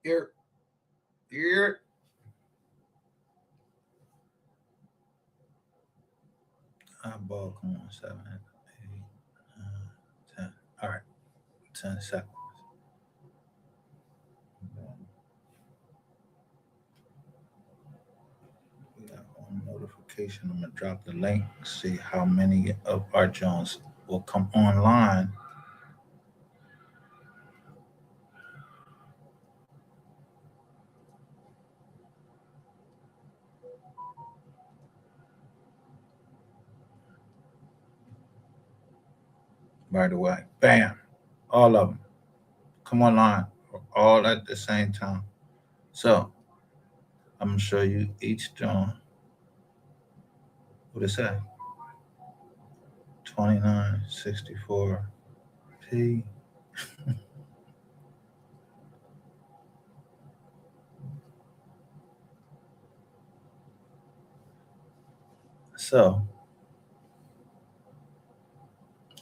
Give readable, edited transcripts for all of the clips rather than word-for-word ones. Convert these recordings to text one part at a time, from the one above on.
Here, here. Eyeball, come on, 7, 8, 9, 10. All right, 10 seconds. We got one notification. I'm gonna drop the link. See how many of our Jones will come online. Right away. Bam. All of them. Come online. All at the same time. So I'm gonna show you each John. What it say? 2964p. So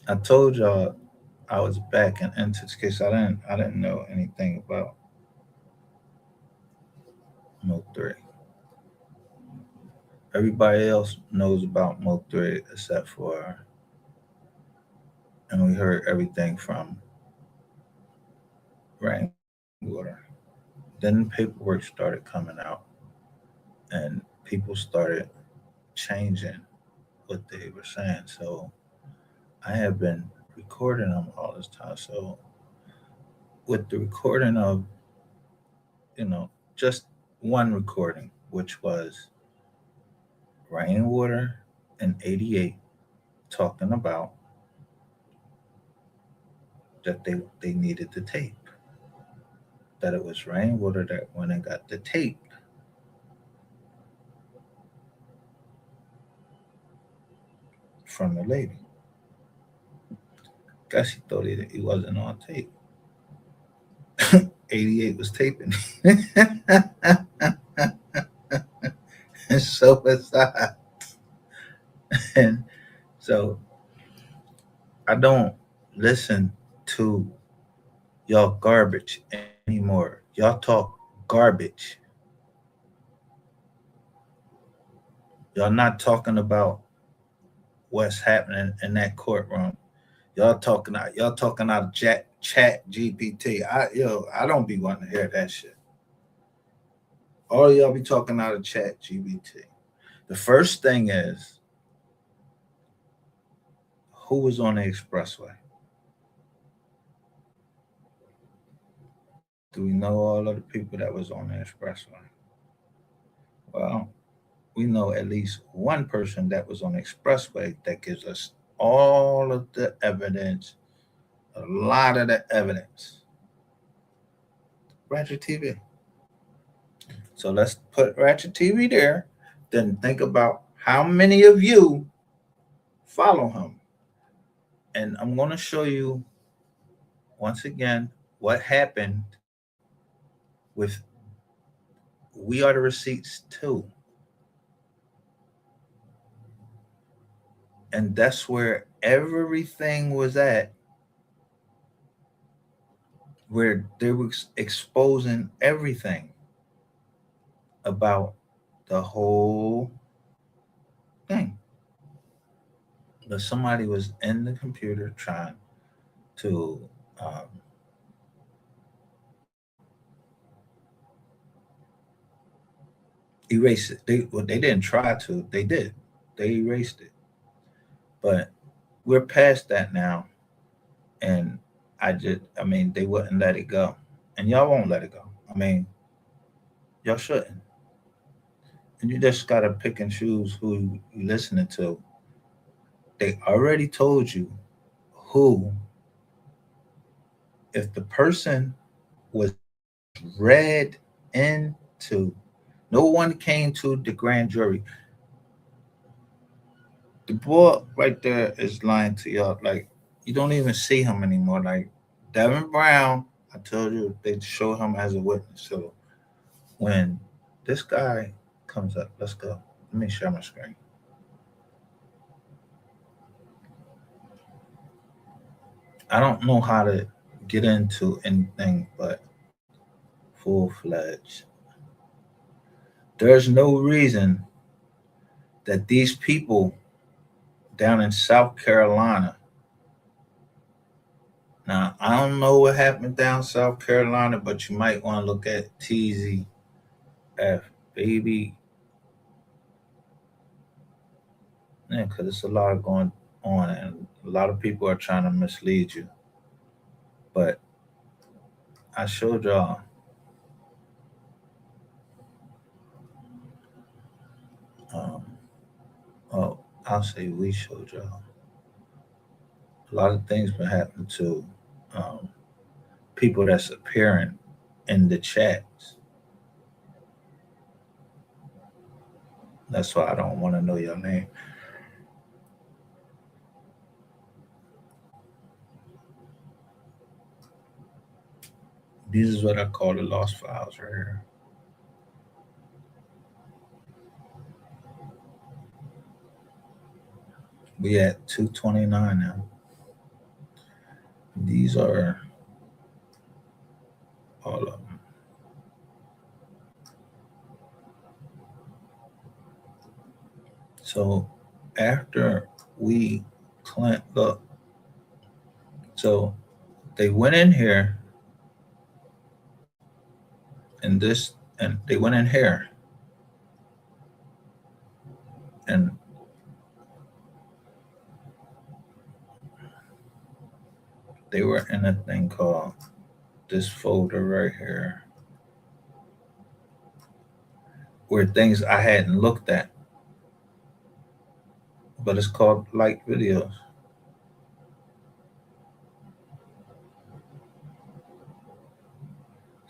I told y'all I was back and into this case. I didn't know anything about Mo 3. Everybody else knows about Mo 3 except for, and we heard everything from rainwater. Then paperwork started coming out, and people started changing what they were saying. So I have been recording them all this time. So with the recording of, just one recording, which was Rainwater in '88, talking about that they needed the tape. That it was Rainwater that went and got the tape from the lady. Guess he thought he wasn't on tape. '88 was taping. And so was I. And so I don't listen to y'all garbage anymore. Y'all talk garbage. Y'all not talking about what's happening in that courtroom. Y'all talking out chat GPT. I don't be wanting to hear that shit. All y'all be talking out of chat GPT. The first thing is, who was on the expressway? Do we know all of the people that was on the expressway? Well, we know at least one person that was on the expressway that gives us all of the evidence, a lot of the evidence. Ratchet TV. So let's put Ratchet TV there. Then think about how many of you follow him. And I'm going to show you once again what happened with We Are the Receipts too. And that's where everything was at, where they were exposing everything about the whole thing. But somebody was in the computer trying to um, erase it. They didn't try to. They did. They erased it. But we're past that now, and I mean, they wouldn't let it go, and y'all won't let it go. I mean, y'all shouldn't. And you just gotta pick and choose who you listening to. They already told you who. If the person was read into, no one came to the grand jury. The boy right there is lying to y'all. Like, you don't even see him anymore. Like Devin Brown, I told you they show him as a witness. So when this guy comes up, let's go. Let me share my screen. I don't know how to get into anything, but full-fledged. There's no reason that these people down in South Carolina. Now, I don't know what happened down South Carolina, but you might want to look at TZF, baby. Yeah, because it's a lot going on, and a lot of people are trying to mislead you. But I showed y'all. Um, oh, I'll say we showed y'all. A lot of things been happening to um, people that's appearing in the chats. That's why I don't want to know your name. This is what I call the lost files right here. We at 229 now. These are all of them. So after we look, so they went in here and this, and they went in here and they were in a thing called this folder right here where things I hadn't looked at, but it's called like videos.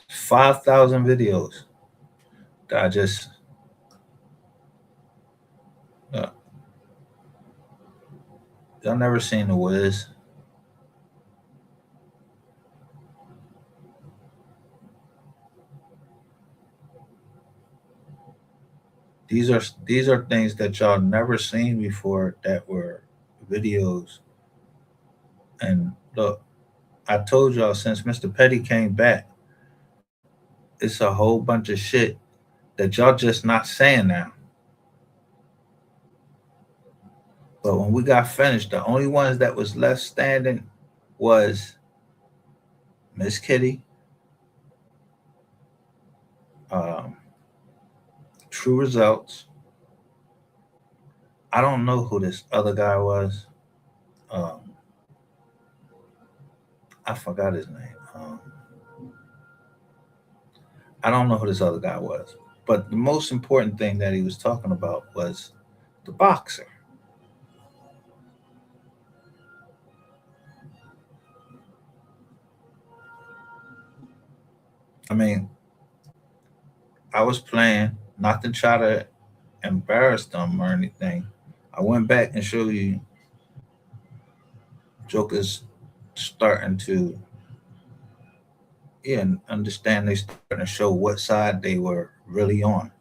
5,000 videos that I just uh, y'all never seen the Wiz. These are things that y'all never seen before that were videos. And look, I told y'all since Mr. Petty came back, it's a whole bunch of shit that y'all just not saying now. But when we got finished, the only ones that was left standing was Miss Kitty, um, True Results. I don't know who this other guy was. Um, I forgot his name. I don't know who this other guy was. But the most important thing that he was talking about was the boxer. I mean, I was playing not to try to embarrass them or anything. I went back and showed you Joker's starting to, yeah, understand, they starting to show what side they were really on.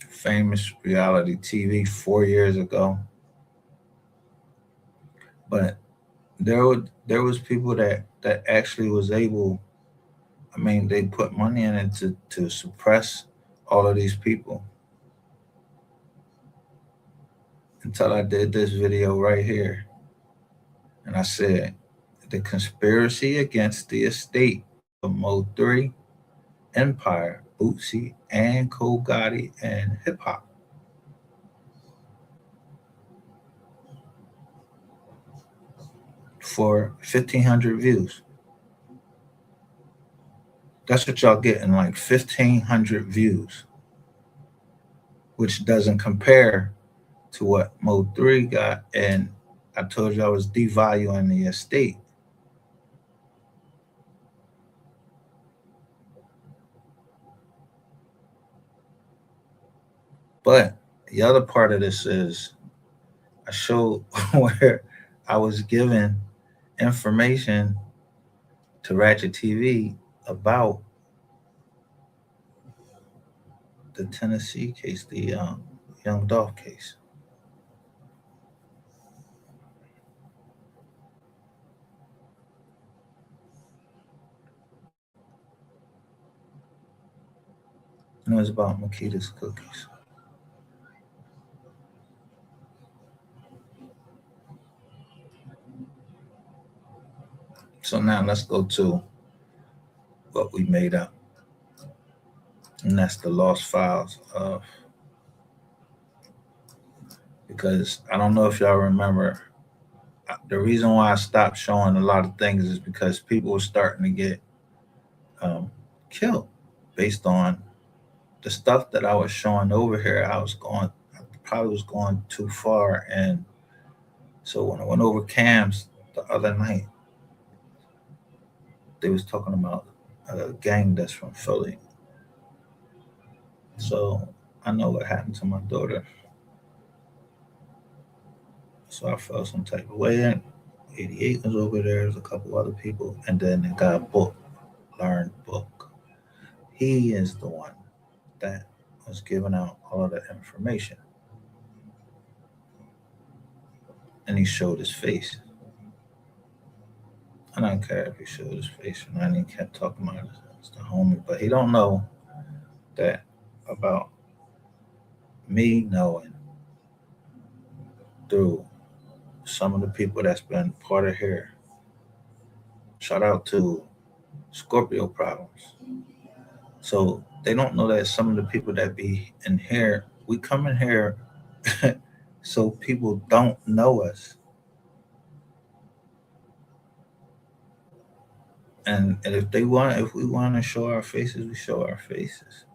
Famous reality TV 4 years ago. But there was people that actually was able. I mean, they put money in it to suppress all of these people until I did this video right here, and I said the conspiracy against the estate of Mo 3, Empire, Bootsy, and Cole Gotti and hip hop. For 1,500 views. That's what y'all getting, like 1,500 views, which doesn't compare to what Mo 3 got. And I told you I was devaluing the estate. But the other part of this is I showed where I was given information to Ratchet TV about the Tennessee case, the Young Dolph case. And it was about Makita's cookies. So now let's go to what we made up, and that's the lost files of. Because I don't know if y'all remember, the reason why I stopped showing a lot of things is because people were starting to get um, killed based on the stuff that I was showing over here. I probably was going too far, and so when I went over cams the other night, they was talking about a gang that's from Philly. So I know what happened to my daughter. So I felt some type of way. And 88 was over there. There's a couple other people, and then the guy book, learned book. He is the one that was giving out all of the information, and he showed his face. I don't care if he showed his face or not. He kept talking about it. It's the homie, but he don't know that about me knowing through some of the people that's been part of here. Shout out to Scorpio Problems. So they don't know that some of the people that be in here, we come in here so people don't know us. And if we want to show our faces, we show our faces.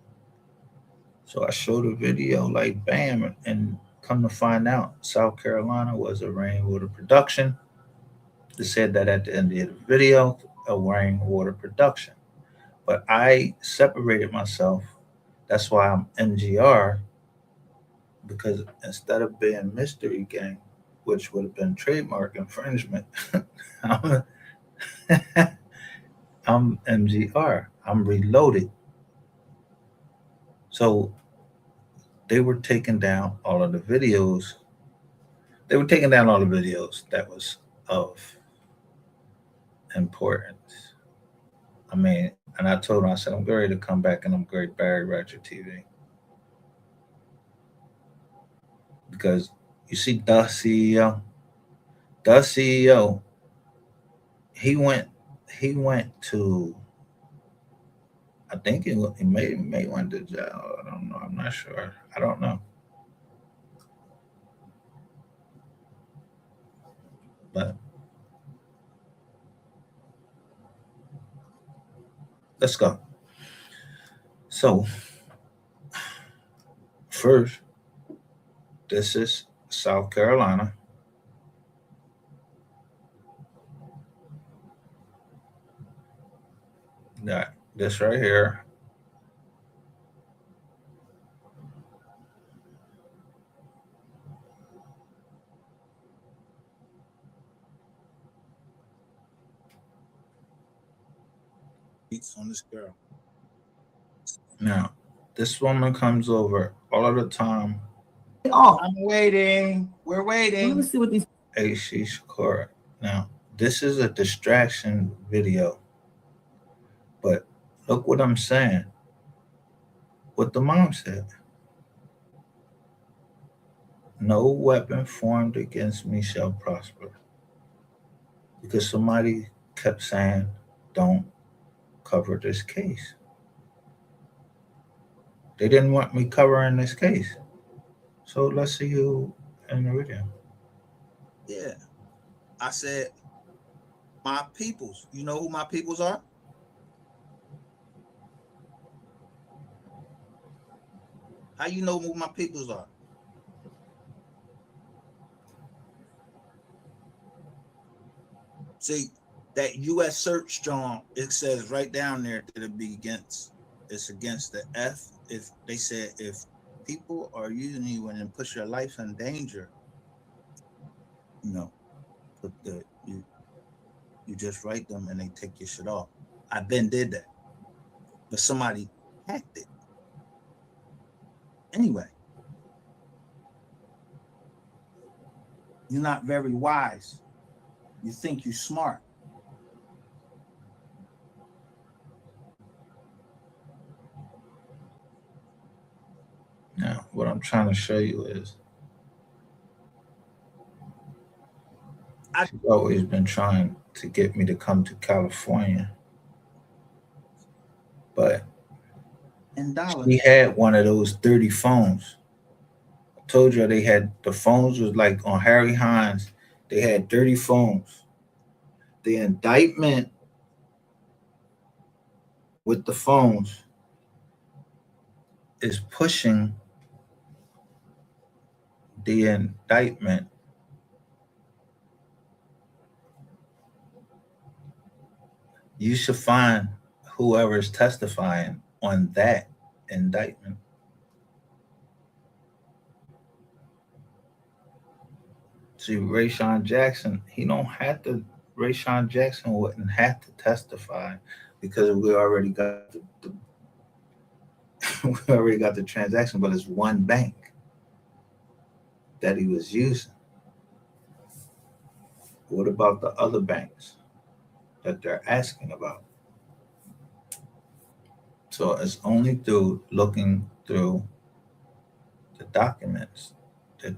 So I showed a video like bam, and come to find out, South Carolina was a rainwater production. They said that at the end of the video, a rainwater production. But I separated myself. That's why I'm MGR, because instead of being Mystery Gang, which would have been trademark infringement, I'm, I'm MGR. I'm reloaded. So they were taking down all of the videos. They were taking down all the videos that was of importance. I mean, and I told them, I said, I'm ready to come back and I'm going to bury Ratchet TV. Because you see the CEO, he went he went to, I think he may went to jail. I don't know. I'm not sure. I don't know. But let's go. So first, this is South Carolina. Got this right here. On this girl. Now, this woman comes over all of the time. Oh, I'm waiting. We're waiting. Let me see what these. Hey, she's correct. Now, this is a distraction video, but look what I'm saying. What the mom said. No weapon formed against me shall prosper. Because somebody kept saying, don't cover this case. They didn't want me covering this case. So let's see who in the video. Yeah. I said, my peoples. You know who my peoples are? How you know who my peoples are? See, that U.S. search, John, it says right down there that it's against the F. If they said if People are using you when it puts your life in danger. You know, put the you just write them and they take your shit off. I then did that, but somebody hacked it anyway. You're not very wise. You think you're smart. Now, what I'm trying to show you is I she's always been trying to get me to come to California, but in dollars. she had one of those 30 phones. I told you they had the phones was like on Harry Hines. They had 30 phones. The indictment with the phones is pushing the indictment. You should find whoever is testifying on that indictment. See, Rayshawn Jackson, he don't have to. Rayshawn Jackson wouldn't have to testify because we already got we already got the transaction, but it's one bank that he was using. What about the other banks that they're asking about? So it's only through looking through the documents that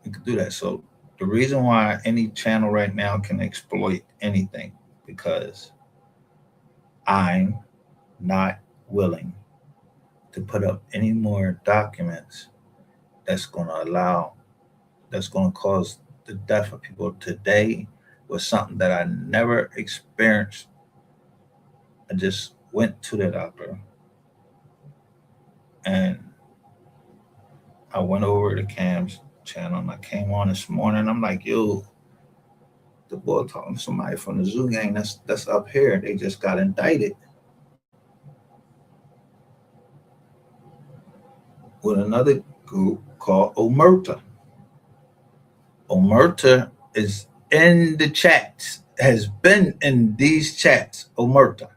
you can do that. So the reason why any channel right now can exploit anything because I'm not willing to put up any more documents that's going to allow that's going to cause the death of people. Today was something that I never experienced. I just went to the doctor and I went over to Cam's channel and I came on this morning. I'm like, yo, the boy talking to somebody from the zoo gang that's up here. They just got indicted with another group called Omerta. Omerta is in the chats, has been in these chats. Omerta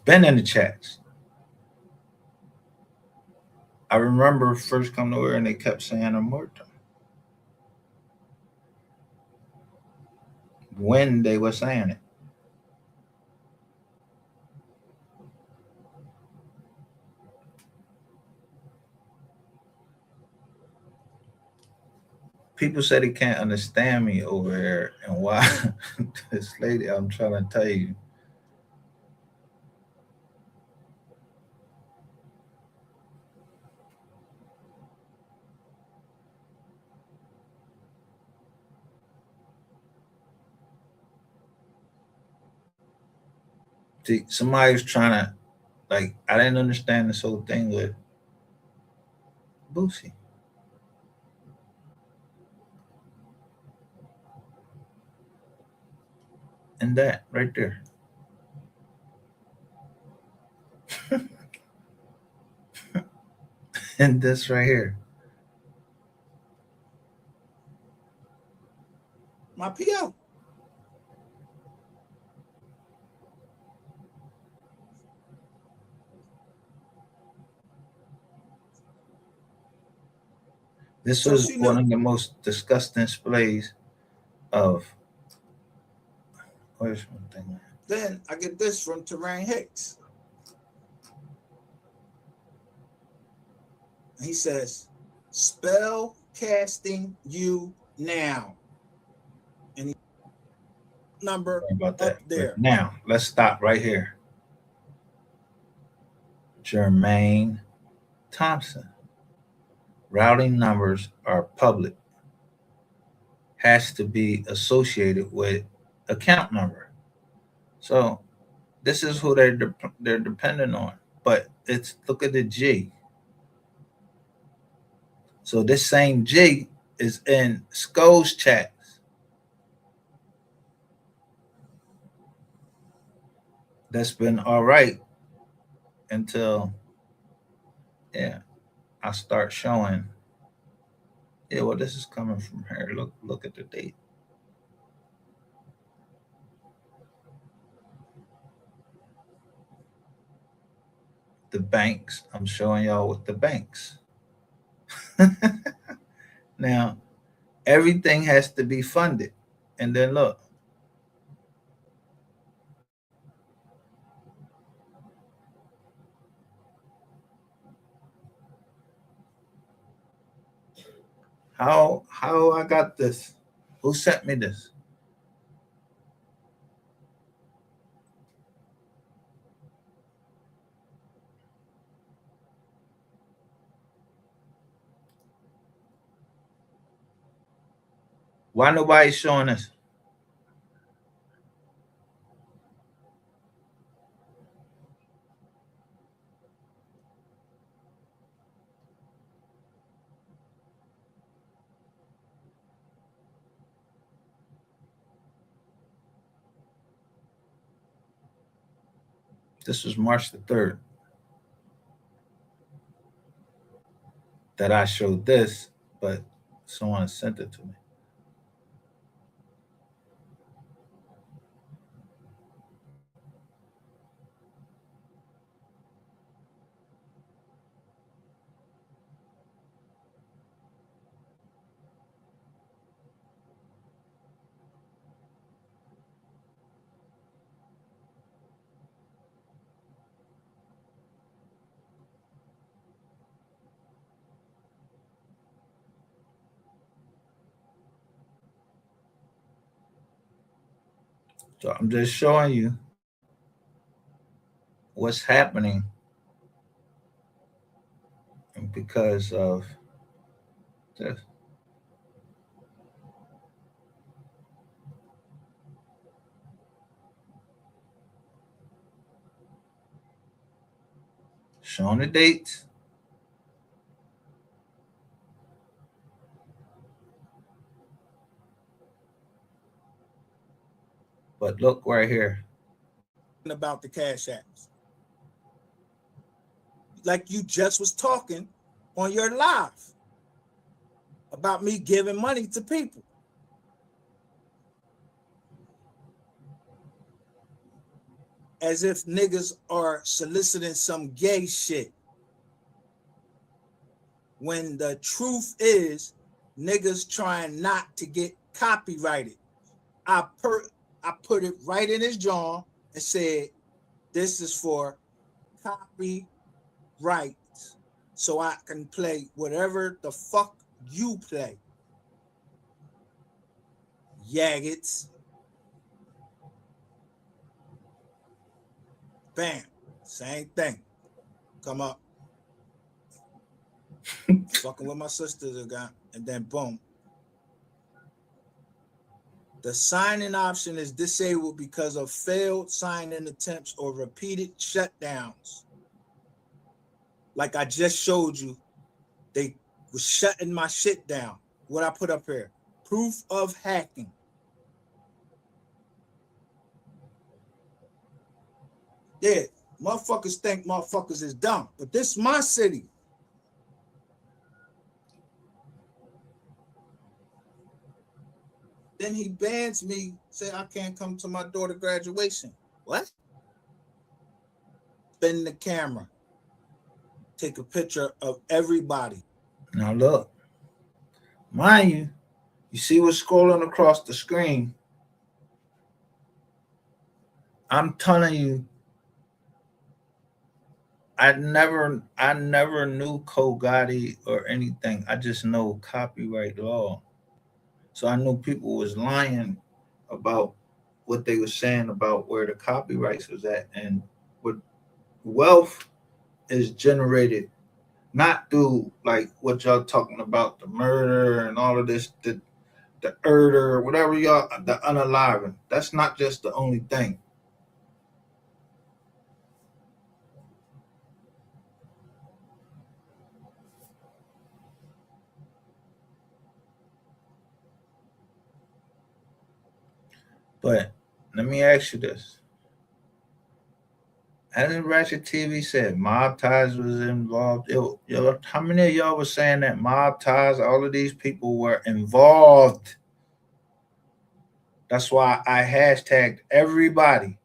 been in the chats. I remember first coming over and they kept saying Omerta when they were saying it. People say they can't understand me over here and why. This lady, I'm trying to tell you. See, somebody was trying to, like, I didn't understand this whole thing with Boosie and that right there. And this right here. My PO. This So was she one knew. of the most disgusting displays of. Where's one thing? Then I get this from Terrain Hicks. He says, spell casting you now. And he number Sorry about up that. But there. now let's stop right here. Jermaine Thompson. Routing numbers are public. Has to be associated with account number. So this is who they're dependent on. But it's look at the G. So this same G is in Sco's chats. That's been all right until, yeah, I start showing, yeah, well, this is coming from her. Look at the date. The banks, I'm showing y'all with the banks. Now, everything has to be funded. And then look, how I got this? Who sent me this? Why nobody's showing this? This was March the 3rd that I showed this, but someone sent it to me. So I'm just showing you what's happening because of this. Showing the dates. But look right here. About the cash apps, like you just was talking on your live about me giving money to people. As if niggas are soliciting some gay shit. When the truth is, niggas trying not to get copyrighted. I put it right in his jaw and said, this is for copyright. So I can play whatever the fuck you play. Yaggets. Bam. Same thing. Come up. Fucking with my sisters again. And then boom. The sign-in option is disabled because of failed sign-in attempts or repeated shutdowns. Like I just showed you, they was shutting my shit down. What I put up here, proof of hacking. Yeah, motherfuckers think motherfuckers is dumb, but this is my city. Then he bans me, say I can't come to my daughter's graduation. What? Spin the camera. Take a picture of everybody. Now look, mind you, you see what's scrolling across the screen. I'm telling you, I never knew Kogati or anything. I just know copyright law. So I knew people was lying about what they were saying about where the copyrights was at, and what wealth is generated not through like what y'all talking about, the murder and all of this, the murder, whatever y'all, the unaliving. That's not just the only thing. But let me ask you this. As Ratchet TV said, mob ties was involved. How many of y'all was saying that mob ties, all of these people were involved? That's why I hashtagged everybody.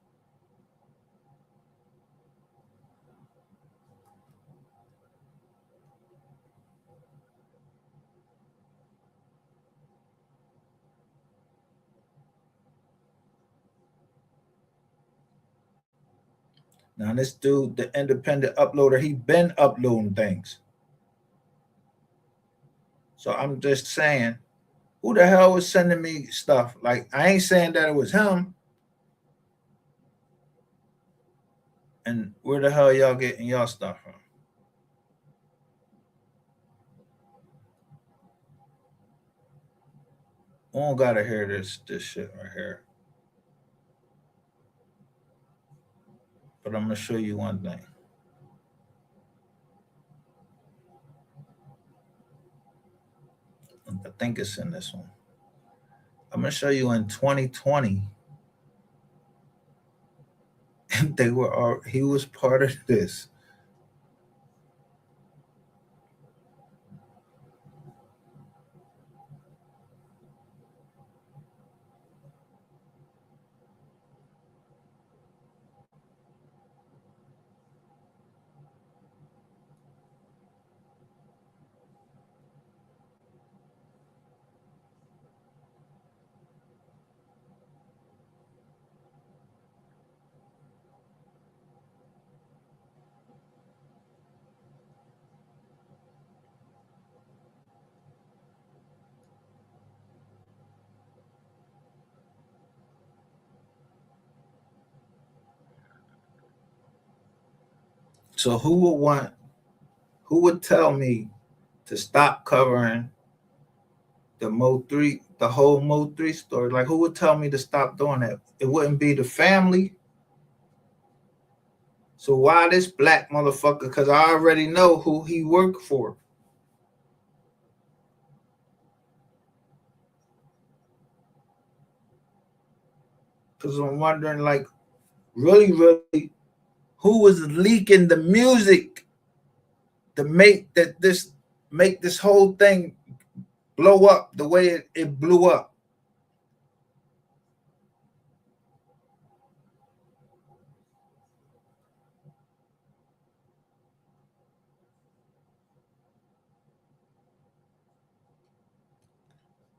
Now this dude, the independent uploader, he been uploading things. So I'm just saying, who the hell was sending me stuff? Like I ain't saying that it was him. And where the hell y'all getting y'all stuff from? I don't gotta hear this shit right here. But I'm gonna show you one thing. I think it's in this one. I'm gonna show you in 2020. They were all, he was part of this. So who would tell me to stop covering the Mo3, the whole Mo3 story? Like who would tell me to stop doing that? It wouldn't be the family. So why this black motherfucker? Because I already know who he worked for. Because I'm wondering, like, really, who was leaking the music to make this whole thing blow up the way it blew up?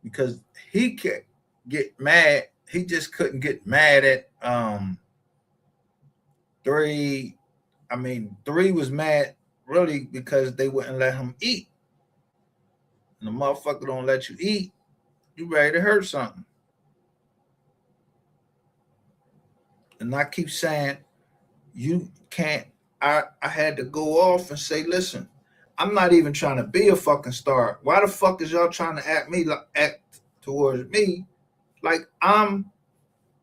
Because he can't get mad. He just couldn't get mad at three. I mean, three was mad really because they wouldn't let him eat. And the motherfucker don't let you eat, you ready to hurt something. And I keep saying, you can't. I had to go off and say, listen, I'm not even trying to be a fucking star. Why the fuck is y'all trying to act towards me like I'm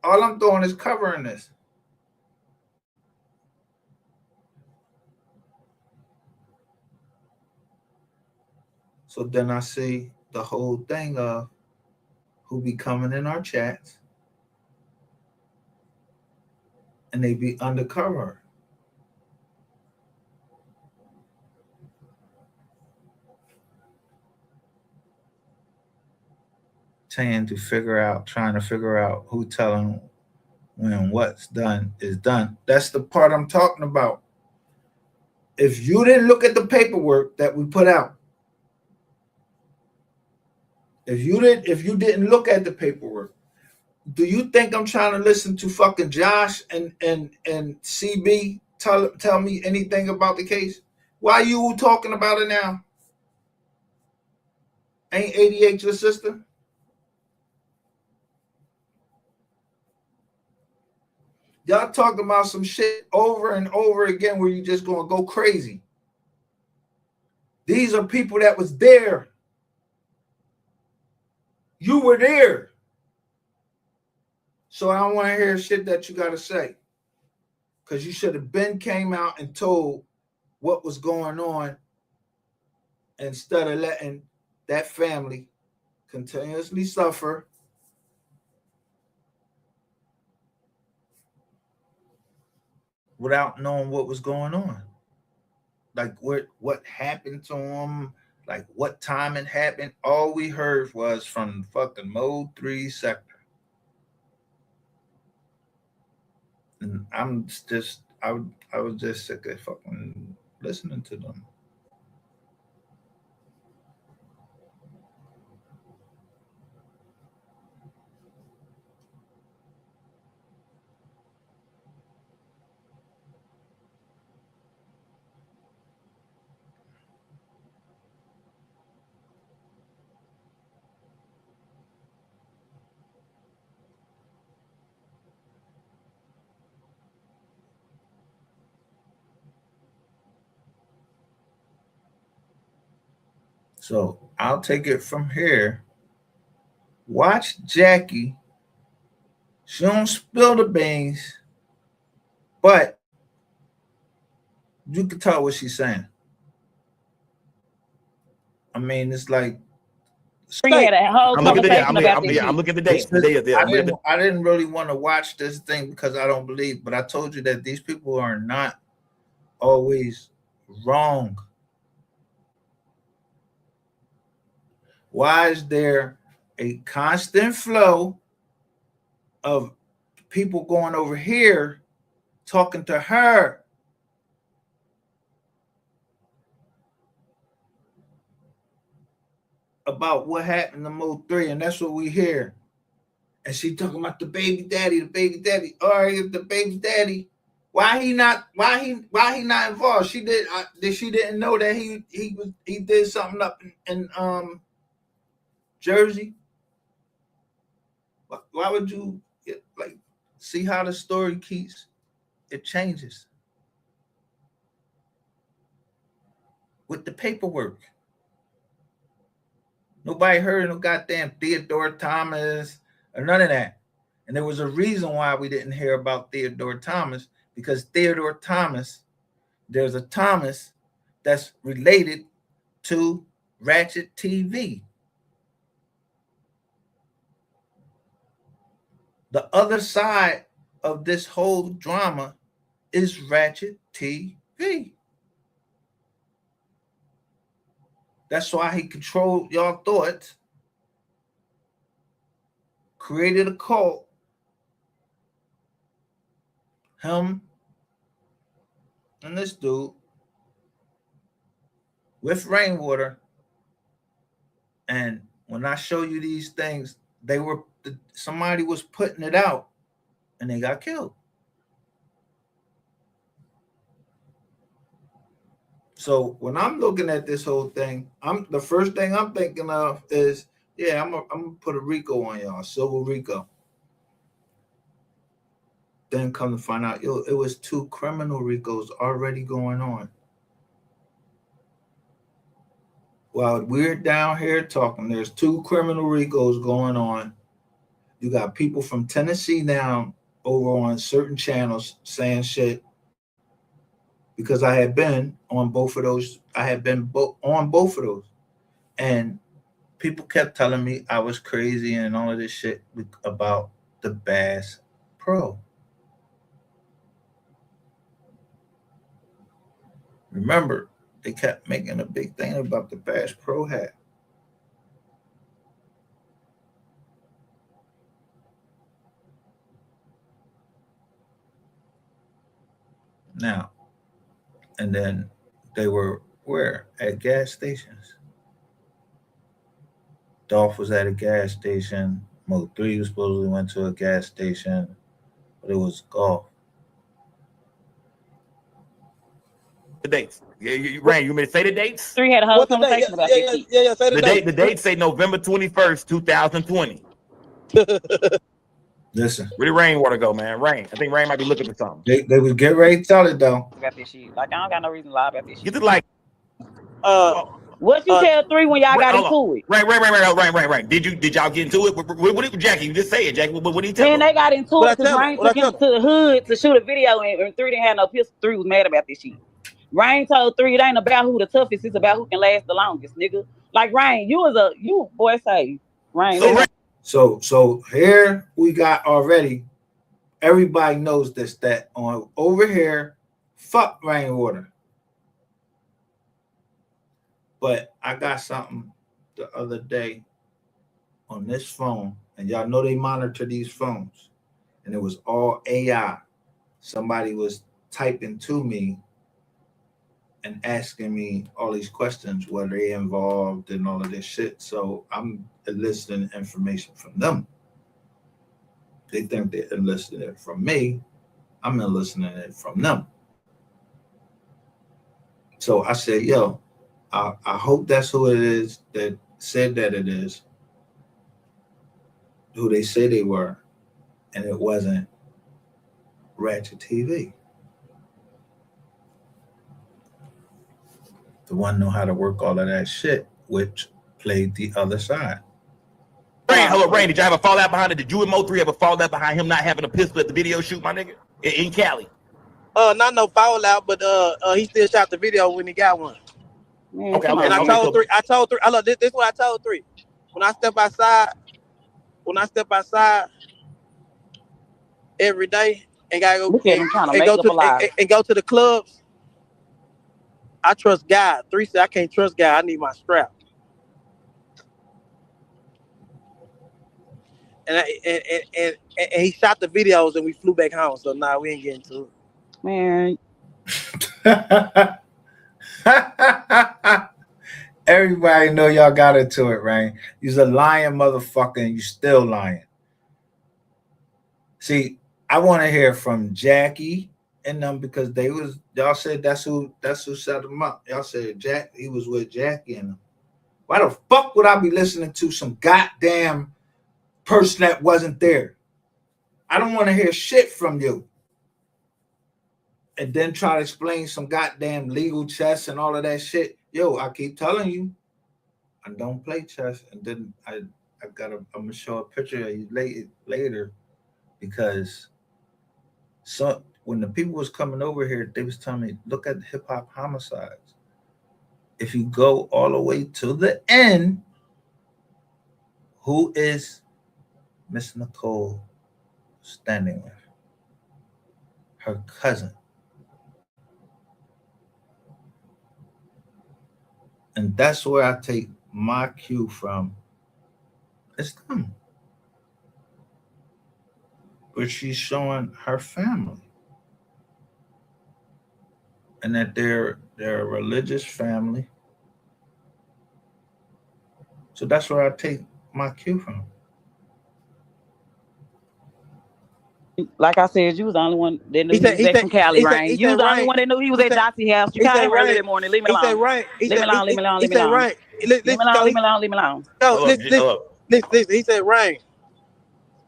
all I'm doing is covering this? So then I see the whole thing of who be coming in our chats and they be undercover, trying to figure out who telling when what's done is done. That's the part I'm talking about. If you didn't look at the paperwork that we put out, if you didn't look at the paperwork, do you think I'm trying to listen to fucking Josh and CB tell me anything about the case? Why you talking about it now? Ain't 88 your sister? Y'all talking about some shit over and over again where you just gonna go crazy. These are people that was there. You were there. So I don't want to hear shit that you gotta say. Because you should have been came out and told what was going on instead of letting that family continuously suffer. without knowing what was going on. Like what happened to him, like what time it happened. All we heard was from fucking Mode 3 sector. And I was just sick of fucking listening to them. So I'll take it from here. Watch Jackie. She don't spill the beans, but you can tell what she's saying. I mean, it's like We had a whole conversation about this. I'm looking at the dates. I didn't really want to watch this thing because I don't believe, but I told you that these people are not always wrong. Why is there a constant flow of people going over here talking to her about what happened to Mode 3, and that's what we hear. And she talking about the baby daddy. All right, the baby daddy. Why he not involved? She didn't know that he did something up in Jersey. Why would you like see how the story it changes with the paperwork? Nobody heard no goddamn Theodore Thomas or none of that. And there was a reason why we didn't hear about Theodore Thomas, because Theodore Thomas, there's a Thomas that's related to Ratchet TV. The other side of this whole drama is Ratchet TV. That's why he controlled y'all thoughts, created a cult, him and this dude with Rainwater. And when I show you these things, somebody was putting it out and they got killed. So when I'm looking at this whole thing, the first thing I'm thinking of is, yeah, I'm gonna put a RICO on y'all, civil RICO. Then come to find out, it was 2 criminal RICOs already going on. While we're down here talking, there's 2 criminal RICOs going on. You got people from Tennessee down over on certain channels saying shit, because I had been on both of those. On both of those. And people kept telling me I was crazy and all of this shit about the Bass Pro. Remember, they kept making a big thing about the Bass Pro hat. Now, and then they were where? At gas stations. Dolph was at a gas station. Mode 3 was supposedly went to a gas station, but it was golf. The dates. Yeah, you ran. You want me to say the dates? 3 had a whole conversation about this. Yeah. Say the date. The date say November 21st, 2020. Listen, Where did Rainwater go, man? Rain. I think Rain might be looking for something. They was get ready to tell it though. About this shit. Like, I don't got no reason to lie about this shit. Get it like. What you tell 3 when y'all got into it? Right. Did y'all get into it? What did Jackie? You just say it, Jackie. What did he tell? Man, they got into it because Rain took him to the hood to shoot a video, and 3 didn't have no pistol. 3 was mad about this shit. Rain told 3 it ain't about who the toughest, it's about who can last the longest, nigga. Like, Rain, you boy say Rain. So here we got already everybody knows this, that on over here, fuck rainwater. But I got something the other day on this phone, and y'all know they monitor these phones, and it was all AI. Somebody was typing to me and asking me all these questions, were they involved and all of this shit. So I'm eliciting information from them. They think they're eliciting it from me. I'm eliciting it from them. So I said, yo, I hope that's who it is that said that it is, who they say they were, and it wasn't Ratchet TV. The one know how to work all of that shit, which played the other side. Rain, did you ever fall out behind it? Did you and Mo3 ever fall out behind him not having a pistol at the video shoot, my nigga? In Cali? Not no fall out, but he still shot the video when he got one. Man, Okay, come okay, on. And okay. I told three. Look, this is what I told three. When I step outside every day and gotta go Look at him trying to make up a lie. and go to the clubs, I trust God. Three said I can't trust God. I need my strap. And he shot the videos and we flew back home. So now we ain't getting to it. Man, Everybody know y'all got into it, right? You's a lying motherfucker and you still lying. See, I want to hear from Jackie and them because y'all said that's who set them up. Y'all said he was with Jackie and them. Why the fuck would I be listening to some goddamn person that wasn't there? I don't want to hear shit from you. And then try to explain some goddamn legal chess and all of that shit. Yo, I keep telling you, I don't play chess. And then I'm gonna show a picture of you later because when the people was coming over here, they was telling me, look at the hip hop homicides. If you go all the way to the end, who is Miss Nicole standing with? Her cousin. And that's where I take my cue from. It's them. But she's showing her family. And that they're a religious family. So that's where I take my cue from. like I said, you was the only one that knew he was from Cali, Rain. You was the only one that knew he was at Johnsy's house. You came early that morning. Leave me alone. Leave me alone. Leave me alone. Leave me alone. Leave me alone. Leave me alone. Leave me alone. Listen. He said, Rain,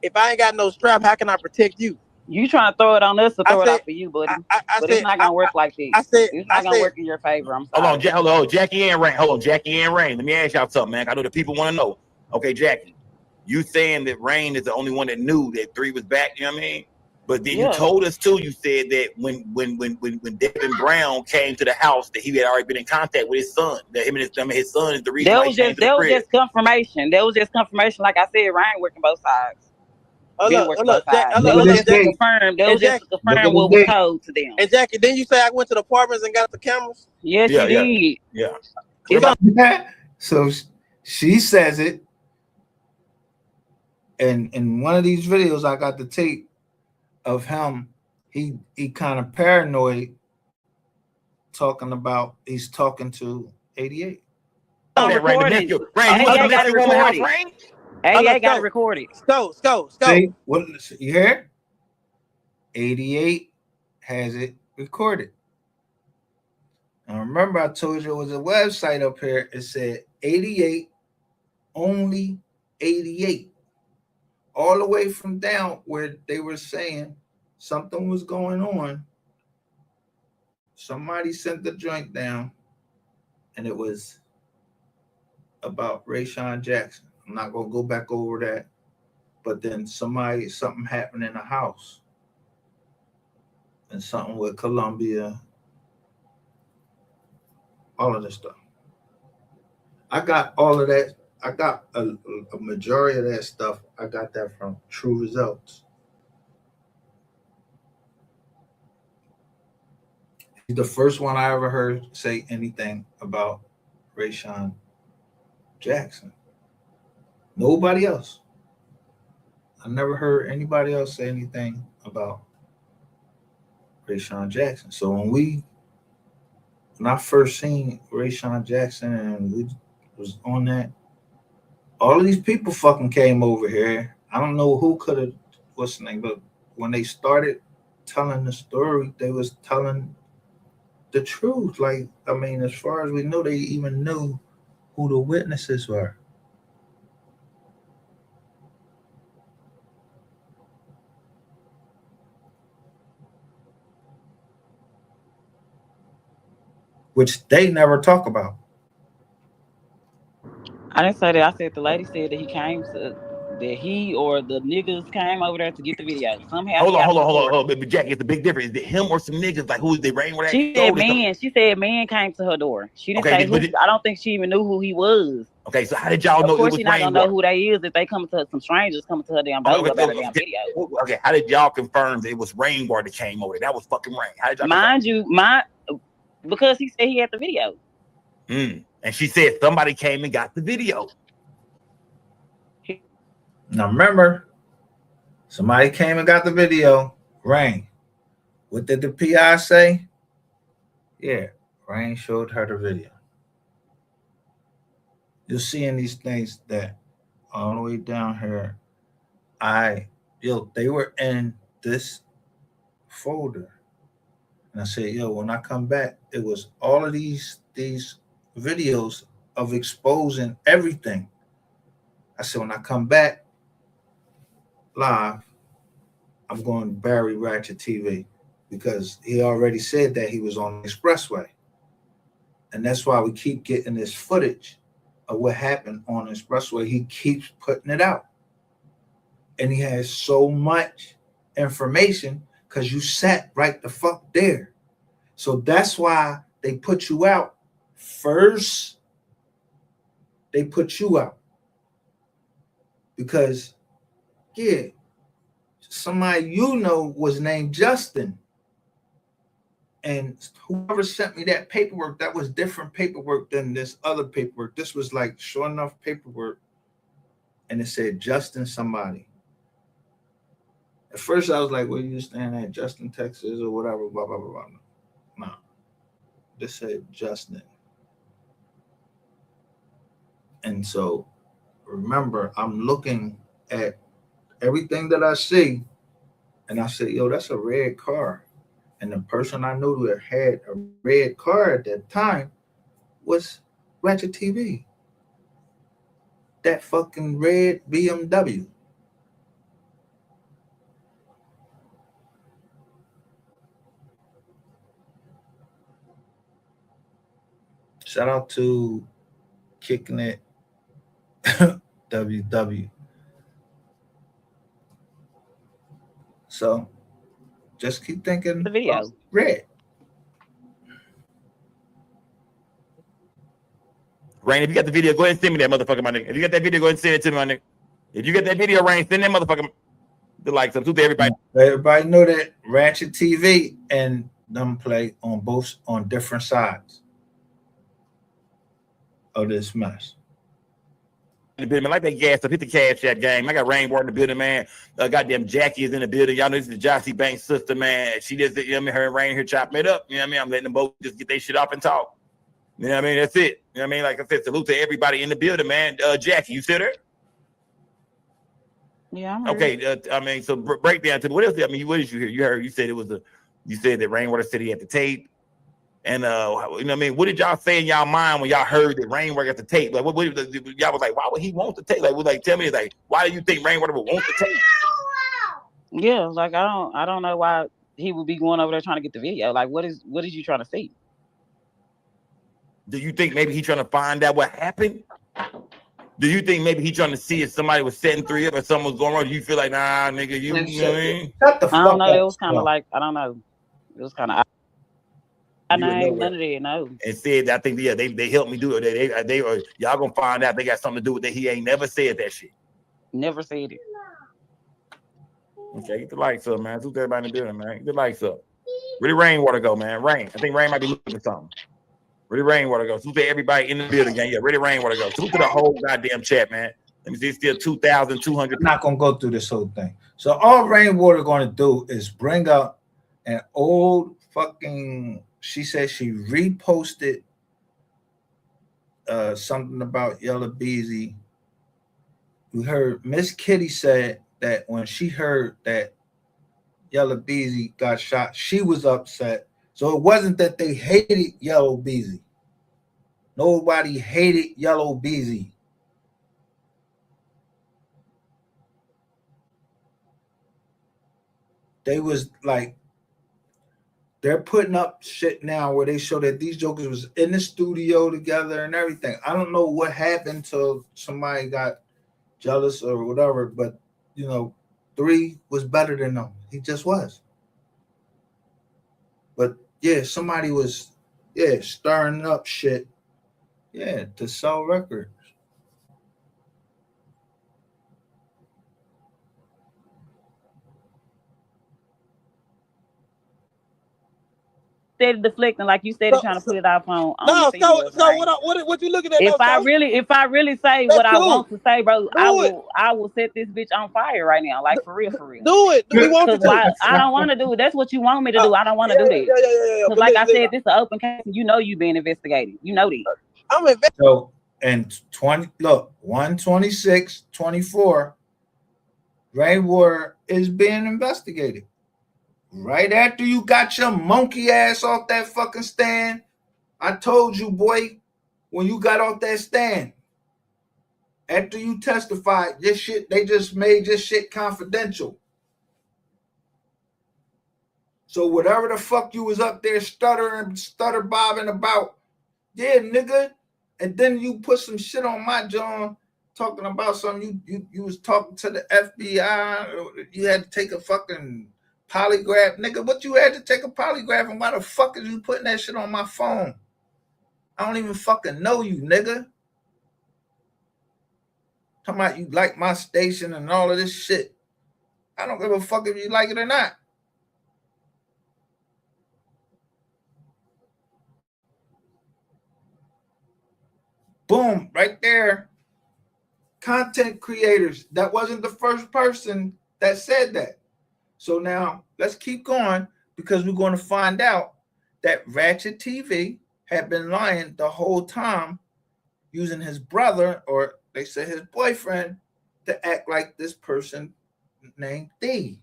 if I ain't got no strap, how can I protect you? You trying to throw it on us to throw it out for you, buddy. But it's not gonna work like this. It's not gonna work in your favor. I'm sorry. Hold on, Jackie and Rain. Hold on, Jackie and Rain. Let me ask y'all something, man. I know the people want to know. Okay, Jackie, you saying that Rain is the only one that knew that 3 was back? You know what I mean? But then you told us too. You said that when Devin Brown came to the house, that he had already been in contact with his son. That his son is the reason why he came to the crib. Just confirmation. That was just confirmation. Like I said, Ryan working both sides. That was just to confirm what was told to them. And Jackie, didn't you say I went to the apartments and got the cameras? Yes, you did. Yeah. So she says it. And in one of these videos, I got the tape of him. He kind of paranoid, talking about he's talking to 88. Oh, recorded. 88 got it recorded. 88 got it recorded. Go. See, you hear? 88 has it recorded. Now remember, I told you it was a website up here. It said 88, only 88. All the way from down where they were saying something was going on. Somebody sent the joint down, and it was about Rayshawn Jackson. I'm not gonna go back over that, but then something happened in the house, and something with Columbia, all of this stuff. I got all of that. I got a majority of that stuff. I got that from True Results. He's the first one I ever heard say anything about Rayshawn Jackson. Nobody else. I never heard anybody else say anything about Rayshawn Jackson. So when I first seen Rayshawn Jackson and we was on that, all of these people fucking came over here. I don't know who could have, what's the name, but when they started telling the story, they was telling the truth. Like, I mean, as far as we know, they even knew who the witnesses were. Which they never talk about. I didn't say that. I said the lady said that he or the niggas came over there to get the video. Somehow. Hold on. But Jackie, it's a big difference. Is it him or some niggas? Like, who is the rain? She said man. She said man came to her door. She didn't say who. I don't think she even knew who he was. Okay, so how did y'all know? Of course, she's not gonna know who they is if they come to some strangers coming to her damn door about a damn video. Okay, how did y'all confirm that it was Rainwater that came over? That was fucking Rain. How did y'all because he said he had the video. And she said somebody came and got the video. Now remember, somebody came and got the video. Rain. What did the PI say? Yeah, Rain showed her the video. You'll see in these things that all the way down here, they were in this folder. And I said, when I come back, it was all of these videos of exposing everything. I said, when I come back live, I'm going to bury Ratchet TV because he already said that he was on the expressway. And that's why we keep getting this footage of what happened on the expressway. He keeps putting it out. And he has so much information because you sat right the fuck there. So that's why they put you out first. They put you out. Because, somebody was named Justin. And whoever sent me that paperwork, that was different paperwork than this other paperwork. This was like sure enough paperwork. And it said Justin somebody. At first I was like, where you stand at? Justin, Texas or whatever, blah, blah, blah, blah. No. This said Justin. And so remember, I'm looking at everything that I see. And I said, that's a red car. And the person I knew that had a red car at that time was Ratchet TV. That fucking red BMW. Shout out to Kicking It WW. So just keep thinking the video. Red. Rain, if you got the video, go ahead and send me that motherfucker, my nigga. If you got that video, go ahead and send it to me, my nigga. If you got that video, Rain, send that motherfucker. Like some to everybody. Everybody know that Ratchet TV and them play on different sides of this mess. Like that gas up, hit the cash that game. I got Rainwater in the building, man. Goddamn Jackie is in the building. Y'all know this is the Jossie Banks sister, man. She just, her and Rain here chopping it up. You know what I mean? I'm letting them both just get their shit off and talk. You know what I mean? That's it. You know what I mean? Like I said, salute to everybody in the building, man. Jackie, you still there? Yeah, I'm okay. So break down to me. What else? What did you hear? You said you said that Rainwater said he had the tape. And you know what I mean? What did y'all say in y'all mind when y'all heard that Rainwater got the tape? Like, what y'all was like, why would he want the tape? Like, tell me, like, why do you think Rainwater would want the tape? Yeah, like I don't know why he would be going over there trying to get the video. Like, what is you trying to see? Do you think maybe he trying to find out what happened? Do you think maybe he trying to see if somebody was setting 3 up or something was going wrong? Do you feel like, nah, nigga, you know what I mean? Shut the fuck up. I don't know. It was kind of like, I don't know. It was kind of. I know none of that. No. And said, I think they helped me do it. They y'all gonna find out they got something to do with that. He ain't never said that shit. Never said it. Okay, get the lights up, man. Who's everybody in the building, man? Get the lights up. Where did Rainwater go, man? Rain. I think Rain might be looking for something. Where did Rainwater go? Salute to everybody in the building, gang. Yeah, where did Rainwater go? Salute to the whole goddamn chat, man. Let me see, it's still 2,200. I'm not gonna go through this whole thing. So all Rainwater gonna do is bring up an old fucking. She said she reposted something about Yellow Beezy. We heard Miss Kitty said that when she heard that Yellow Beezy got shot, she was upset. So it wasn't that they hated Yellow Beezy. Nobody hated Yellow Beezy. They was like, they're putting up shit now where they show that these jokers was in the studio together and everything. I don't know what happened till somebody got jealous or whatever, but you know, 3 was better than them. He just was. But yeah, somebody was stirring up shit. Yeah, to sell records. Steady deflecting, like you said, trying to put it off on. No, the females, so right? what you looking at? If I really say what I want to say, bro, I will set this bitch on fire right now, like for real. Do it. We want you to. I don't want to do it. That's what you want me to do. I don't want to do that. Yeah. Because like I said, this is an open case. You know you being investigated. You know that. I'm investigating. So and 126-24, Rainwater is being investigated. Right after you got your monkey ass off that fucking stand, I told you, boy, when you got off that stand, after you testified, this shit, they just made this shit confidential. So whatever the fuck you was up there stutter bobbing about, yeah, nigga, and then you put some shit on my John talking about something. You was talking to the FBI. You had to take a fucking polygraph, nigga. What you had to take a polygraph, and why the fuck is you putting that shit on my phone? I don't even fucking know you, nigga. Talking about you like my station and all of this shit. I don't give a fuck if you like it or not. Boom, right there. Content creators. That wasn't the first person that said that. So now let's keep going, because we're going to find out that Ratchet TV had been lying the whole time, using his brother, or they say his boyfriend, to act like this person named D.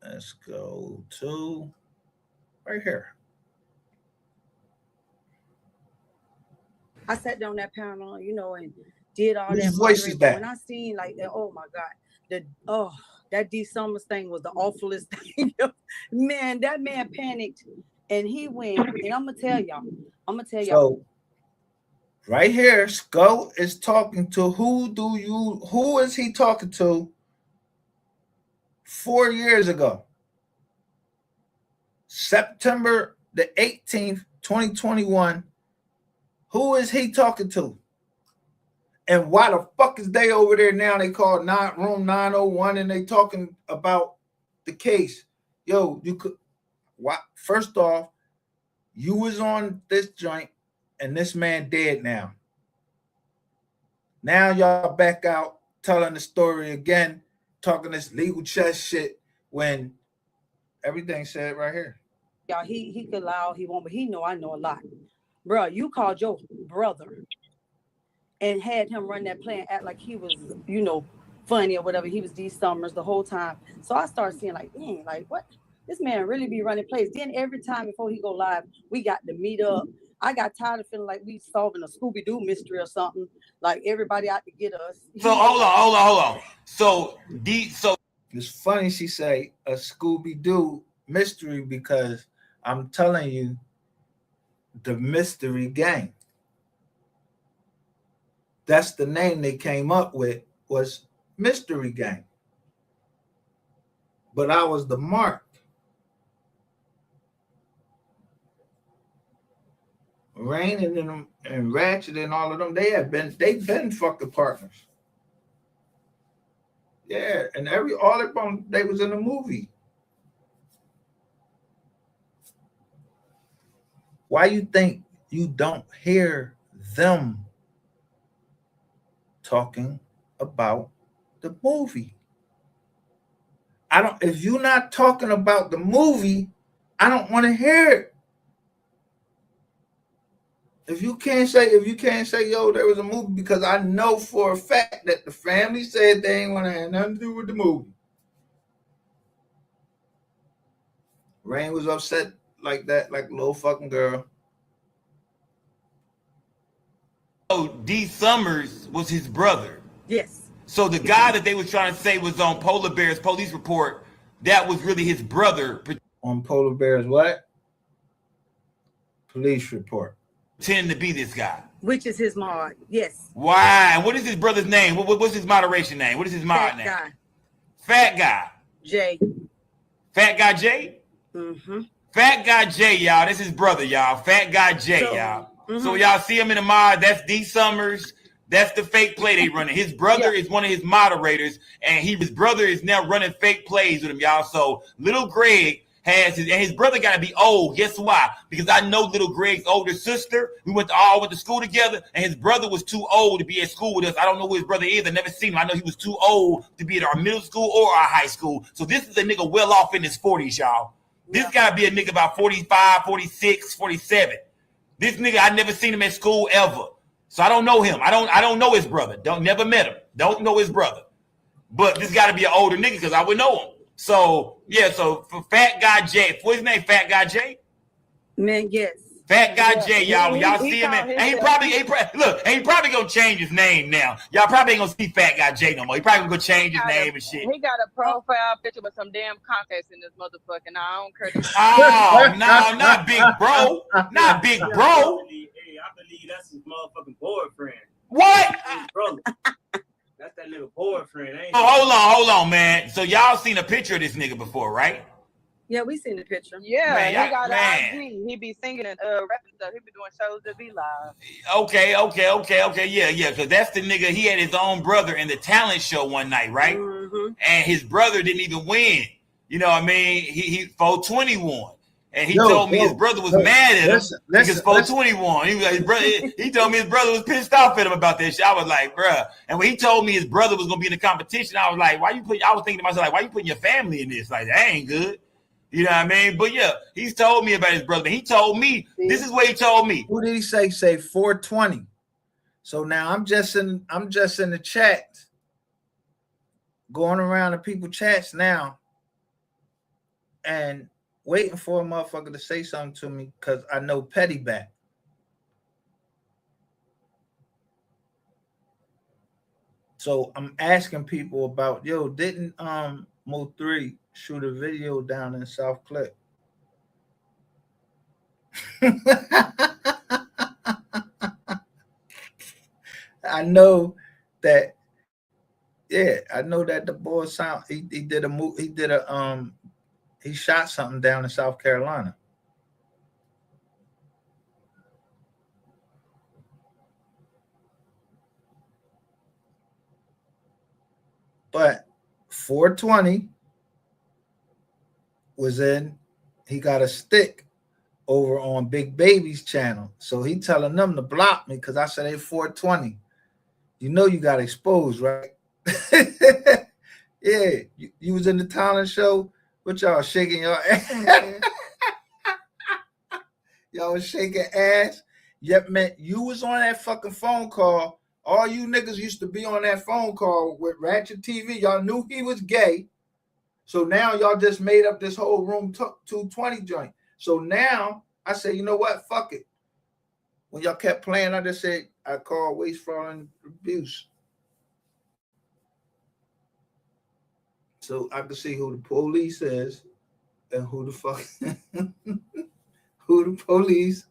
Let's go to right here. I sat down that panel, and did all Whose that. voice is that? When I seen oh my God, that D Summers thing was the awfulest thing. Man, that man panicked and he went. And I'm gonna tell y'all. So right here, Skull is talking to who is he talking to 4 years ago? September the 18th, 2021. Who is he talking to? And why the fuck is they over there now? They call room 901 and they talking about the case. Yo, you could. Why? First off, you was on this joint and this man dead now. Now y'all back out telling the story again, talking this legal chess shit when everything said right here. Yeah, he could lie all he want, but he know I know a lot. Bro, you called your brother and had him run that play and act like he was, funny or whatever. He was D Summers the whole time. So I started seeing like, dang, like what? This man really be running plays. Then every time before he go live, we got to meet up. I got tired of feeling like we solving a Scooby-Doo mystery or something. Like everybody out to get us. So hold on. So it's funny she say a Scooby-Doo mystery, because I'm telling you, the mystery gang. That's the name they came up with, was Mystery Gang. But I was the mark. Rain and them and Ratchet and all of them, they've been fucking partners. Yeah, and all of them, they was in the movie. Why you think you don't hear them talking about the movie? If you're not talking about the movie, I don't want to hear it. If you can't say, yo, there was a movie, because I know for a fact that the family said they ain't want to have nothing to do with the movie. Rain was upset like that, like a little fucking girl. So D. Summers was his brother. Yes. So the guy that they was trying to say was on Polar Bear's police report, that was really his brother. On Polar Bear's what? Police report. Pretending to be this guy. Which is his mod. Yes. Why? What is his brother's name? What's his moderation name? What is his mod name? Guy. Fat Guy. Jay. Fat Guy Jay? Mm-hmm. Fat Guy Jay, y'all. That's his brother, y'all. Fat Guy Jay, y'all. Mm-hmm. So y'all see him in the mod. That's D. Summers. That's the fake play they running. His brother is one of his moderators, and his brother is now running fake plays with him, y'all. So little Greg has his brother got to be old. Guess why? Because I know little Greg's older sister. We all went to school together, and his brother was too old to be at school with us. I don't know who his brother is. I never seen him. I know he was too old to be at our middle school or our high school. So this is a nigga well off in his 40s, y'all. This got to be a nigga about 45, 46, 47. This nigga, I never seen him at school ever. So I don't know him. I don't know his brother. Never met him. Don't know his brother. But this got to be an older nigga because I would know him. So yeah. So for Fat Guy Jay, what's his name? Fat Guy Jay. Man, yes. Fat Guy Jay, y'all. When y'all see him, and he probably gonna change his name now. Y'all probably ain't gonna see Fat Guy Jay no more. He probably gonna change his name and shit. He got a profile picture with some damn contacts in this motherfucker. Now I don't care. Oh no, not Big Bro, not Big Bro. I believe that's his motherfucking boyfriend. What? Brother. That's that little boyfriend. Hold on, man. So y'all seen a picture of this nigga before, right? Yeah, we seen the picture. Yeah, man, he got an IG. He be singing and rapping stuff. He be doing shows that be live. Okay. Yeah. Because that's the nigga. He had his own brother in the talent show one night, right? Mm-hmm. And his brother didn't even win. You know what I mean? He 420 won. And he told me his brother was mad at him because 420 won. He told me his brother was pissed off at him about that shit. I was like, bruh. And when he told me his brother was gonna be in the competition, I was like, I was thinking to myself, like, why you putting your family in this? Like, that ain't good. You know what I mean? But yeah, he's told me about his brother. He told me, this is what he told me. Who did he say? Say 420. So now I'm just in the chat, going around the people chats now, and waiting for a motherfucker to say something to me because I know Petty back. So I'm asking people about, yo, didn't Mo 3 shoot a video down in South Clip? I know that the boy sound he shot something down in South Carolina. But 420 was he got a stick over on Big Baby's channel. So he telling them to block me because I said, hey, 420. You know you got exposed, right? Yeah, you was in the talent show. What y'all shaking your ass? Y'all was shaking ass. Yep, man, you was on that fucking phone call. All you niggas used to be on that phone call with Ratchet TV. Y'all knew he was gay. So now y'all just made up this whole Room 220 joint. So now I say, you know what? Fuck it. When y'all kept playing, I just said, I call waste, fraud, and abuse. So I can see who the police is and who the fuck, who the police.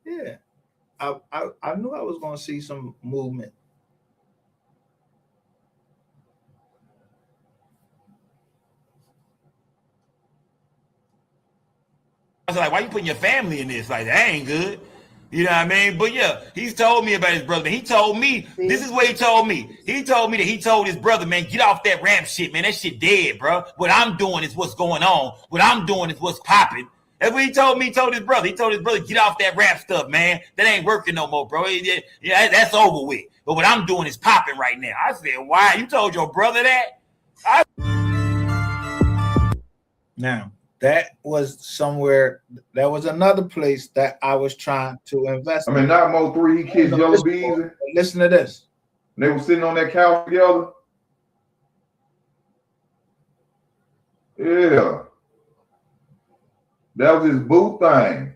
Yeah. I knew I was going to see some movement. I was like, why you putting your family in this? Like, that ain't good. You know what I mean? But yeah, he's told me about his brother. He told me, this is what he told me. He told me that he told his brother, man, get off that rap shit, man. That shit dead, bro. What I'm doing is what's going on. What I'm doing is what's popping. That's what he told me. He told his brother. He told his brother, get off that rap stuff, man. That ain't working no more, bro. Yeah, that's over with. But what I'm doing is popping right now. I said, why? You told your brother that? Now, that was somewhere, that was another place that I was trying to invest I mean, not Mo 3, he kissed Yellow Beezy. Listen to this. They were sitting on that couch together. Yeah. That was his boo thing.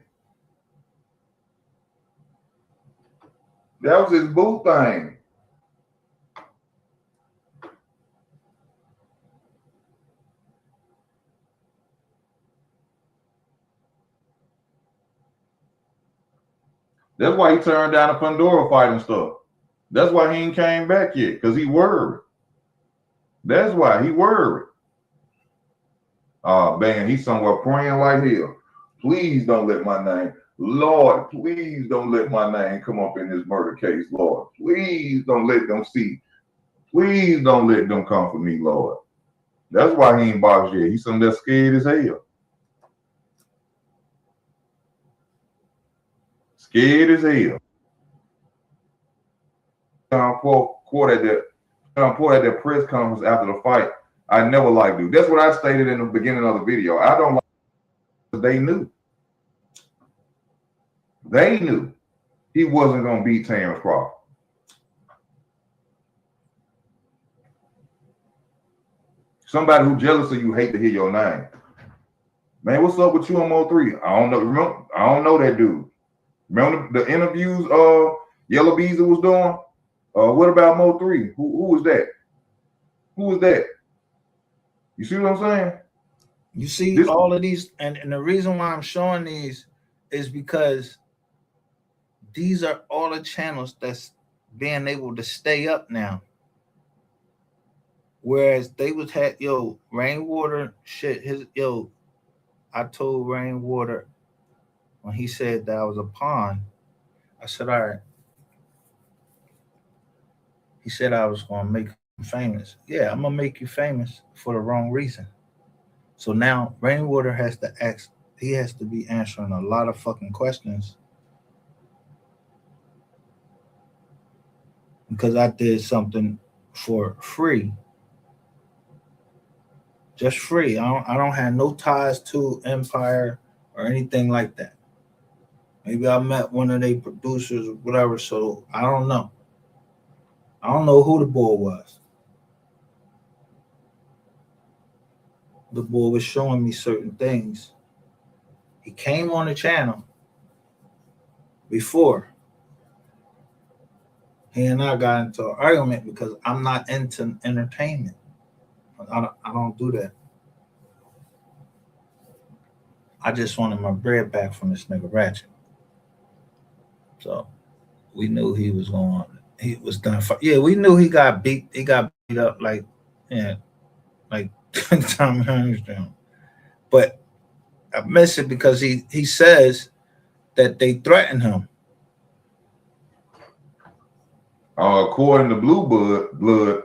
That was his boo thing. That's why he turned down the Pandora fight and stuff. That's why he ain't came back yet, because he worried. That's why he worried. Oh, man, he's somewhere praying like hell. Please don't let my name, Lord, please don't let my name come up in this murder case, Lord. Please don't let them see. Please don't let them come for me, Lord. That's why he ain't boxed yet. He's something that's scared as hell. Scared as hell. Court at that press conference after the fight. I never liked dude. That's what I stated in the beginning of the video. I don't like. They knew. They knew he wasn't gonna beat Terrence Crawford. Somebody who jealous of you hate to hear your name. Man, what's up with you on Mo 3? I don't know. Remember, I don't know that dude. Remember the interviews Yellow Beezy was doing? What about Mo 3? Who was that? Who was that? You see what I'm saying? You see all of these, and the reason why I'm showing these is because these are all the channels that's being able to stay up now. Whereas they was had Rainwater shit, I told Rainwater when he said that I was a pawn, I said, all right. He said I was gonna make him famous. Yeah, I'm gonna make you famous for the wrong reason. So now Rainwater has to ask, he has to be answering a lot of fucking questions because I did something for free. Just free. I don't have no ties to Empire or anything like that. Maybe I met one of their producers or whatever, so I don't know. I don't know who the boy was. The boy was showing me certain things. He came on the channel before. He and I got into an argument because I'm not into entertainment. I don't do that. I just wanted my bread back from this nigga Ratchet. So we knew he was done for. Yeah, we knew he got beat. He got beat up like Tommy Hearns down. But I miss it because he says that they threatened him. According to Blue Blood,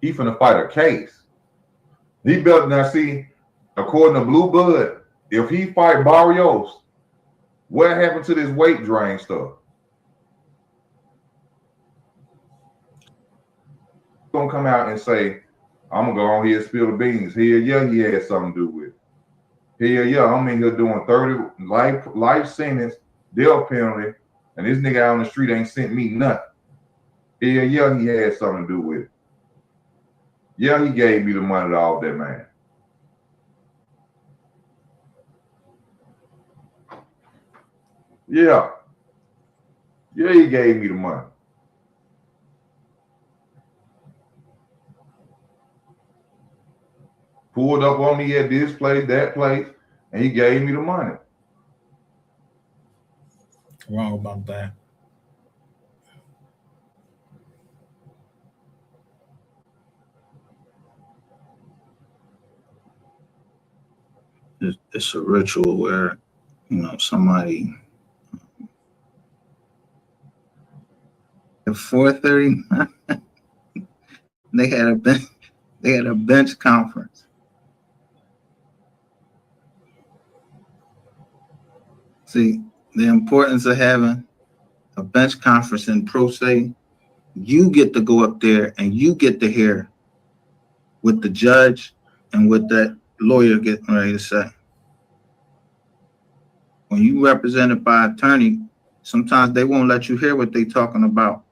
he finna fight a case. He better now see. According to Blue Blood, if he fight Barrios, what happened to this weight drain stuff? He's gonna come out and say, I'm gonna go on here and spill the beans. Hell yeah, he had something to do with it. Hell yeah, I'm in here doing 30 life sentence, death penalty, and this nigga out on the street ain't sent me nothing. Hell yeah, he had something to do with it. Yeah, he gave me the money to off that man. Yeah. Yeah, he gave me the money. Pulled up on me at this place, that place, and he gave me the money. Wrong about that. It's a ritual where, somebody At 4:39, they had a bench conference. See, the importance of having a bench conference in pro se, you get to go up there and you get to hear what the judge and what that lawyer getting ready to say. When you represented by attorney, sometimes they won't let you hear what they talking about.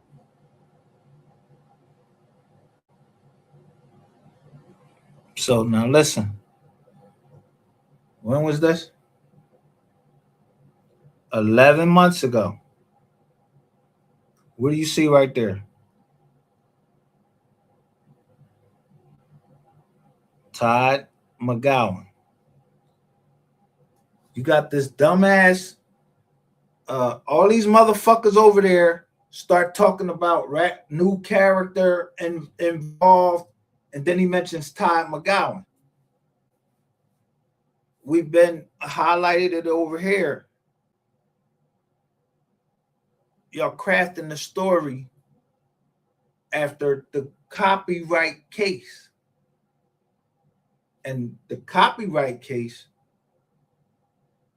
So now listen. When was this? 11 months ago. What do you see right there? Todd McGowan. You got this dumbass, all these motherfuckers over there start talking about new character and involved, and then he mentions Todd McGowan. We've been highlighted it over here. Y'all crafting the story after the copyright case. And the copyright case,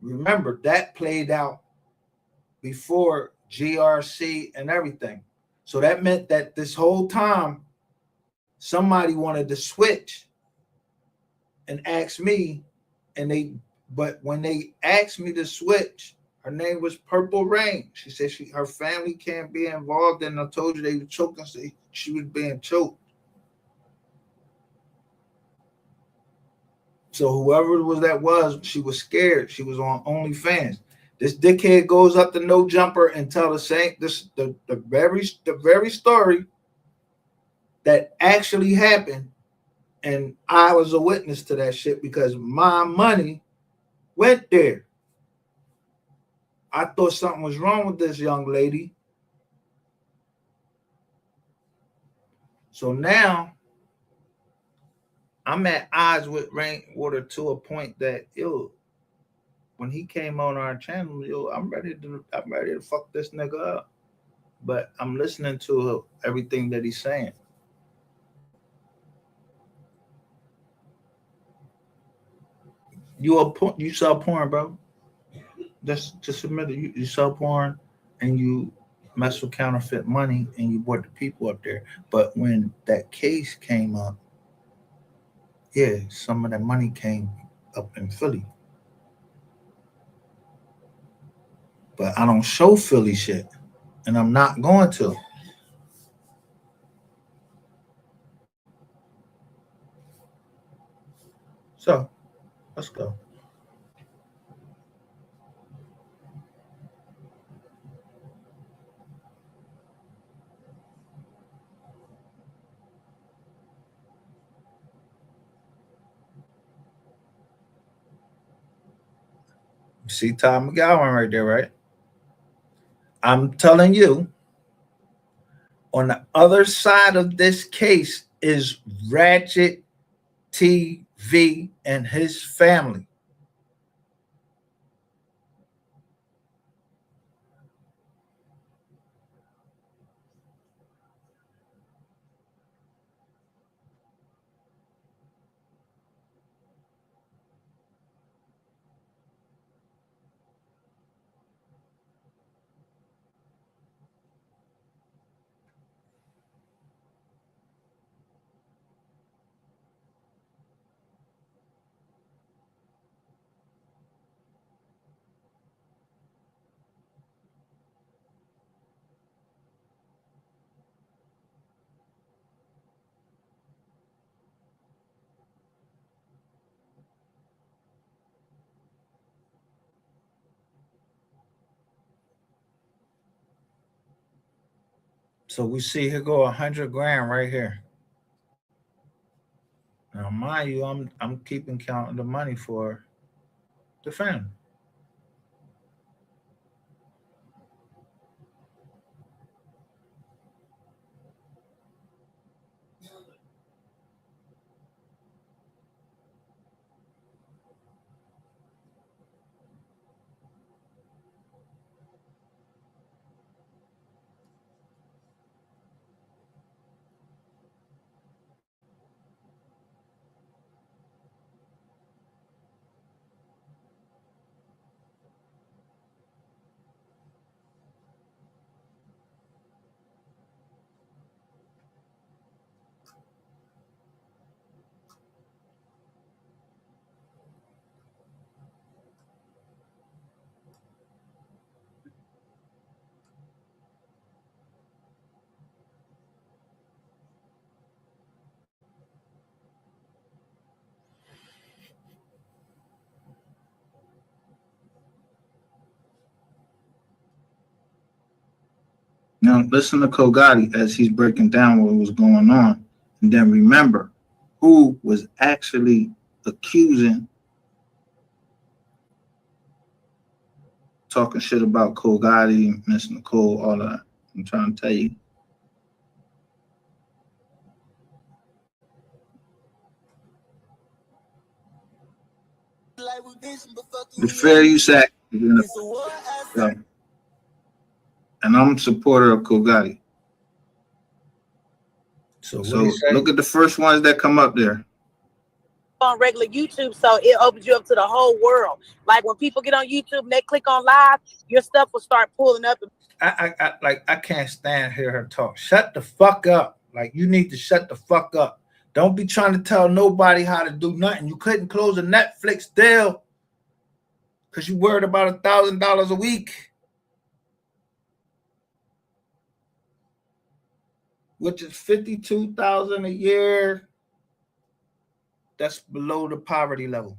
remember, that played out before GRC and everything. So that meant that this whole time, somebody wanted to switch and ask me, but when they asked me to switch, her name was Purple Rain. She said her family can't be involved, and I told you they were choking, so she was being choked. So whoever was, she was scared. She was on OnlyFans. This dickhead goes up to No Jumper and tell the very story that actually happened, and I was a witness to that shit because my money went there. I thought something was wrong with this young lady. So now I'm at odds with Rainwater to a point that when he came on our channel, I'm ready to fuck this nigga up. But I'm listening to everything that he's saying. You sell porn, bro. Just admit it. You sell porn and you mess with counterfeit money and you brought the people up there. But when that case came up, yeah, some of that money came up in Philly. But I don't show Philly shit, and I'm not going to. So, let's go. You see Todd McGowan right there, right? I'm telling you, on the other side of this case is Ratchet TV and his family. So we see here go 100 grand right here. Now, mind you, I'm keeping count of the money for the family. Now listen to Kogati as he's breaking down what was going on, and then remember who was actually accusing, talking shit about Kogati, Miss Nicole, all that. I'm trying to tell you. The fair use act, and I'm a supporter of Kogati. So look at the first ones that come up there. On regular YouTube, so it opens you up to the whole world. Like when people get on YouTube and they click on live, your stuff will start pulling up. I can't stand hear her talk. Shut the fuck up. Like, you need to shut the fuck up. Don't be trying to tell nobody how to do nothing. You couldn't close a Netflix deal because you worried about $1,000 a week, which is $52,000 a year. That's below the poverty level.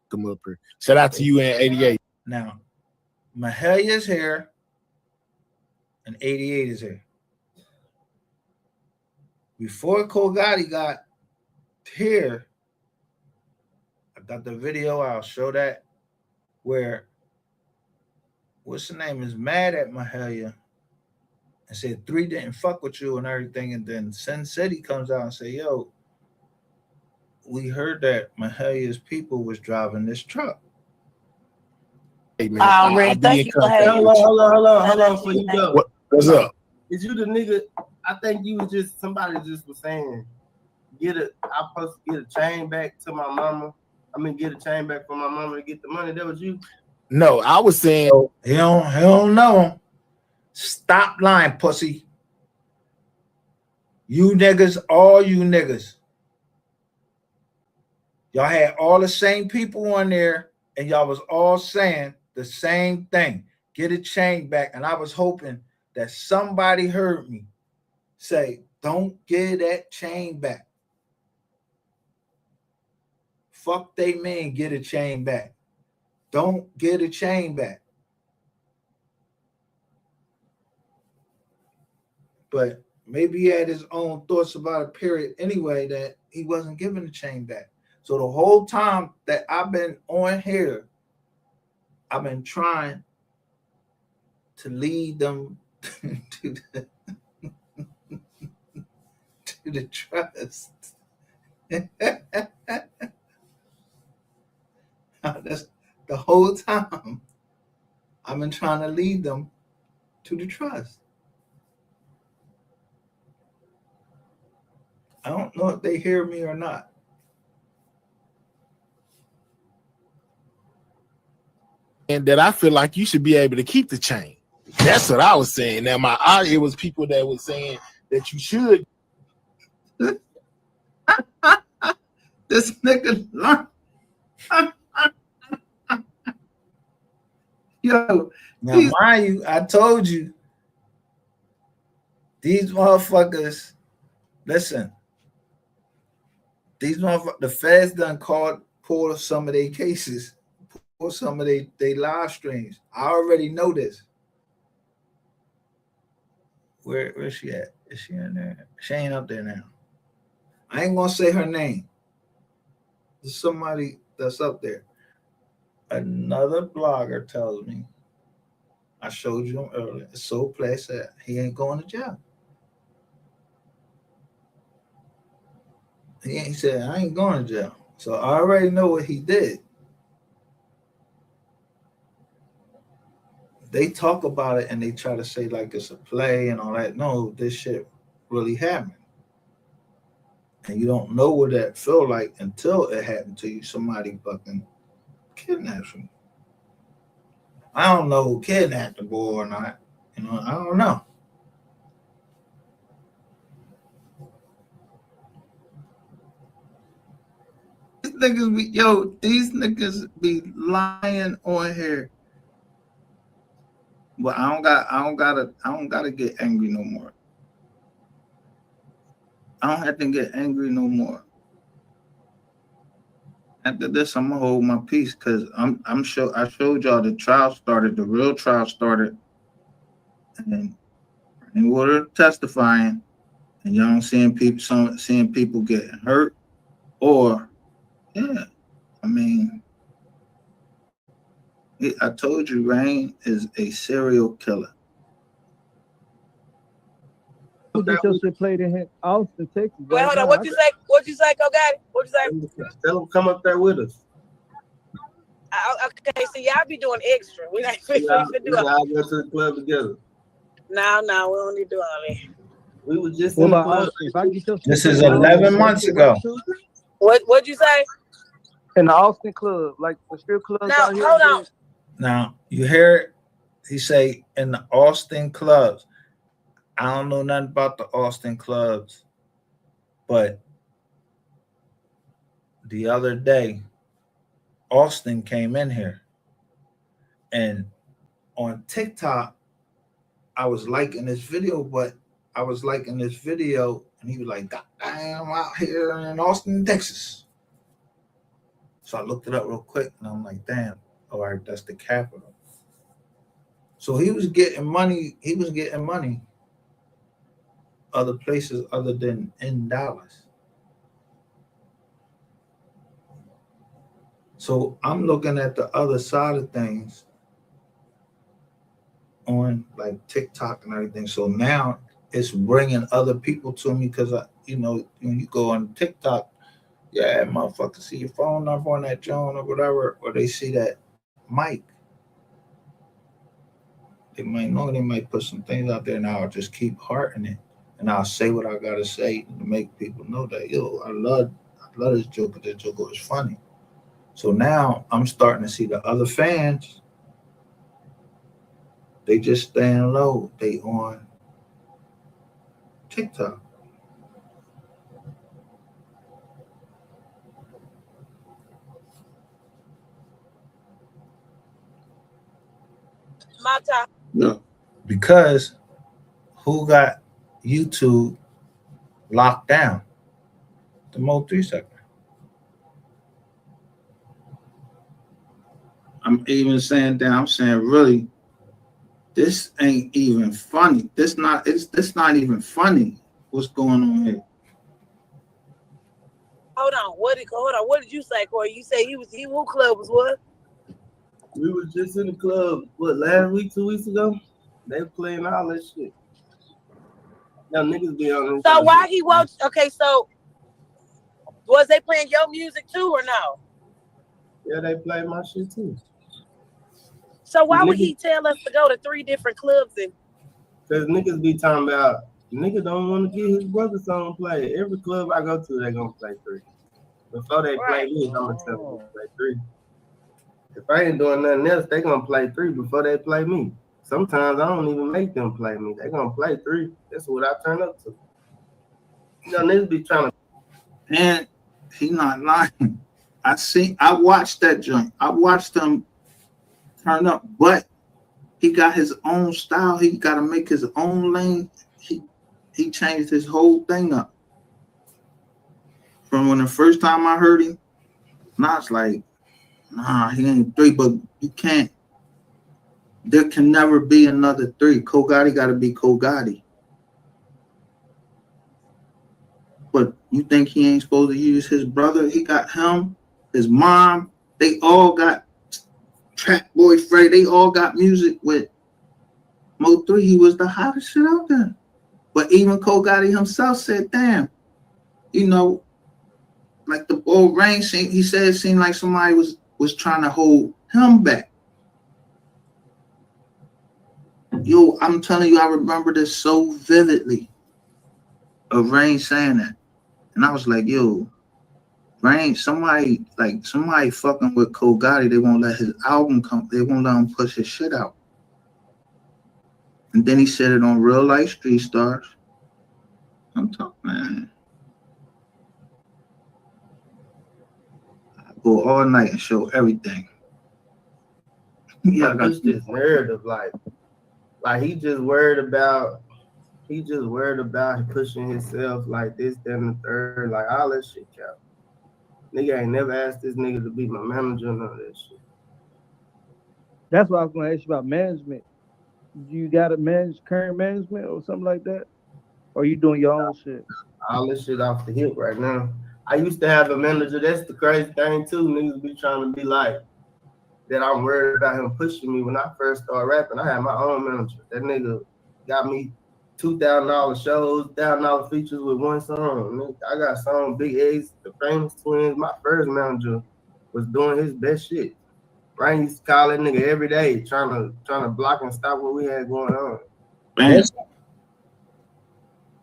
Come up here. Shout out to you in 88. Now, Mahalia is here, and 88 is here. Before Kogati got here, I got the video. I'll show that, where what's the name is mad at Mahalia and said 3 didn't fuck with you and everything, and then Sin City comes out and say, yo, we heard that Mahalia's people was driving this truck. Hey man, Thank you for having me. Hold on before you go. What's up? Is you the nigga? I think you was just somebody just was saying, I'm supposed to get a chain back to my mama. Get a chain back from my mama to get the money. That was you. No, I was saying he don't know. Stop lying, pussy. You niggas, all you niggas. Y'all had all the same people on there, and y'all was all saying the same thing. Get a chain back. And I was hoping that somebody heard me say, don't get that chain back. Fuck they mean get a chain back. Don't get a chain back. But maybe he had his own thoughts about a period anyway that he wasn't giving the chain back. So the whole time that I've been on here, I've been trying to lead them to the trust. That's the whole time I've been trying to lead them to the trust. I don't know if they hear me or not. And that I feel like you should be able to keep the chain. That's what I was saying. Now it was people that was saying that you should. This nigga learn. Yo, now mind you, I told you these motherfuckers. Listen, these motherfuckers. The feds done pulled some of their cases. Or some of they live streams. I already know this. Where's she at? Is she in there? She ain't up there now. I ain't gonna say her name. There's somebody that's up there. Another blogger tells me, I showed you him earlier, so placid, he ain't going to jail. He said, I ain't going to jail. So I already know what he did. They talk about it and they try to say like it's a play and all that. No, this shit really happened. And you don't know what that feel like until it happened to you. Somebody fucking kidnaps you. I don't know who kidnapped the boy or not. I don't know. These niggas be lying on here. But I don't gotta get angry no more. I don't have to get angry no more. After this, I'm gonna hold my peace because I'm sure I showed y'all the trial started, the real trial started, and we're testifying, and y'all seeing people getting hurt, or yeah, I mean, I told you, Rain is a serial killer. You get your shit played in Austin, Texas. Wait, hold on. What you say? What you say, Kogati? What you say? Tell them come up there with us. Okay, so y'all be doing extra. We ain't Y'all do all go to the club together. No, we don't need to do all that. We was just in the club. If I get your This is 11 months ago. What'd you say? In the Austin club, like the strip club. Now, hold on. Now you hear it? He say in the Austin clubs. I don't know nothing about the Austin clubs, but the other day, Austin came in here, and on TikTok, I was liking this video, and he was like, "God damn, I'm out here in Austin, Texas." So I looked it up real quick, and I'm like, "Damn, all right, that's the capital." So he was getting money. He was getting money other places other than in Dallas. So I'm looking at the other side of things on like TikTok and everything. So now it's bringing other people to me because when you go on TikTok, yeah, motherfuckers see your phone number on that John or whatever, or they see that mic. They might put some things out there, and I'll just keep hearting it, and I'll say what I gotta say to make people know that I love this joker. This joker is funny. So now I'm starting to see the other fans. They just staying low. They on TikTok. My time. Yeah. Because who got YouTube locked down? The Mo 3 sector. I'm even saying that. I'm saying really, this ain't even funny. This not even funny. What's going on here? Hold on. What did you say, Corey? You say who club was what? We was just in the club, last week, 2 weeks ago? They playing all that shit. Now niggas be on. So why he won't? Okay, so was they playing your music too or no? Yeah, they play my shit too. So why would he tell us to go to 3 different clubs and? Because niggas be talking about nigga don't want to get his brother's song played. Every club I go to, they gonna play 3. Before they play me, I'm gonna tell them to play 3. If I ain't doing nothing else, they gonna play 3 before they play me. Sometimes I don't even make them play me. They gonna play 3. That's what I turn up to. Niggas be trying to. And he not lying. I watched that joint. I watched him turn up, but he got his own style. He got to make his own lane. He changed his whole thing up. From when the first time I heard him, now it's like, nah, he ain't 3, but you can't. There can never be another 3. Kogati got to be Kogati. But you think he ain't supposed to use his brother? He got him, his mom. They all got Trap Boy Freddy. They all got music with Mo 3. He was the hottest shit out there. But even Kogati himself said, damn, like the old Rain scene, he said it seemed like somebody was trying to hold him back. Yo, I'm telling you, I remember this so vividly of Rain saying that. And I was like, yo, Rain, somebody fucking with Kogati, they won't let his album come, they won't let him push his shit out. And then he said it on Real Life Street Stars. I'm talking, man. I go all night and show everything. Yeah, I got this narrative, like he just worried about He just worried about pushing himself like this, that, and the third, like all that shit count. Nigga ain't never asked this nigga to be my manager, none of that shit. That's why I was gonna ask you about management. You got to manage current management or something like that, or you doing your own shit? All this shit off the hip right now. I used to have a manager. That's the crazy thing too. Niggas be trying to be like that. I'm worried about him pushing me. When I first started rapping, I had my own manager. That nigga got me $2,000 shows, $1,000 features with one song. I got song Big A's, the Famous Twins. My first manager was doing his best shit. Ryan used to call that nigga every day, trying to block and stop what we had going on. Man.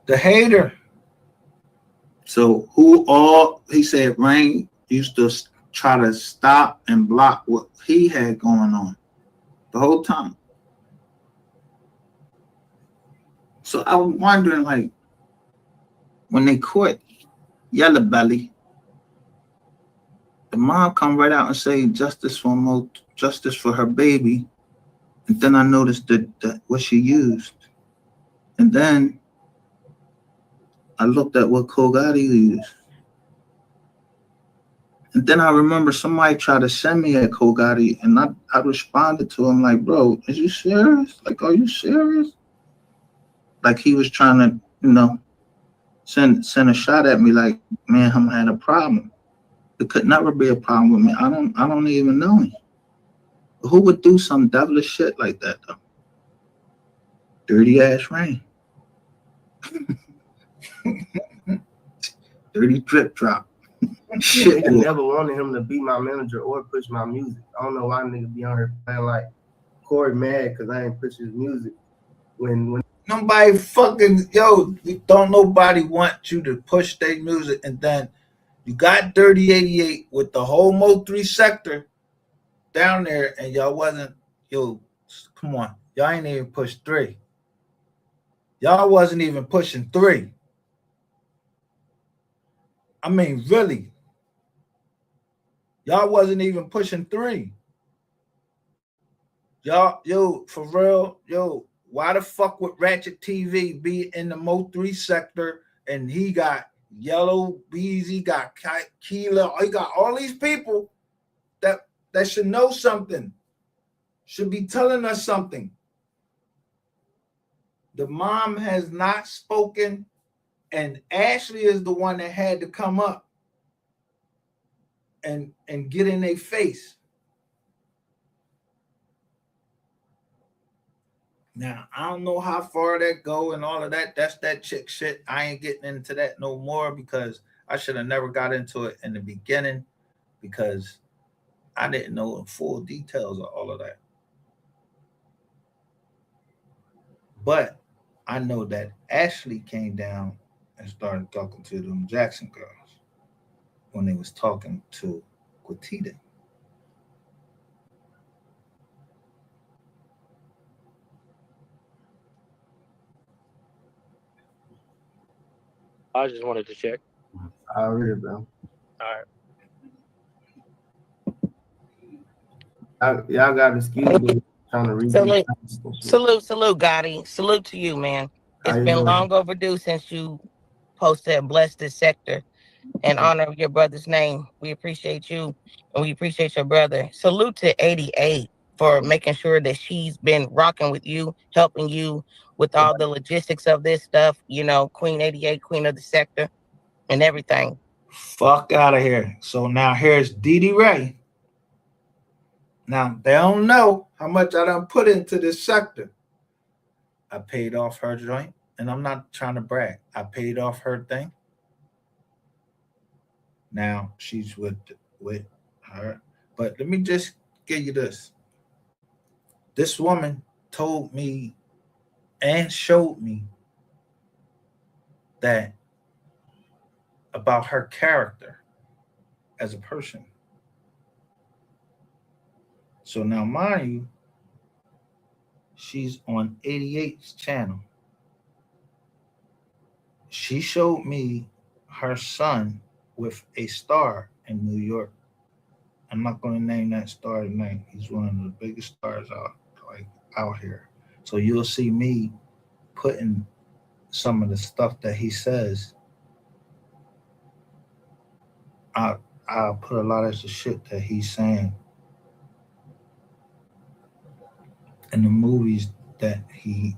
The hater. So he said Rain used to try to stop and block what he had going on the whole time. So I was wondering, like, when they caught Yellow Belly, the mom come right out and say justice for her baby. And then I noticed that what she used. And then I looked at what Kogati used. And then I remember somebody tried to send me a Kogati, and I responded to him like, bro, is you serious? Like, are you serious? Like he was trying to, send a shot at me like, man, I'm had a problem. It could never be a problem with me. I don't even know him. Who would do some devilish shit like that though? Dirty ass Rain. Dirty drip drop. Shit. I never wanted him to be my manager or push my music. I don't know why nigga be on here playing like Corey mad because I ain't push his music. When nobody fucking don't nobody want you to push their music, and then you got Dirty 88 with the whole Mo3 sector down there, and y'all wasn't come on, y'all ain't even pushed 3. Y'all wasn't even pushing 3. I mean, really. Y'all wasn't even pushing 3. Y'all, for real, why the fuck would Ratchet TV be in the Mo3 sector and he got Yellow Bees, he got Keela, he got all these people that should know something, should be telling us something. The mom has not spoken, and Ashley is the one that had to come up and get in their face. Now, I don't know how far that go and all of that. That's that chick shit. I ain't getting into that no more because I should have never got into it in the beginning because I didn't know the full details of all of that. But I know that Ashley came down and started talking to them Jackson girls when they was talking to Quatita. I just wanted to check. I read, bro. All right. Y'all got to excuse me trying to read. Salute, Gotti. Salute to you, man. It's been long overdue since you posted Bless This Sector in honor of your brother's name. We appreciate you and we appreciate your brother. Salute to 88 for making sure that she's been rocking with you, helping you with all the logistics of this stuff. Queen 88, Queen of the Sector and everything. Fuck out of here. So now here's Dee Ray. Now, they don't know how much I done put into this sector. I paid off her joint, and I'm not trying to brag. I paid off her thing. Now she's with her. But let me just give you this. This woman told me and showed me that about her character as a person. So now, mind you, she's on 88's channel. She showed me her son with a star in New York. I'm not going to name that star's name. He's one of the biggest stars out here. So you'll see me putting some of the stuff that he says, I'll put a lot of the shit that he's saying in the movies that he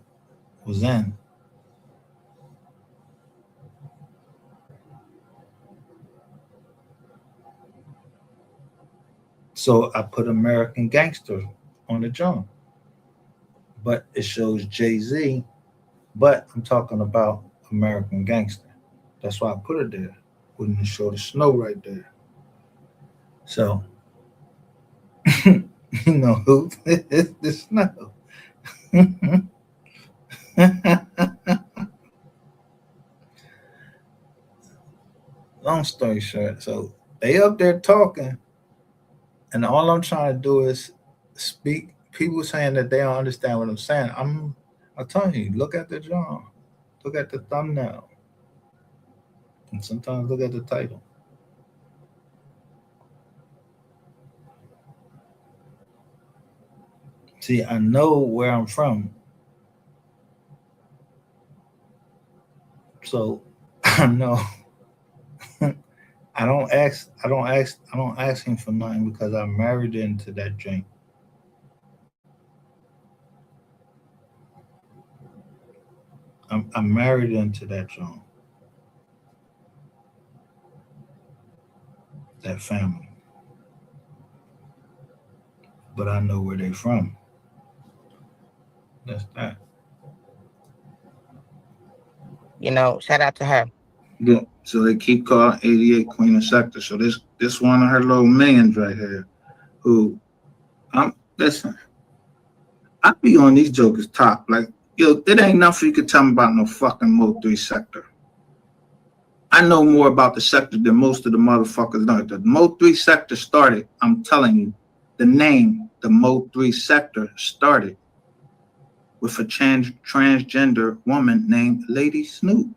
was in. So I put American Gangster on the joint, but it shows Jay-Z, but I'm talking about American Gangster. That's why I put it there. Wouldn't it show the snow right there? So, you know, it's the snow. Long story short, so they up there talking, and all I'm trying to do is speak. People saying that they don't understand what I'm saying. I'm telling you, look at the drawing, look at the thumbnail, and sometimes look at the title. See, I know where I'm from, so I know. I don't ask him for nothing because I'm married into that drink. I'm married into that joint, that family. But I know where they from. That's that. You know, shout out to her. Yeah. So they keep calling 88 Queen of Sector. So this one of her little minions right here, who listen, I be on these jokers top. Like, yo, it ain't nothing you can tell me about no fucking Mo 3 Sector. I know more about the sector than most of the motherfuckers know. The Mo 3 Sector started, I'm telling you, the name, the Mo 3 Sector started with a transgender woman named Lady Snoop.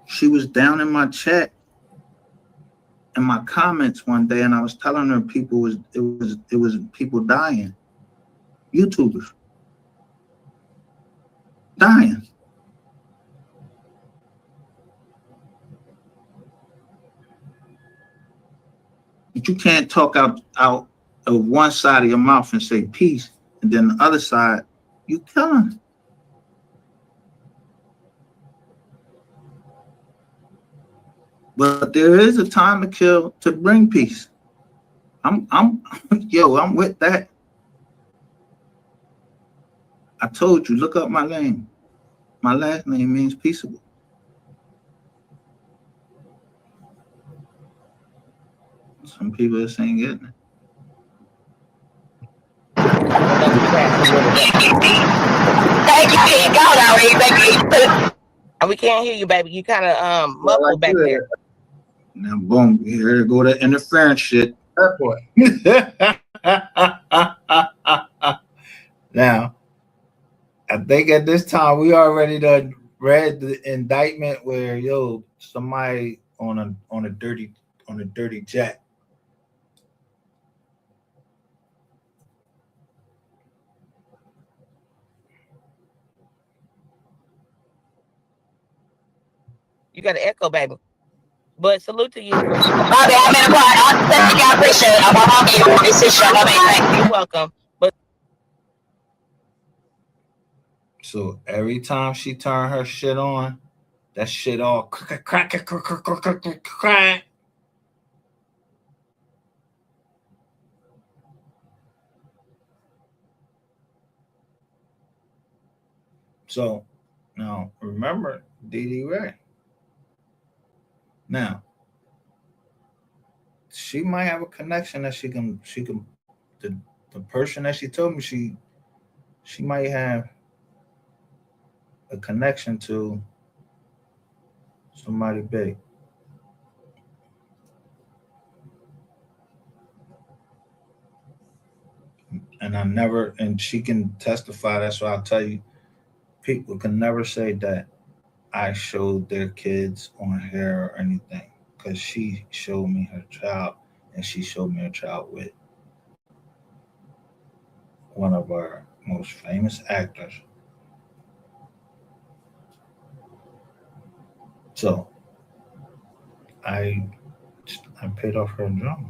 She was down in my chat in my comments one day, and I was telling her it was people dying, YouTubers dying. But you can't talk out of one side of your mouth and say peace, and then the other side you killing. But there is a time to kill to bring peace. I'm with that. I told you, look up my name. My last name means peaceable. Some people just ain't getting it. We can't hear you, baby. You kind of muffled back there. Now, boom, here go that interference shit. Airport. Now, I think at this time we already done read the indictment where somebody on a dirty jet. You got an echo, baby. But salute to you. I'm in a part. I appreciate it. You're welcome. But so every time she turned her shit on, that shit all crack. So now remember Dee Ray. Now she might have a connection that she can the person that she told me she might have a connection to somebody big. And she can testify. That's why I'll tell you, people can never say that I showed their kids on her or anything, because she showed me her child, and she showed me her child with one of our most famous actors So I paid off her drama.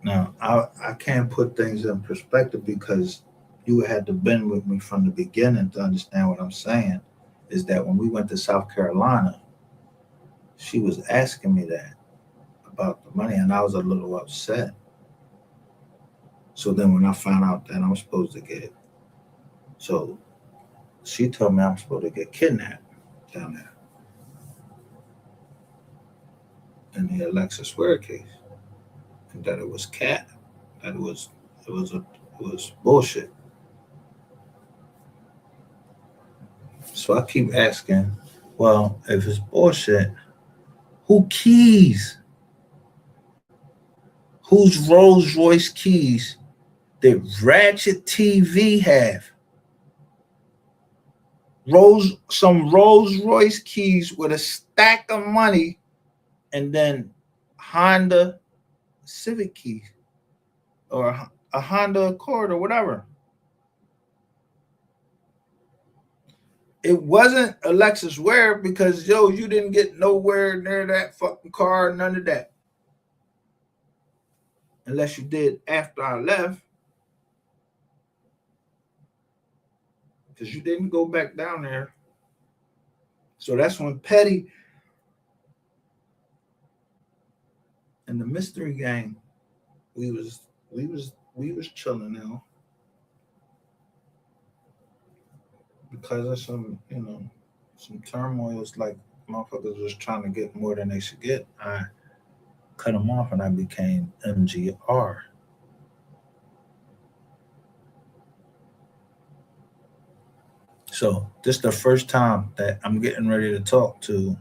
Now I can't put things in perspective because you had to been with me from the beginning to understand what I'm saying. Is that when we went to South Carolina, she was asking me that about the money, and I was a little upset. So then when I found out that I'm supposed to get, so she told me I'm supposed to get kidnapped down there in the Alexis Ware case, and that it was cat, that it was bullshit. So I keep asking, well, if it's bullshit, who keys? Whose Rolls Royce keys did Ratchet TV have? Some Rolls Royce keys with a stack of money, and then Honda Civic keys or a Honda Accord or whatever. It wasn't Alexis Ware because you didn't get nowhere near that fucking car, none of that. Unless you did after I left. Because you didn't go back down there. So that's when Petty and the Mystery Gang, we was chilling now. Because of some turmoils, like motherfuckers was trying to get more than they should get. I cut them off and I became MGR. So this is the first time that I'm getting ready to talk to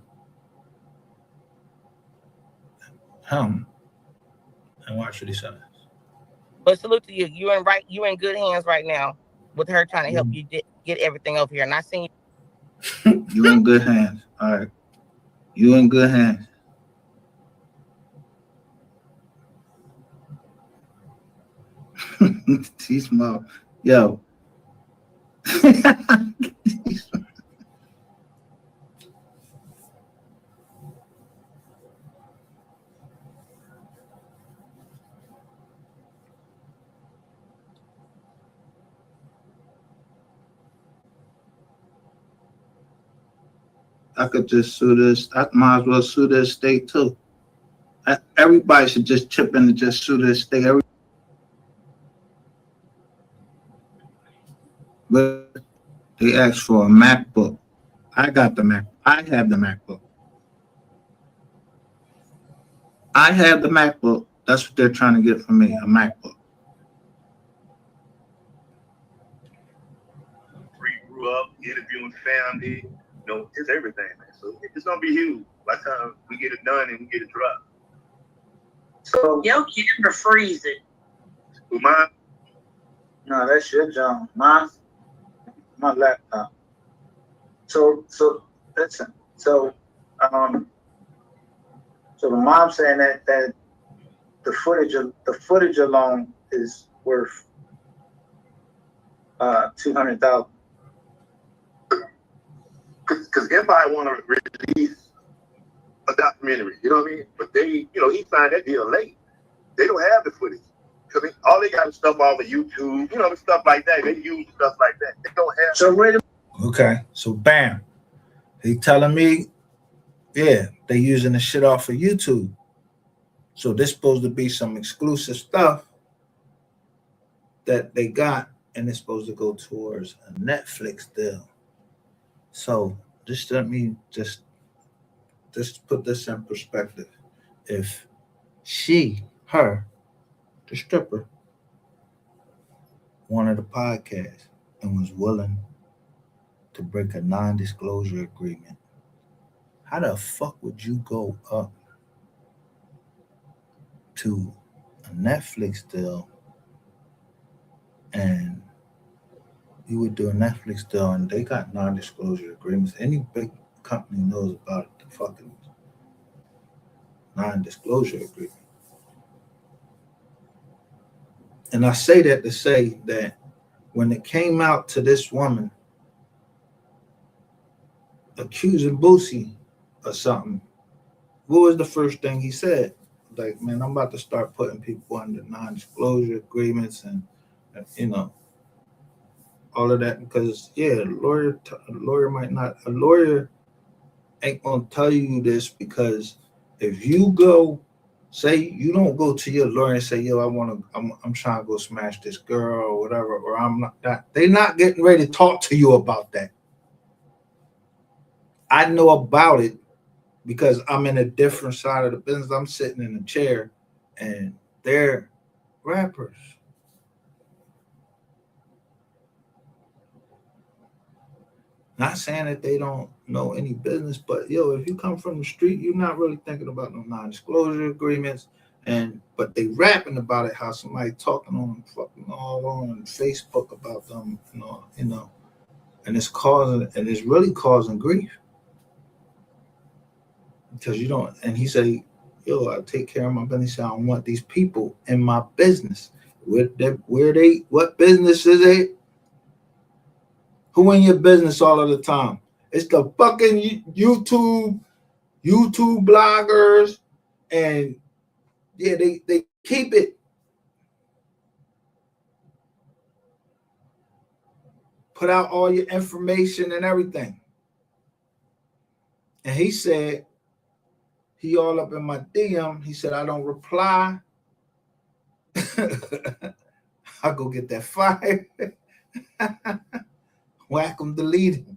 him and watch what he says. But salute to you. You're in good hands right now with her trying to help you get everything over here. And I seen you. You in good hands. All right. You in good hands. These mom, yo. I could just sue this. I might as well sue the estate too. Everybody should just chip in and just sue the estate. But they asked for a MacBook. I got the Mac. I have the MacBook. I have the MacBook. That's what they're trying to get from me, a MacBook. Where you grew up, interviewing family, it's everything, man. So it's gonna be huge by the time we get it done and we get it dropped. So your camera freezing. With mine? No, that's your job. My laptop. So listen. So the mom saying that the footage alone is worth $200,000. Because Empire want to release a documentary, you know what I mean? But they, he signed that deal late. They don't have the footage. I mean, all they got is stuff off of YouTube, stuff like that. They use stuff like that. They don't have. So wait a minute. Okay, so bam, he telling me, yeah, they using the shit off of YouTube. So this supposed to be some exclusive stuff that they got, and it's supposed to go towards a Netflix deal. So just let me just put this in perspective. If her, the stripper, wanted a podcast and was willing to break a non-disclosure agreement, how the fuck would you go up to a Netflix deal and you would do a Netflix deal and they got non-disclosure agreements? Any big company knows about the fucking non-disclosure agreement. And I say that to say that when it came out to this woman accusing Boosie of something, what was the first thing he said? Like, man, I'm about to start putting people under non-disclosure agreements and all of that, because a lawyer ain't gonna tell you this, because if you go, say you don't go to your lawyer and say, yo, I'm trying to go smash this girl or whatever, or I'm not that, they not getting ready to talk to you about that. I know about it because I'm in a different side of the business. I'm sitting in a chair and they're rappers. Not saying that they don't know any business, but if you come from the street, you're not really thinking about no non-disclosure agreements. But they rapping about it, how somebody talking on fucking all on Facebook about them, and it's really causing grief. Because you don't, and he said, I take care of my business. I don't want these people in my business. What business is it? Who in your business all of the time? It's the fucking YouTube bloggers, and they keep it. Put out all your information and everything. And he said, he all up in my DM. He said, I don't reply. I go get that fire. Whack them, delete him.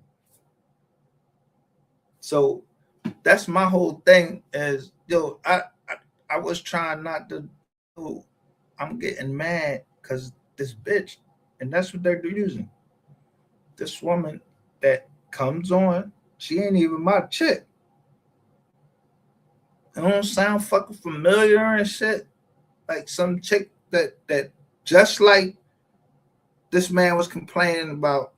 So that's my whole thing. Is I was trying not to. I'm getting mad because this bitch, and that's what they're using. This woman that comes on, she ain't even my chick. It don't sound fucking familiar and shit. Like some chick that just like this man was complaining about.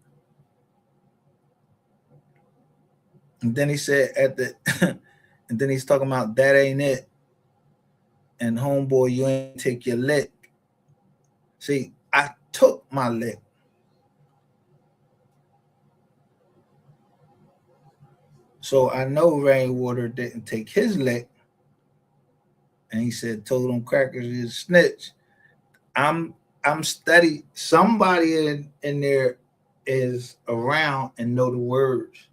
And then he said and then he's talking about that ain't it. And homeboy, you ain't take your lick. See, I took my lick. So I know Rainwater didn't take his lick. And he said, told them crackers is snitch. I'm steady. Somebody in there is around and know the words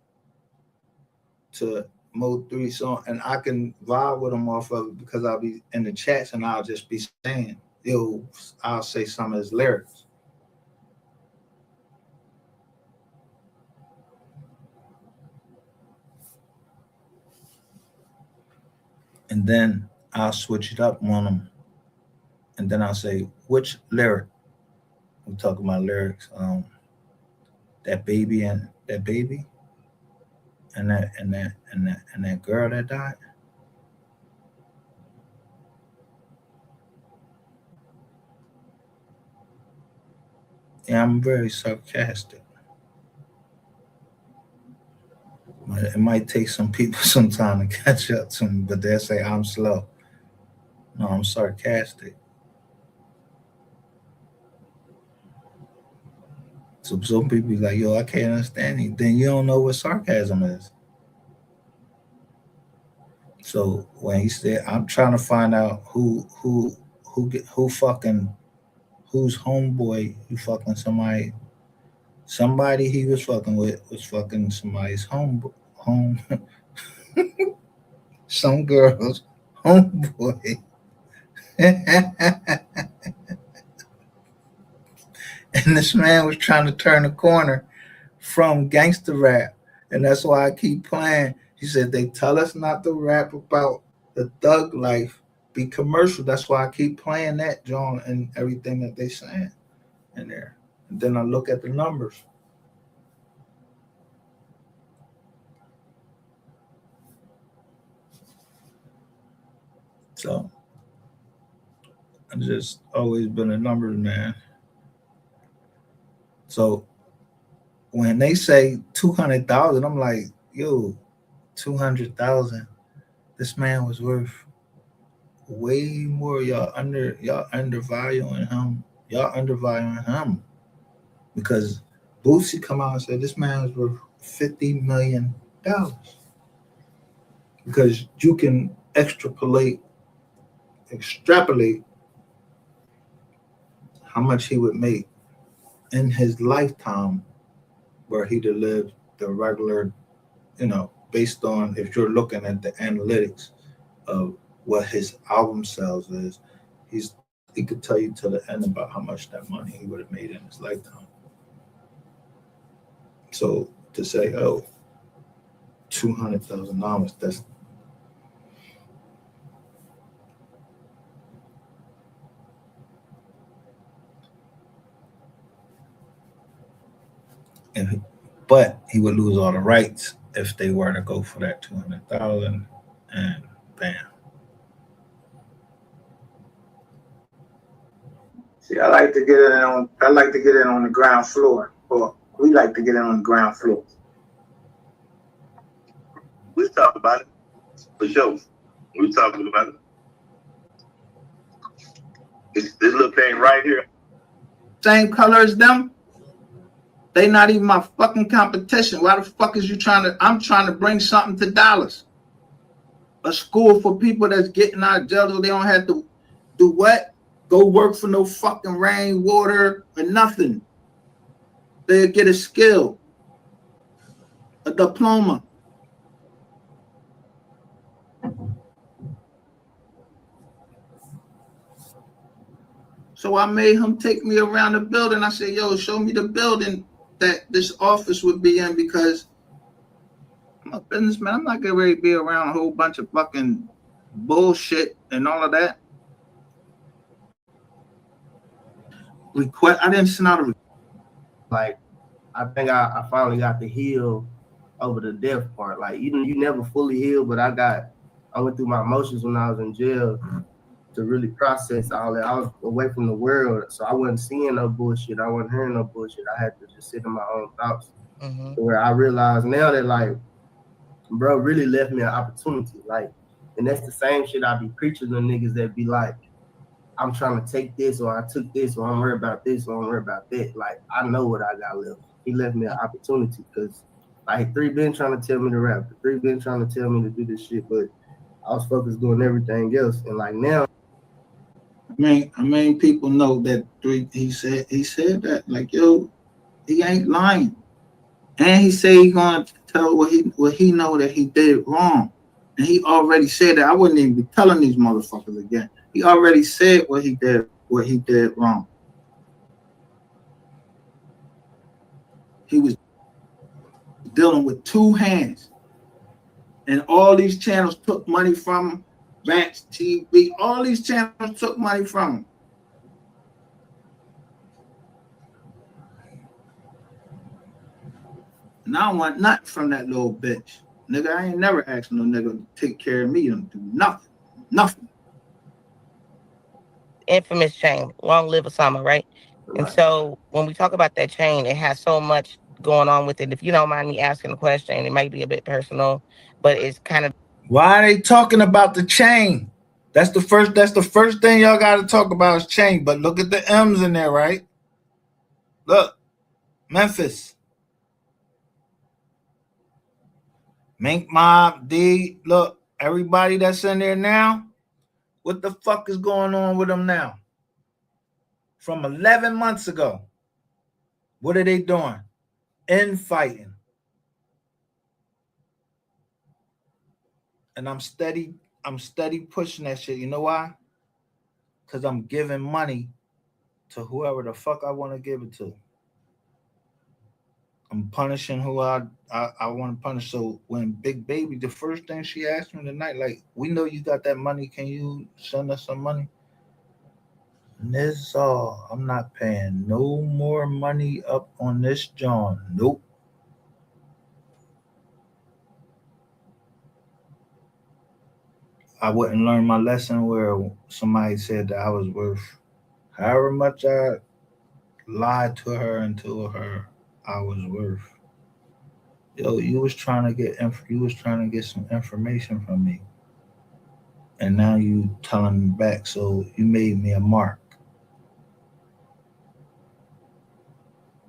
to Mode 3 song, and I can vibe with them off of it because I'll be in the chats and I'll just be saying, I'll say some of his lyrics. And then I'll switch it up on them. And then I'll say, which lyric? We're talking about lyrics. That baby and that girl that died. Yeah, I'm very sarcastic. It might take some people some time to catch up to me, but they'll say I'm slow. No, I'm sarcastic. So some people be like, I can't understand you. Then you don't know what sarcasm is. So when he said, I'm trying to find out who fucking, whose homeboy you fucking somebody he was fucking with was fucking somebody's home some girl's homeboy. And this man was trying to turn the corner from gangster rap. And that's why I keep playing. He said, they tell us not to rap about the thug life, be commercial. That's why I keep playing that, John, and everything that they saying in there. And then I look at the numbers. So I've just always been a numbers man. So when they say 200,000, I'm like, 200,000. This man was worth way more. Y'all undervaluing him. Because Boosie come out and said this man was worth $50 million. Because you can extrapolate how much he would make in his lifetime where he'd have lived the regular, based on if you're looking at the analytics of what his album sales is, he could tell you to the end about how much that money he would have made in his lifetime. So to say, $200,000, that's but he would lose all the rights if they were to go for that 200,000, and bam. See, I like to get in on the ground floor, or we like to get in on the ground floor. Let's talk about it. For sure. We're talking about it. This little thing right here. Same color as them. They not even my fucking competition. Why the fuck is you I'm trying to bring something to Dallas. A school for people that's getting out of jail so they don't have to do what? Go work for no fucking rain, water, or nothing. They'll get a skill, a diploma. So I made him take me around the building. I said, yo, show me the building that this office would be in, because I'm a businessman. I'm not getting ready to be around a whole bunch of fucking bullshit and all of that. I didn't send out a request. Like, I think I finally got to heal over the death part. Like, you never fully heal, but I went through my emotions when I was in jail to really process all that. I was away from the world, so I wasn't seeing no bullshit. I wasn't hearing no bullshit. I had to just sit in my own thoughts. Where I realized now that, like, bro really left me an opportunity. Like, and that's the same shit I be preaching to niggas that be like, I'm trying to take this, or I took this, or I'm worried about this, or I'm worried about that. Like, I know what I got left. He left me an opportunity, because like 3 been trying to tell me to rap. 3 been trying to tell me to do this shit, but I was focused doing everything else. And like now, I mean, people know that 3. He said that, like, yo, he ain't lying, and he said he gonna tell what he know that he did wrong, and he already said that. I wouldn't even be telling these motherfuckers again. He already said what he did wrong. He was dealing with 2 hands, and all these channels took money from him. Rats TV, all these channels took money from him. And I don't want nothing from that little bitch. Nigga, I ain't never asked no nigga to take care of me and do nothing. Nothing. Infamous chain, long live Osama, right? And so when we talk about that chain, it has so much going on with it. If you don't mind me asking a question, it might be a bit personal, but it's kind of. Why are they talking about the chain? That's the first thing y'all got to talk about is chain. But look at the M's in there, right? Look, Memphis, Mink Mob, D. Look, everybody that's in there now. What the fuck is going on with them now? From 11 months ago, what are they doing? Infighting. And I'm steady pushing that shit. You know why? Because I'm giving money to whoever the fuck I want to give it to. I'm punishing who I want to punish. So when Big Baby, the first thing she asked me tonight, like, we know you got that money. Can you send us some money? And this is all. I'm not paying no more money up on this John. Nope. I wouldn't learn my lesson where somebody said that I was worth however much I lied to her and told her I was worth. Yo, you was trying to get some information from me, and now you telling me back. So you made me a mark.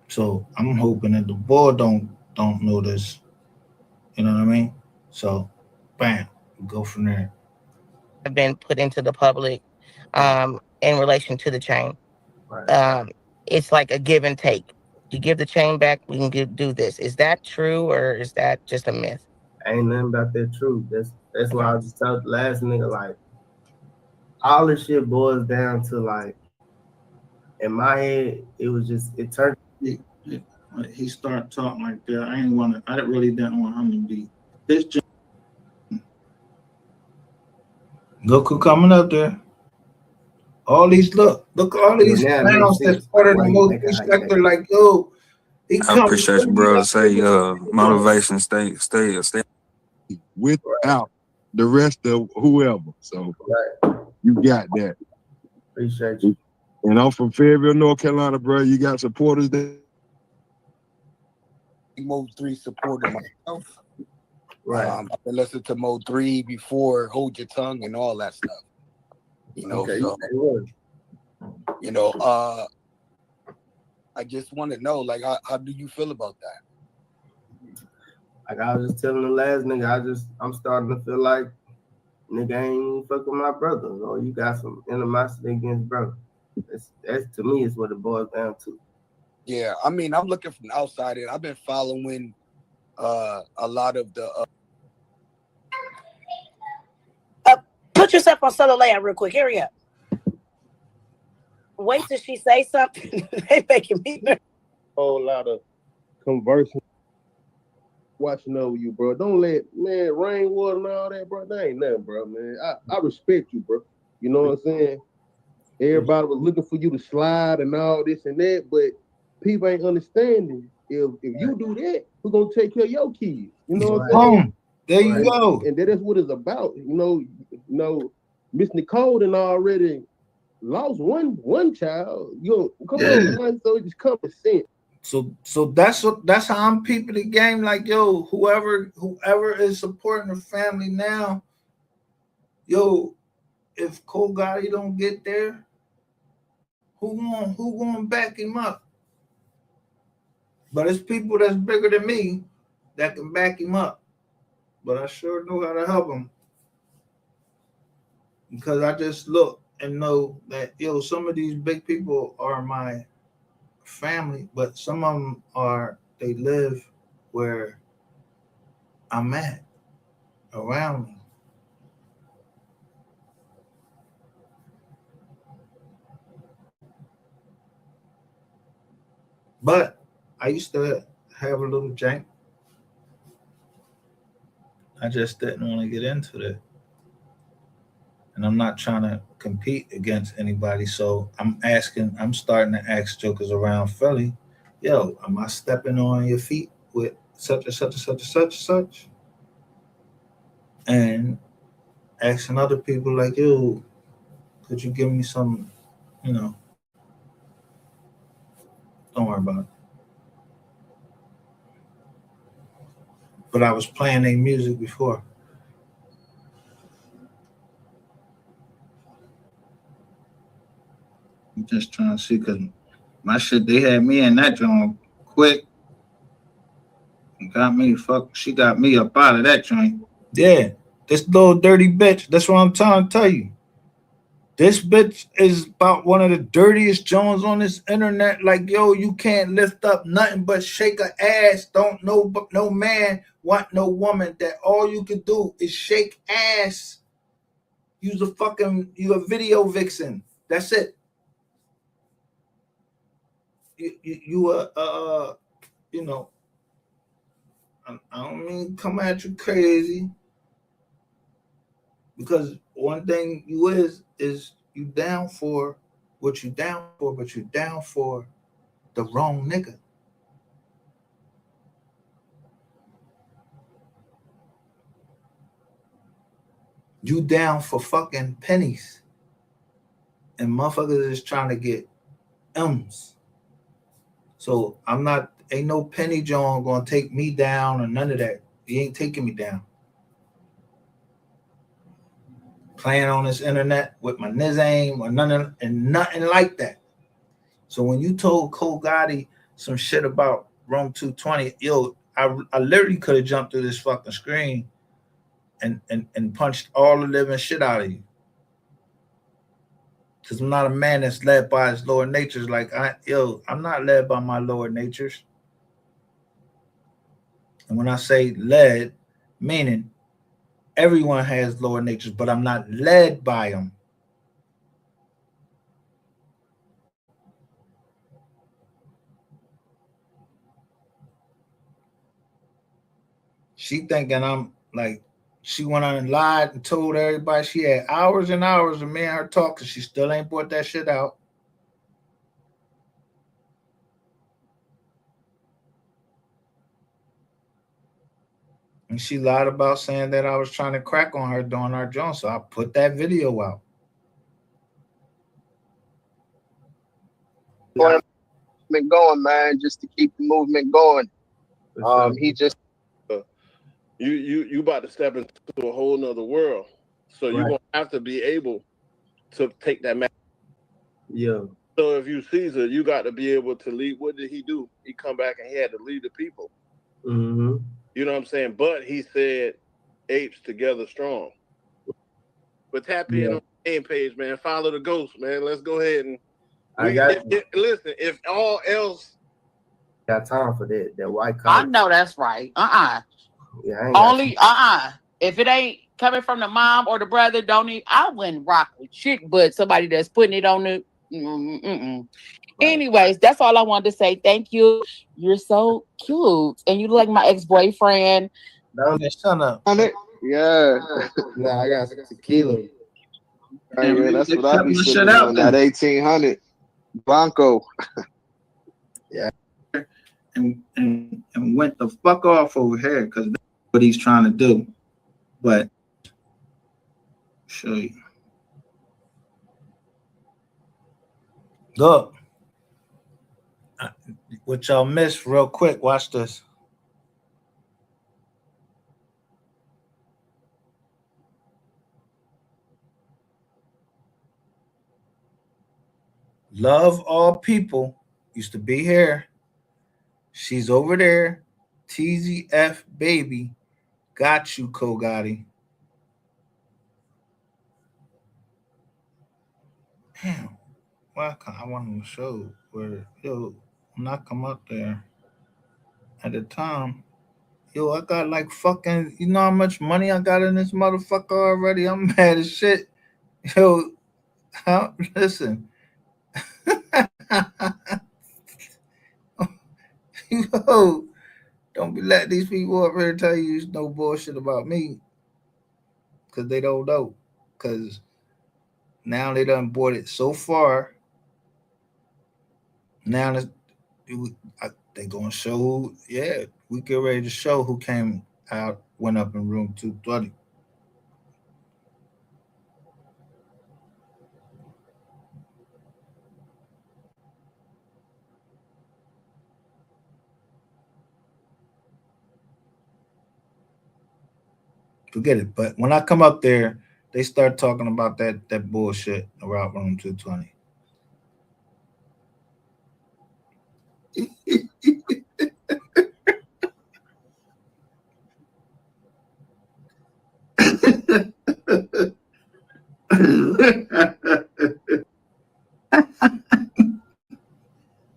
So I'm hoping that the board don't know this. You know what I mean? So, bam, go from there. Have been put into the public in relation to the chain. Right. It's like a give and take. You give the chain back, we can do this. Is that true or is that just a myth? Ain't nothing about that truth. That's why I just told the last nigga, like, all this shit boils down to, like, in my head, it was just, it turned. He started talking like that. I really didn't want him to be this. Look who coming up there. All these look all these clowns that's part of the movie sector. Like, yo, he I appreciate you, bro. Say motivation, stay without the rest of whoever. So you got that. Appreciate you. And I'm from Fayetteville, North Carolina, bro. You got supporters there. Mode 3 supporter myself. Right. I've been listening to Mode 3 before, Hold Your Tongue and all that stuff. You know, Okay, so, I just want to know, like, how do you feel about that? Like I was just telling the last nigga, I'm starting to feel like nigga ain't fucking my brother, or you got some animosity against brother. That's to me is what it boils down to. Yeah, I mean, I'm looking from the outside, and I've been following a lot of the. Put yourself on solo layout real quick. Hurry up. Wait till she say something. They making me nervous. Whole lot of conversing, watching over you, bro. Don't let rainwater and all that, bro. That ain't nothing, bro, man. I respect you, bro. You know what I'm saying? Everybody was looking for you to slide and all this and that, but people ain't understanding. If you do that, who's gonna take care of your kids? You know what I'm saying? There you go. And that is what it's about. You know, Miss Nicole done already lost one child. You come on, man. So it's common sense. So that's how I'm peeping the game. Like, yo, whoever is supporting the family now, yo, if Cole Gotti don't get there, who gonna back him up? But it's people that's bigger than me that can back him up. But I sure know how to help him. Because I just look and know that, yo, some of these big people are my family, but some of them they live where I'm at, around me. But I used to have a little jank. I just didn't want to get into it. And I'm not trying to compete against anybody. So I'm starting to ask jokers around Philly, yo, am I stepping on your feet with such and such and such and such and such? And asking other people like, yo, could you give me some, don't worry about it. But I was playing their music before. I'm just trying to see, because my shit, they had me in that joint quick. She got me up out of that joint. Yeah, this little dirty bitch, that's what I'm trying to tell you. This bitch is about one of the dirtiest Jones on this internet. Like, yo, you can't lift up nothing but shake a ass. Don't know, but no man want no woman. That all you can do is shake ass. You a video vixen. That's it. I don't mean come at you crazy, because one thing you is you down for what you down for, but you down for the wrong nigga. You down for fucking pennies, and motherfuckers is trying to get M's. So ain't no penny John gonna take me down or none of that. He ain't taking me down. Playing on this internet with my nizaim or nothing like that. So when you told Cole Gotti some shit about Rome 220, yo, I literally could have jumped through this fucking screen and punched all the living shit out of you. Because I'm not a man that's led by his lower natures. Like, I'm not led by my lower natures. And when I say led, meaning everyone has lower natures, but I'm not led by them. She thinking I'm like, she went on and lied and told everybody she had hours and hours of me and her talk, because she still ain't brought that shit out. And she lied about saying that I was trying to crack on her during our joint, so I put that video out. Been going, man, just to keep the movement going. He just you about to step into a whole nother world, so you're gonna have to be able to take that match. Yeah. So if you Caesar, you got to be able to lead. What did he do? He come back and he had to lead the people. Mm-hmm. You know what I'm saying? But he said, "Apes together strong." But tap in on the main page, man. Follow the ghost, man. Let's go ahead and listen. If all else, got time for that white I collar. know that's right. Yeah, I ain't Only if it ain't coming from the mom or the brother, don't need. I wouldn't rock with chick, but somebody that's putting it on the. Right. Anyways, that's all I wanted to say. Thank you. You're so cute, and you look like my ex-boyfriend. Shut up. Yeah. Nah, I got tequila. Yeah, that's what I be sitting on. That 1800 Blanco. Yeah. And went the fuck off over here, because that's what he's trying to do. But show you. Look. What y'all missed real quick. Watch this. Love all people used to be here. She's over there. TZF baby. Got you, Kogati. Damn. Well, I want to show where, when I come up there at the time, I got like fucking, you know how much money I got in this motherfucker already? I'm mad as shit. Listen. Don't be letting these people up here tell you no bullshit about me, because they don't know. Because now they done bought it so far. Now they gonna show. We get ready to show who came out, went up in room 230. Forget it. But when I come up there, they start talking about that bullshit around room 220.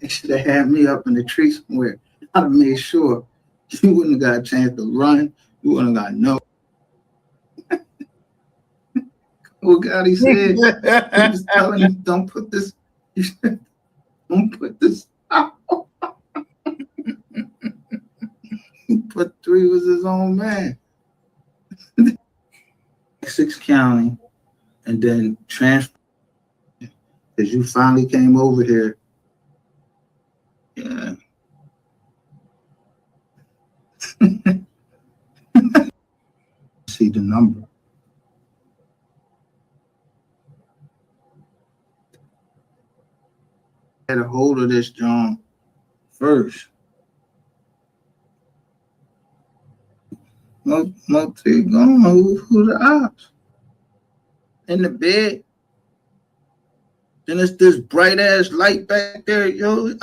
They should have had me up in the tree somewhere. I'd have made sure you wouldn't have got a chance to run. You wouldn't have got no. What God he said, he was telling him, don't put this out. But 3 was his own man. 6 County, and then transfer, because you finally came over here. Yeah. See the number. Had a hold of this John first. No, gone. Who the ops? In the bed. Then it's this bright ass light back there, it looked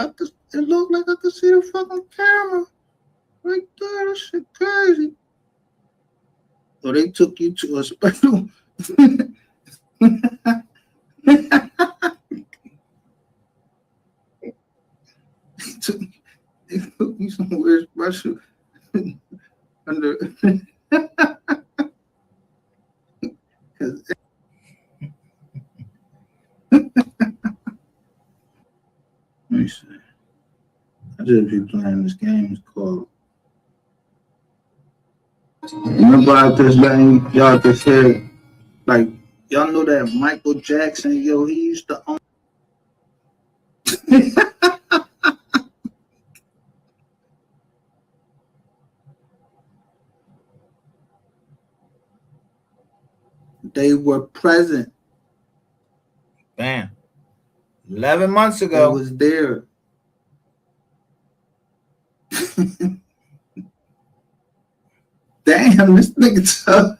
like I could see the fucking camera right there. that shit crazy. So they took you to a special. They took you somewhere special. Under. Let me see. I just be playing this game. It's called. Remember I just letting y'all just hear, like, y'all know that Michael Jackson, yo, he used to own. They were present. Bam. 11 months ago. It was there. Damn, this nigga tough.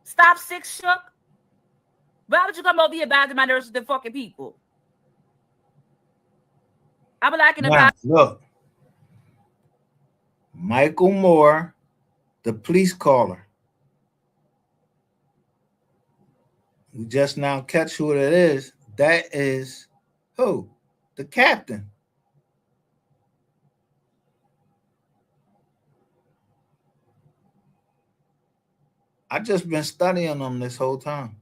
Stop, Six Shook. Why would you come over here bad to my nurses than fucking people? I be liking Now, look. Michael Moore, the police caller. We just now catch who that is. That is who? The captain. I just been studying them this whole time.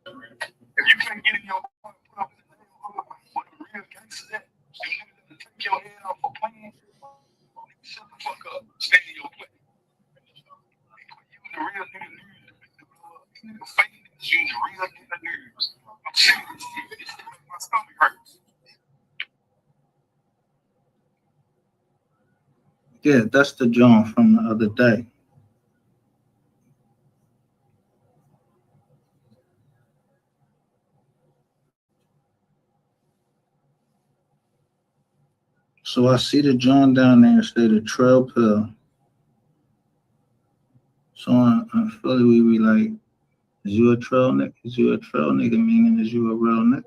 If you can't get in your point, put up the what the real gangster that, you take your head off for playing, shut the fuck up, stay in your place. You the real nigga, fake niggas, you the real niggas. I'm serious, this shit make my stomach hurts. Yeah, that's the John from the other day. So I see the John down there, say the trail pill. So I feel we be like, is you a trail nigga? Is you a trail nigga? Meaning, is you a real nigga?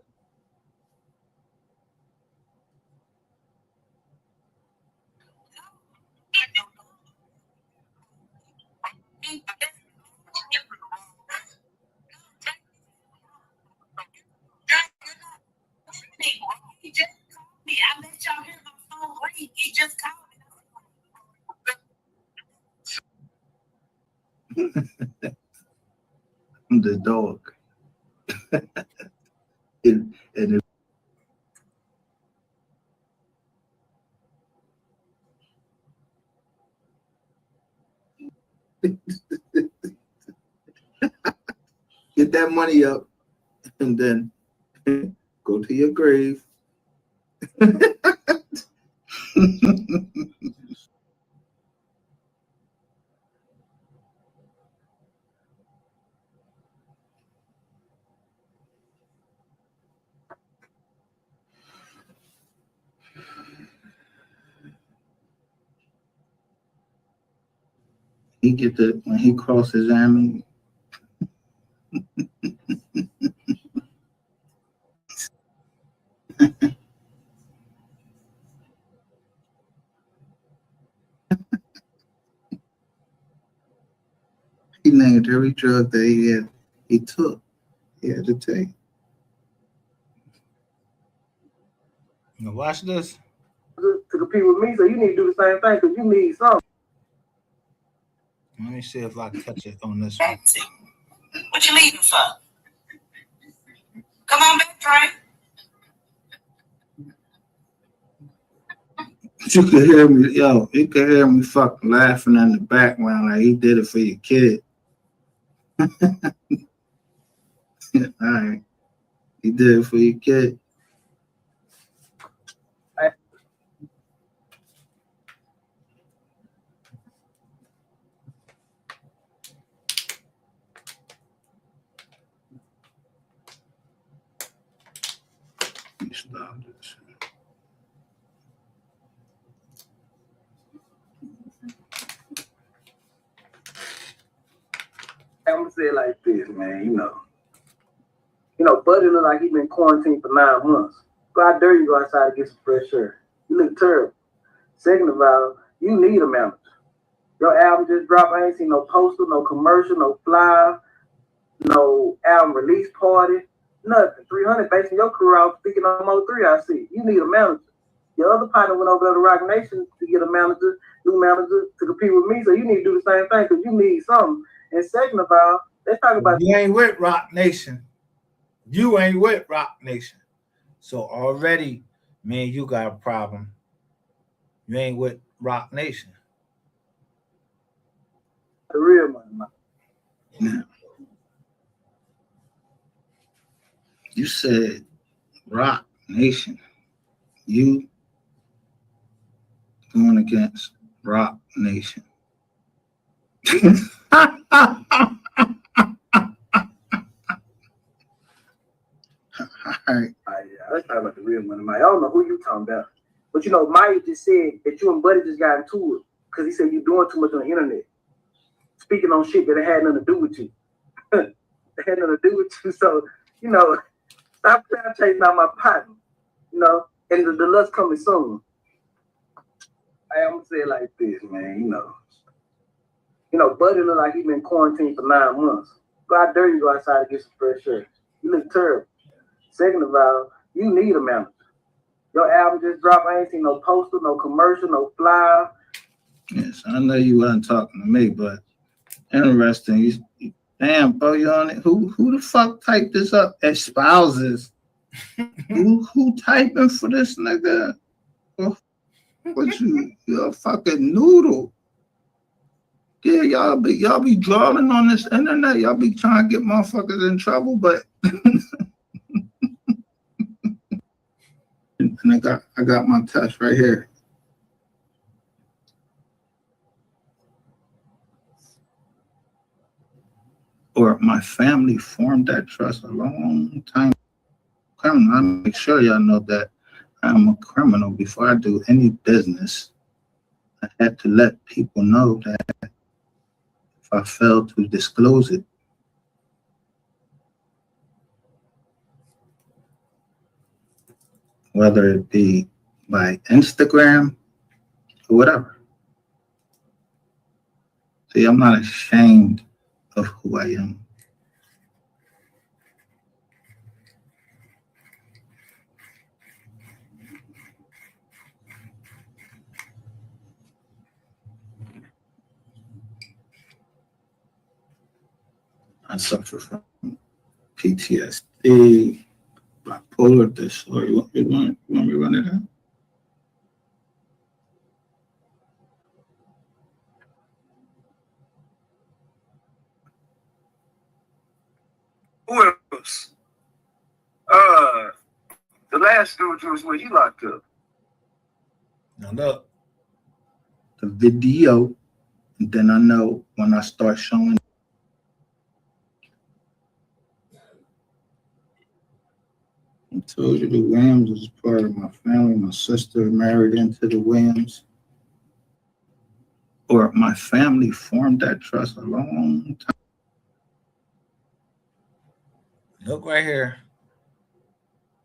He just called me. I let y'all hear my phone ring. He just called me. I'm the dog. and get that money up and then go to your grave. He get the when he crosses Army. named every drug that he took. He had to take. Now watch this. To compete with me, so you need to do the same thing because you need something. Let me see if I catch it on this one. What you leaving for? Come on back, Frank. You could hear me, yo. You could hear me fucking laughing in the background like he did it for your kid. All right, he did it for your kid. Stop this. I'm gonna say it like this, man. You know, Buddy look like he been quarantined for 9 months. Go out there, you go outside and get some fresh air. You look terrible. Second of all, you need a manager. Your album just dropped. I ain't seen no poster, no commercial, no flyer, no album release party, nothing. 300 basing your career off speaking on Mo3. I see. You need a manager. Your other partner went over there to Rock Nation to get a manager, new manager to compete with me. So you need to do the same thing because you need something. And second of all, let's talk about. You ain't with Rock Nation. You ain't with Rock Nation. So already, man, you got a problem. You ain't with Rock Nation. The real money. Now, you said Rock Nation. You going against Rock Nation. All right. Let's talk about the real money. I don't know who you talking about. But you know, Maya just said that you and Buddy just got into it because he said you're doing too much on the internet. Speaking on shit that it had nothing to do with you. It had nothing to do with you. So, you know, stop chasing out my partner. You know, and the deluxe coming soon. I'm gonna say it like this, man. You know, Buddy look like he been quarantined for 9 months. Go out there, you go outside and get some fresh air. You look terrible. Second of all, you need a manager. Your album just dropped. I ain't seen no poster, no commercial, no flyer. Yes, I know you weren't talking to me, but interesting. Damn, bro, you on it? Who the fuck typed this up? Espouses. who typing for this nigga? What you're a fucking noodle. Yeah, y'all be drawing on this internet. Y'all be trying to get motherfuckers in trouble, but and I got my test right here. Or my family formed that trust a long time. I make sure y'all know that I'm a criminal. Before I do any business, I had to let people know that if I fail to disclose it, whether it be by Instagram or whatever. See, I'm not ashamed of who I am. I suffer from PTSD, bipolar disorder. You want me to run it out? Who else? The last dude was where you locked up. Now look, the video, and then I know when I start showing. I told you the Williams was part of my family. My sister married into the Williams. Or my family formed that trust a long time. Look right here.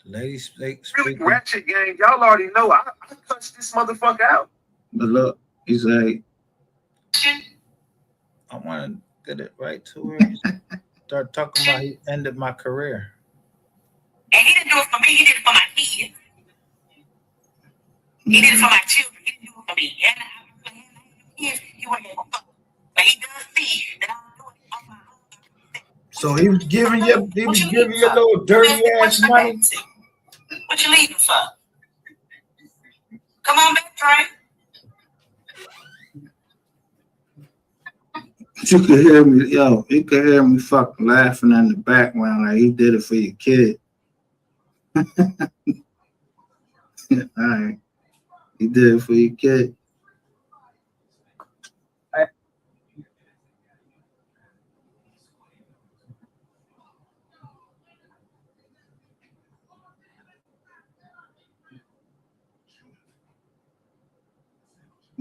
The lady speaking. Really ratchet gang. Y'all already know. I cussed this motherfucker out. But look, he said, I want connected it right to where he started talking about he ended my career. And he didn't do it for me. He did it for my kids. He did it for my children. He didn't do it for me. And he wasn't able to. But he does see that I'm doing it on my own. So he was giving you little dirty ass money. What you leaving for? Come on back, Trey. You could hear me, you could hear me fucking laughing in the background like he did it for your kid. All right. He did it for your kid.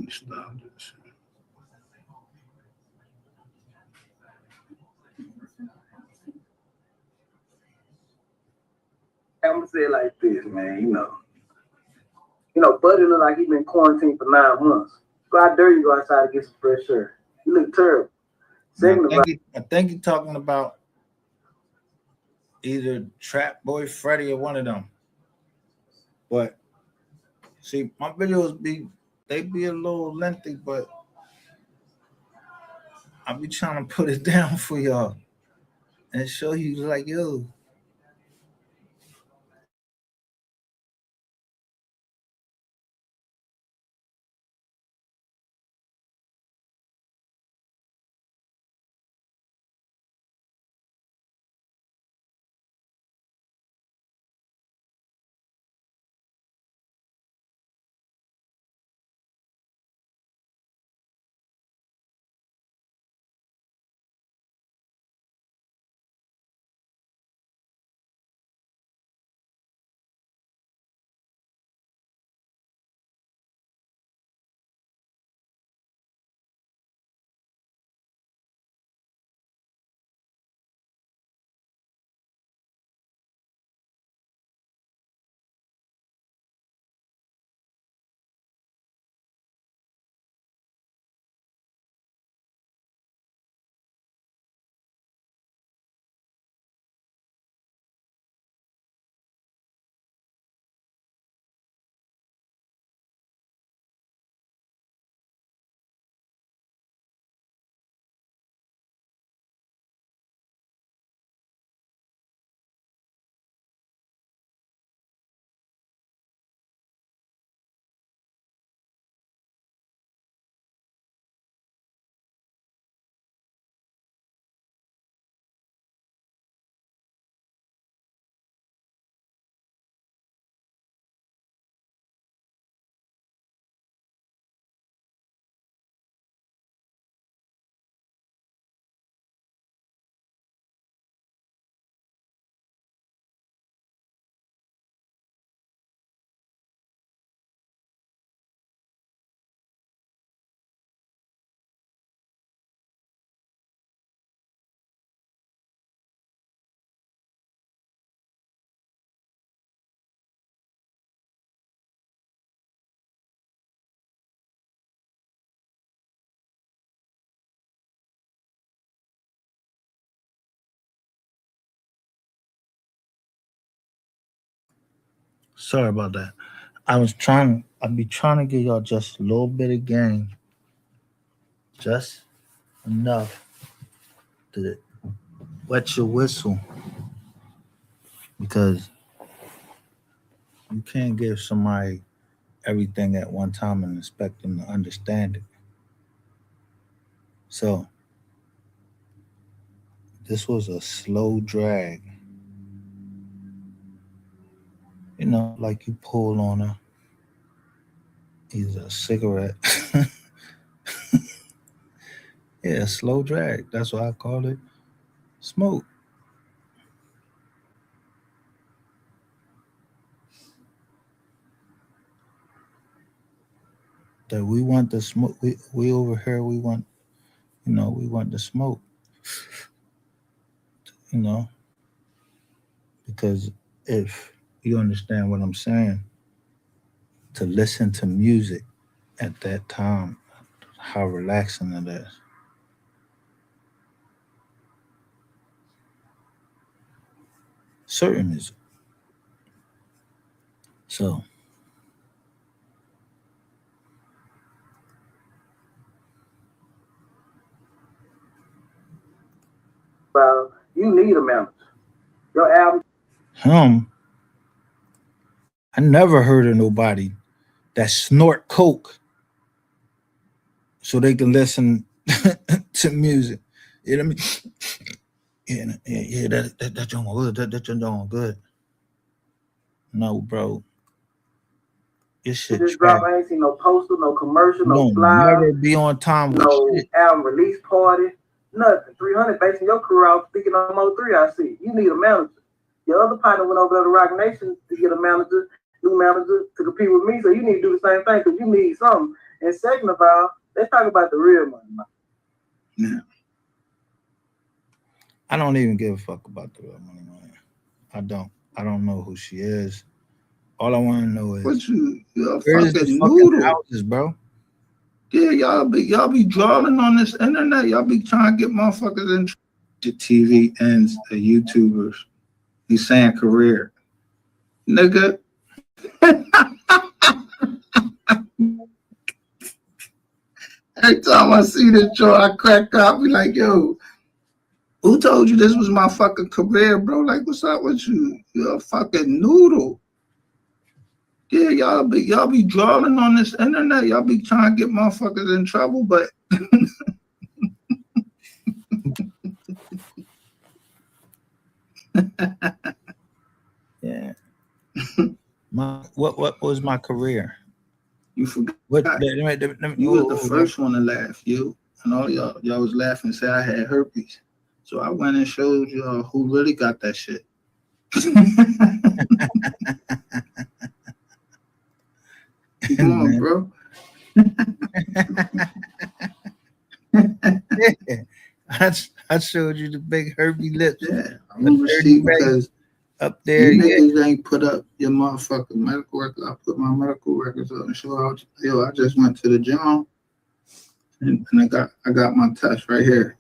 Stop this. I'm gonna say it like this, man. Buddy look like he been quarantined for 9 months. So how dare you go outside to get some fresh air? You look terrible. I think you're talking about either Trap Boy Freddy or one of them. But see, my videos be a little lengthy, but I be trying to put it down for y'all and show you like, yo. Sorry about that. I'd be trying to give y'all just a little bit of game. Just enough to wet your whistle. Because you can't give somebody everything at one time and expect them to understand it. So this was a slow drag. Like you pull on a cigarette. Yeah, slow drag. That's what I call it. Smoke. That we want the smoke. We over here. We want the smoke. You know, because if you understand what I'm saying, to listen to music at that time, how relaxing it is. certain music. So Well, you need a manager. Your album. I never heard of nobody that snort coke so they can listen to music. You know what I mean? Yeah, that joint good. That joint good. No, bro. This shit Just trash. drop. I ain't seen no poster, no commercial, You no don't flyer, never be on time with no shit. album release party, nothing. 300 basing your career off speaking on Mo3. I see. You need a manager. Your other partner went over there to Rock Nation to get a manager, new manager to compete with me. So you need to do the same thing because you need something. And second of all, let's talk about the real money. Yeah. I don't even give a fuck about the real money, man. I don't know who she is. All I want to know is What you're where's the fucking fucking noodle. houses, bro? Yeah, y'all be drawing on this internet. Y'all be trying to get motherfuckers in. The TV ends a YouTuber. He's saying career. Nigga. Every time I see this show, I crack up. Be like, yo, who told you this was my fucking career, bro? Like, what's up with you? You're a fucking noodle. Yeah, y'all be drawing on this internet. Y'all be trying to get motherfuckers in trouble, but Yeah. What was my career? You forgot. What? You was the first one to laugh, you. And all y'all was laughing and say I had herpes. So I went and showed y'all who really got that shit. Come on, bro. I showed you the big herpy lips. Yeah, I remember because up there. You niggas ain't put up your motherfucking medical records. I put my medical records up and show out. Yo, I just went to the gym and I got my test right here.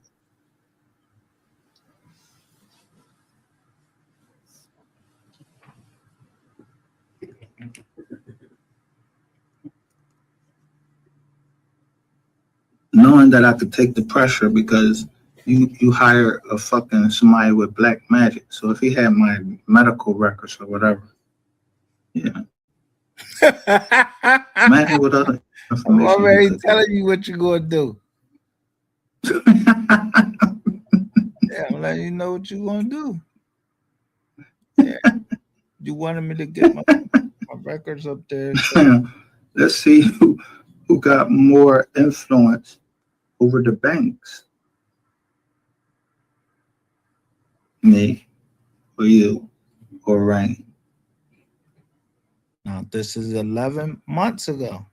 Knowing that I could take the pressure because you hire a fucking somebody with black magic. So if he had my medical records or whatever, yeah. Imagine what other I'm already telling you what you're gonna do. Yeah, I'm letting you know what you're gonna do. Yeah. You wanted me to get my records up there. So. Let's see who got more influence over the banks. Me or you or Rain. Now this is 11 months ago.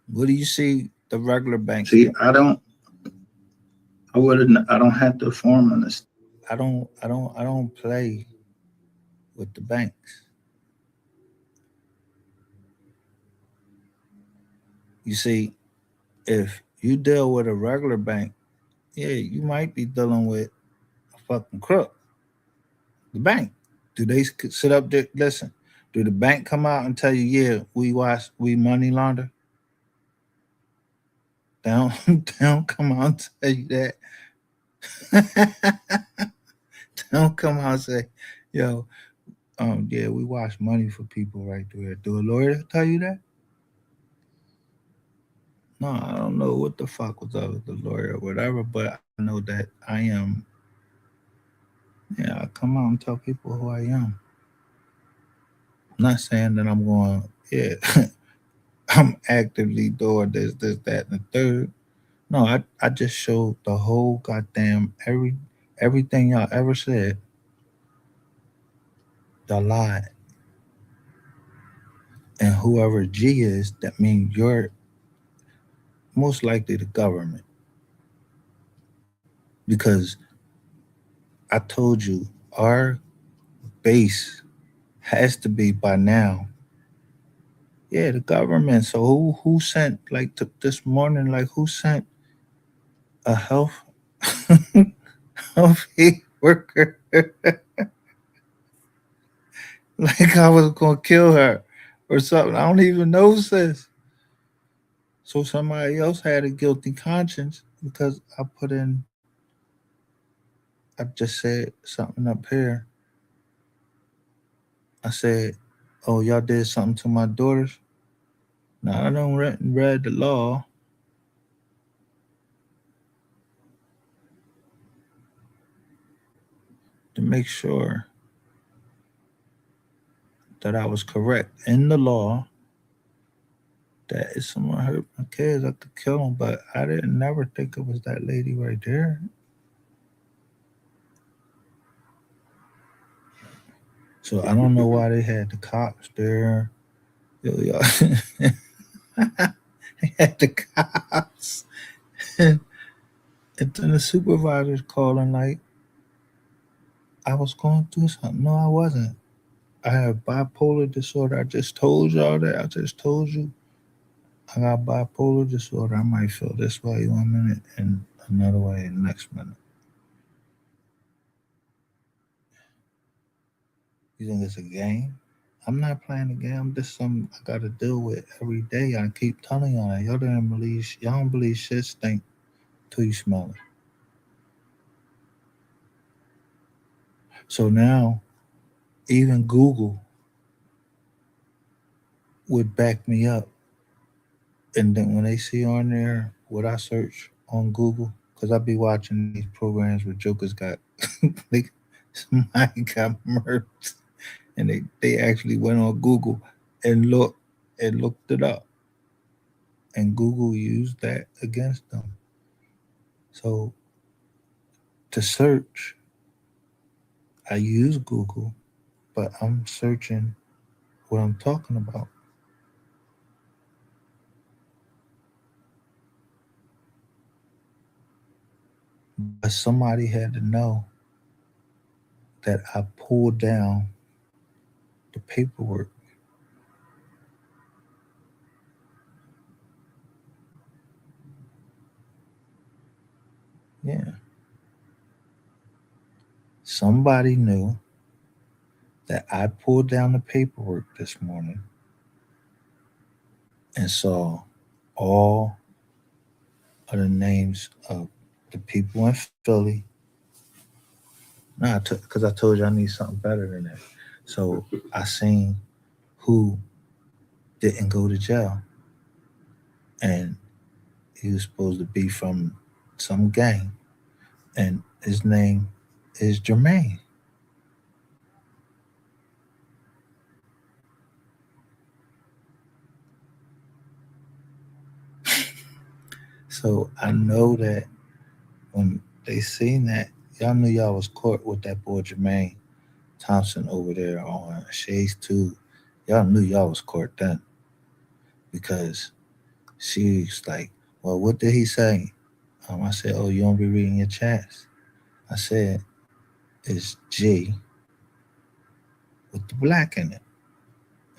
What do you see the regular banks? See, I don't have to form on this. I don't play with the banks. You see, if you deal with a regular bank, yeah, you might be dealing with a fucking crook. The bank. Do they sit up there? Listen, do the bank come out and tell you, yeah, we money launder? They don't come out and tell you that. They don't come out and say, yo, yeah, we wash money for people right there. Do a lawyer tell you that? No, I don't know what the fuck was up with the lawyer or whatever, but I know that I am. Yeah, I come out and tell people who I am. I'm not saying that I'm going, yeah, I'm actively doing this, that, and the third. No, I just showed the whole goddamn everything y'all ever said. Y'all lied. And whoever G is, that means you're most likely the government. Because I told you our base has to be by now. Yeah, the government. So who sent like this morning? Like who sent a health aid worker? Like I was gonna kill her or something. I don't even know, sis. So somebody else had a guilty conscience because I just said something up here. I said, "Oh, y'all did something to my daughters." Now I don't read the law. To make sure that I was correct in the law that if someone hurt my kids, I could kill them. But I didn't never think it was that lady right there. So I don't know why they had the cops there. Yo, they had the cops. And then the supervisor's calling like I was going through something. No, I wasn't. I have bipolar disorder. I just told y'all that. I just told you I got bipolar disorder. I might feel this way 1 minute and another way the next minute. You think it's a game? I'm not playing a game. This is something I got to deal with every day. I keep telling y'all that. Y'all don't believe shit stink till you smell it. So now, even Google would back me up. And then when they see on there what I search on Google, because I be watching these programs where jokers got, they, somebody got murdered. And they actually went on Google and looked it up. And Google used that against them. So to search, I use Google, but I'm searching what I'm talking about. But somebody had to know that I pulled down the paperwork. Yeah. Somebody knew that I pulled down the paperwork this morning and saw all of the names of the people in Philly. No, because I told you I need something better than that. So I seen who didn't go to jail. And he was supposed to be from some gang. And his name is Jermaine. So I know that when they seen that, y'all knew y'all was caught with that boy Jermaine Thompson over there on Shades 2. Y'all knew y'all was caught then. Because she's like, well, what did he say? I said, oh, you don't be reading your chats. I said, it's G with the black in it.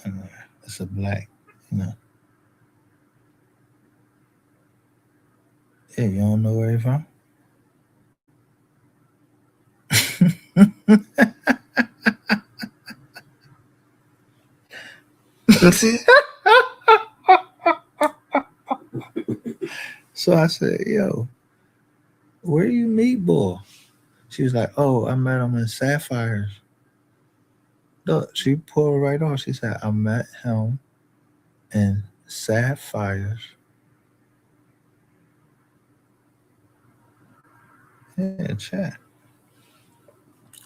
And it's a black, you know. Yeah, you don't know where he from? So I said, yo, where you meet boy? She was like, oh, I met him in Sapphires. Look, she pulled right off. She said, I met him in Sapphires. Yeah, chat.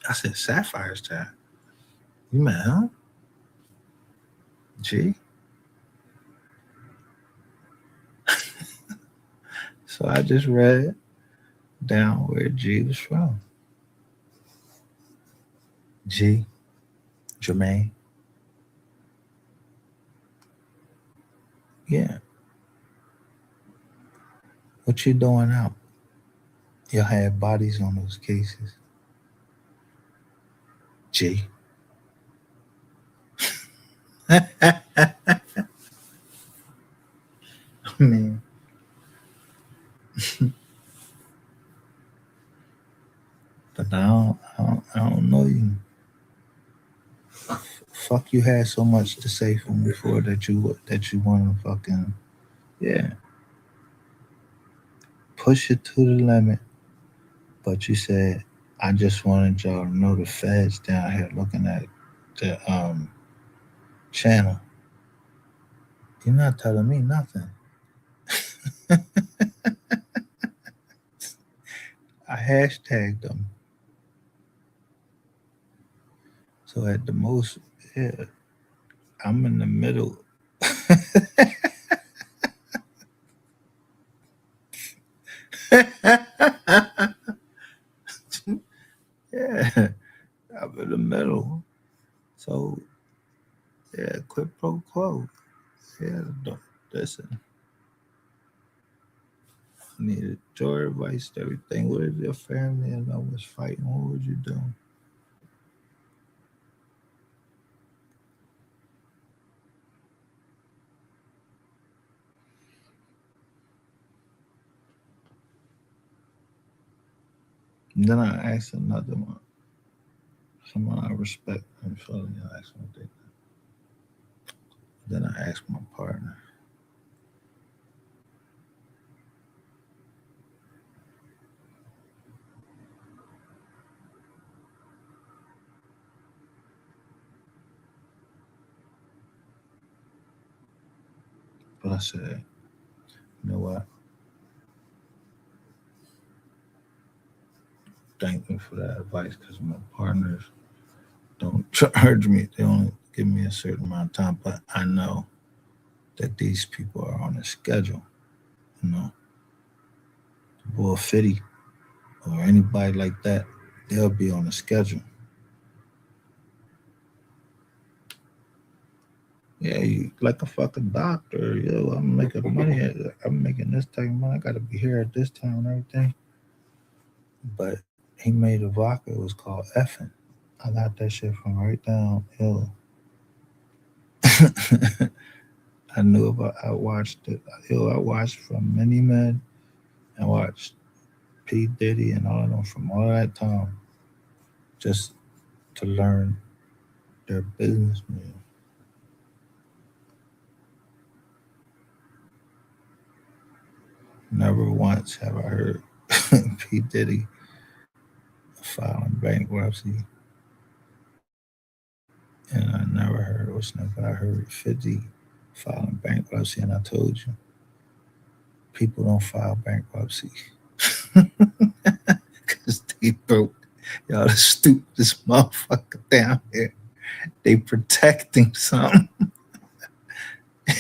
I said, Sapphires, chat. You met him? G? So I just read down where G was from. G, Jermaine. Yeah. What you doing out? Y'all had bodies on those cases. G. don't know you. Fuck, you had so much to say for me before that you want to fucking, yeah, push it to the limit. But you said, I just wanted y'all to know the feds down here looking at the channel. You're not telling me nothing. I hashtagged them. So at the most, yeah, I'm in the middle. Yeah, I'm in the middle. So yeah, quid pro quo. Yeah, don't listen. I needed your advice to everything. What if your family and I was fighting? What would you do? And then I asked another one, someone I respect and feel, I asked what they think. Then I asked my partner. But I said, you know what? Thank me for that advice because my partners don't charge me. They only give me a certain amount of time. But I know that these people are on a schedule. You know, Boy Fitty or anybody like that, they'll be on a schedule. Yeah, you like a fucking doctor. Yo, I'm making money. I'm making this type of money. I gotta be here at this time and everything. But he made a vodka. It was called Effin. I got that shit from right down hill. I knew about. I watched it. Yo, I watched from Many Men. I watched P Diddy and all of them from all that time, just to learn their business. Man. Never once have I heard P Diddy filing bankruptcy. And I never heard what's name, but I heard 50 filing bankruptcy, and I told you, people don't file bankruptcy because they broke. Y'all the stupidest motherfucker down here. They protecting something.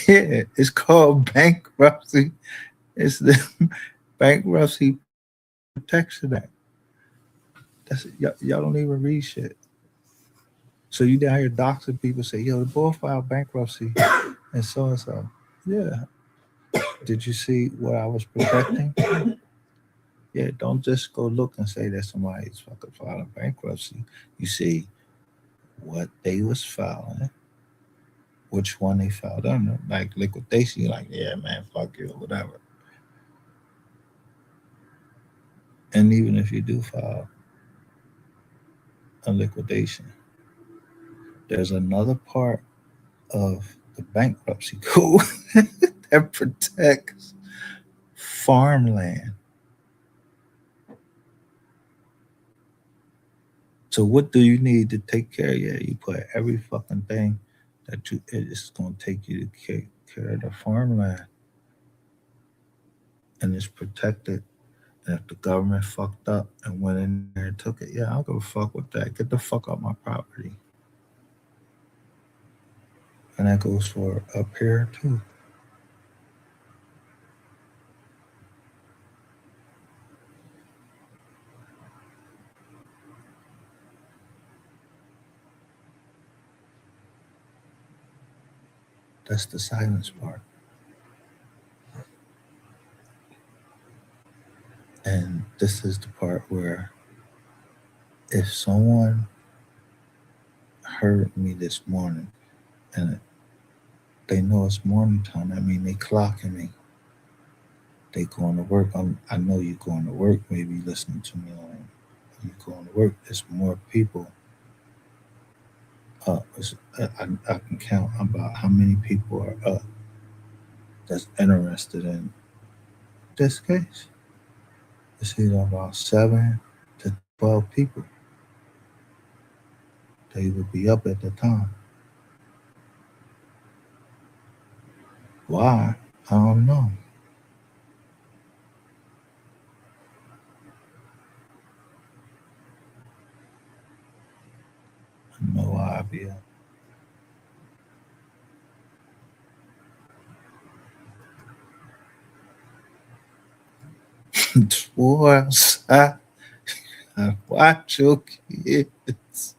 Yeah, it's called bankruptcy. It's the Bankruptcy Protection Act. Y'all don't even read shit. So you down here doxing people, say, yo, the boy filed bankruptcy and so. Yeah. Did you see what I was protecting? Yeah, don't just go look and say that somebody's fucking filing bankruptcy. You see what they was filing, which one they filed under. Like liquidation, you're like, yeah, man, fuck you, or whatever. And even if you do file a liquidation, there's another part of the bankruptcy code that protects farmland. So what do you need to take care of? Yeah, you put every fucking thing that it's going to take you to take care of the farmland, and it's protected. And if the government fucked up and went in there and took it, yeah, I don't give a fuck with that. Get the fuck off my property. And that goes for up here too. That's the silence part. And this is the part where if someone heard me this morning and they know it's morning time, I mean, they clocking me. They going to work. I know you're going to work, maybe listening to me on when you're going to work, there's more people. I can count about how many people are up that's interested in this case. It's either about 7 to 12 people. They would be up at the time. Why? I don't know. I don't know why I'd be up. War outside. I watch your kids.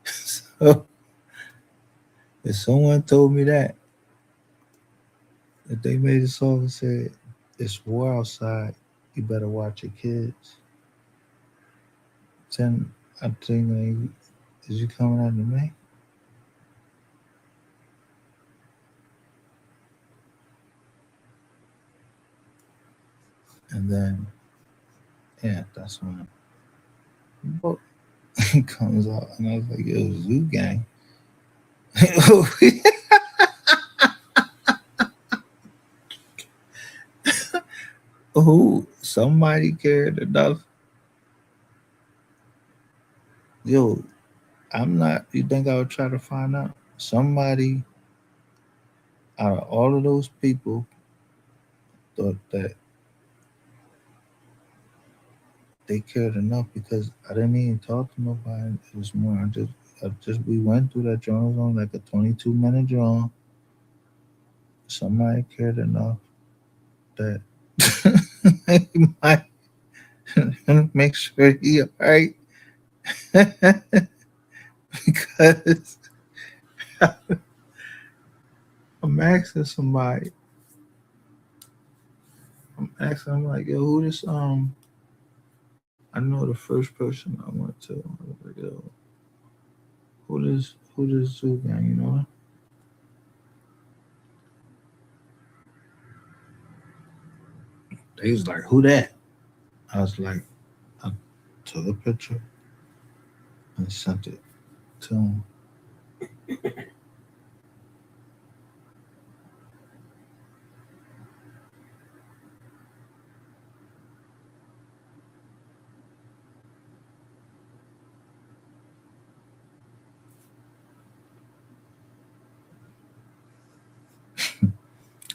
So if someone told me that, if they made a song and said, it's war outside, you better watch your kids, then I'm thinking, is you coming after me? And then, yeah, that's when the book comes out. And I was like, yo, Zoo Gang. Who? Somebody cared enough. Yo, I'm not, you think I would try to find out? Somebody out of all of those people thought that they cared enough because I didn't even talk to nobody. It was more, we went through that journal on like a 22-minute journal. Somebody cared enough that he might make sure he all right. Because I'm asking somebody, I'm like, yo, who this, I know the first person I went to, I was like, yo, who this Zoo Gang, you know? They was like, who that? I was like, I took a picture and sent it to him.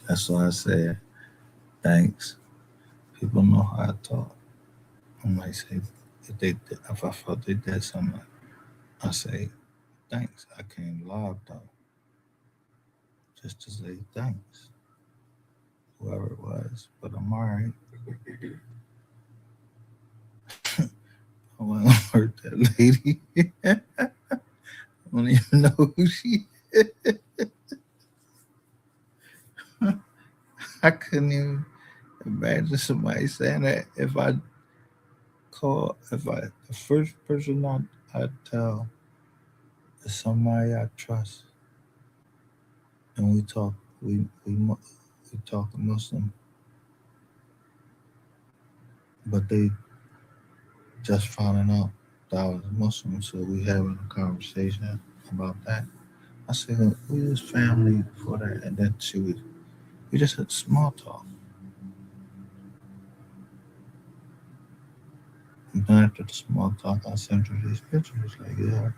That's why I said, thanks. People know how I talk. I might say, if I felt they did something, I say, thanks. I came live though, just to say thanks, whoever it was. But I'm all right. I went to hurt that lady. I don't even know who she is. I couldn't even imagine somebody saying that if I the first person I'd tell is somebody I trust, and we talk Muslim, but they just finding out that I was Muslim, so we having a conversation about that. I said, we was family before that, and then we just had small talk. And then after the small talk, I sent her these pictures. Like, yeah,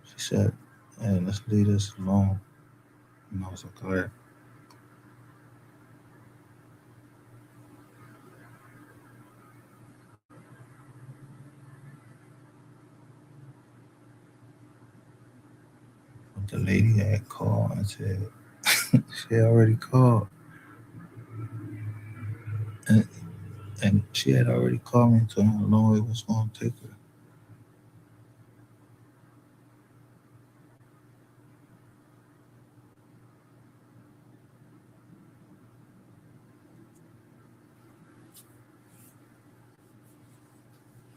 she said, hey, let's leave this alone. And I was like, all right. But the lady had called and said, she had already called. And, and she had already called me and told me how long it was going to take her.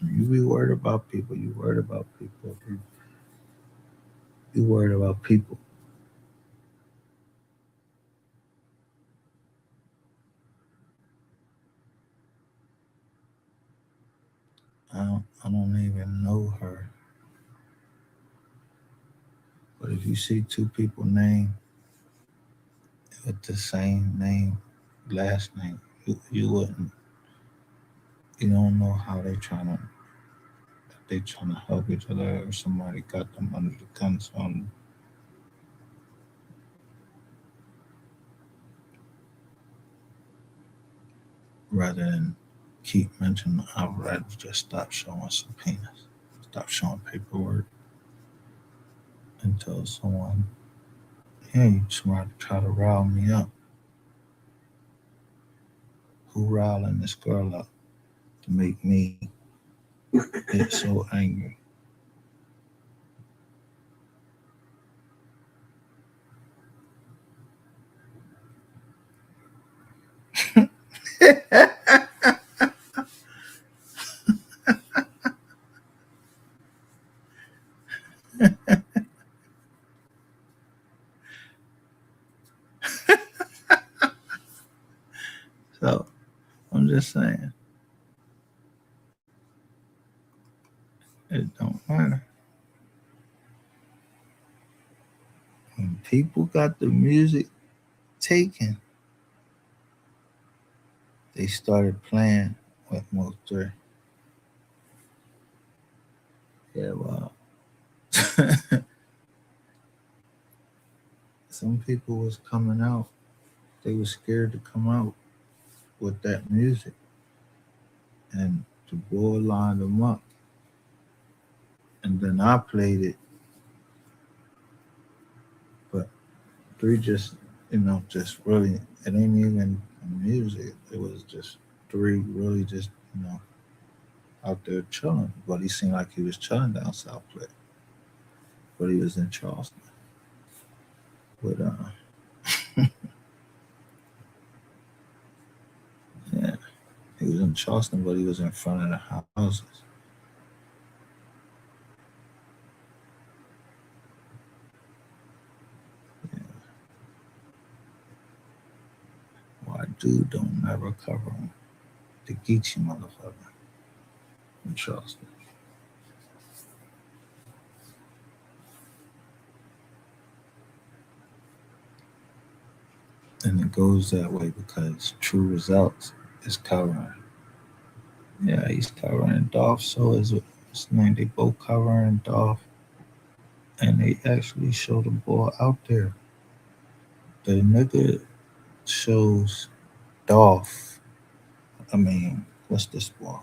You be worried about people. You worried about people. You worried about people. I don't even know her. But if you see two people named with the same name, last name, you wouldn't. You don't know how they trying to help each other, or somebody got them under the guns on. Rather than keep mentioning, I'd rather just stop showing subpoenas, stop showing paperwork, until someone, hey, you try to rile me up. Who riling this girl up to make me get so angry? So I'm just saying, it don't matter. When people got the music taken, they started playing with Most 3. Yeah, well, some people was coming out. They were scared to come out with that music, and the boy lined them up. And then I played it, but 3 just, just really, it ain't even music. It was just 3 really just, out there chilling. But he seemed like he was chilling down South Play. But he was in Charleston. But yeah, he was in Charleston, but he was in front of the houses. Yeah. Why dude don't never cover him? The Geechee motherfucker in Charleston. And it goes that way because True Results is covering. Yeah, he's covering Dolph. So is his name. They both covering Dolph, and they actually show the boy out there. The nigga shows Dolph. I mean, what's this boy?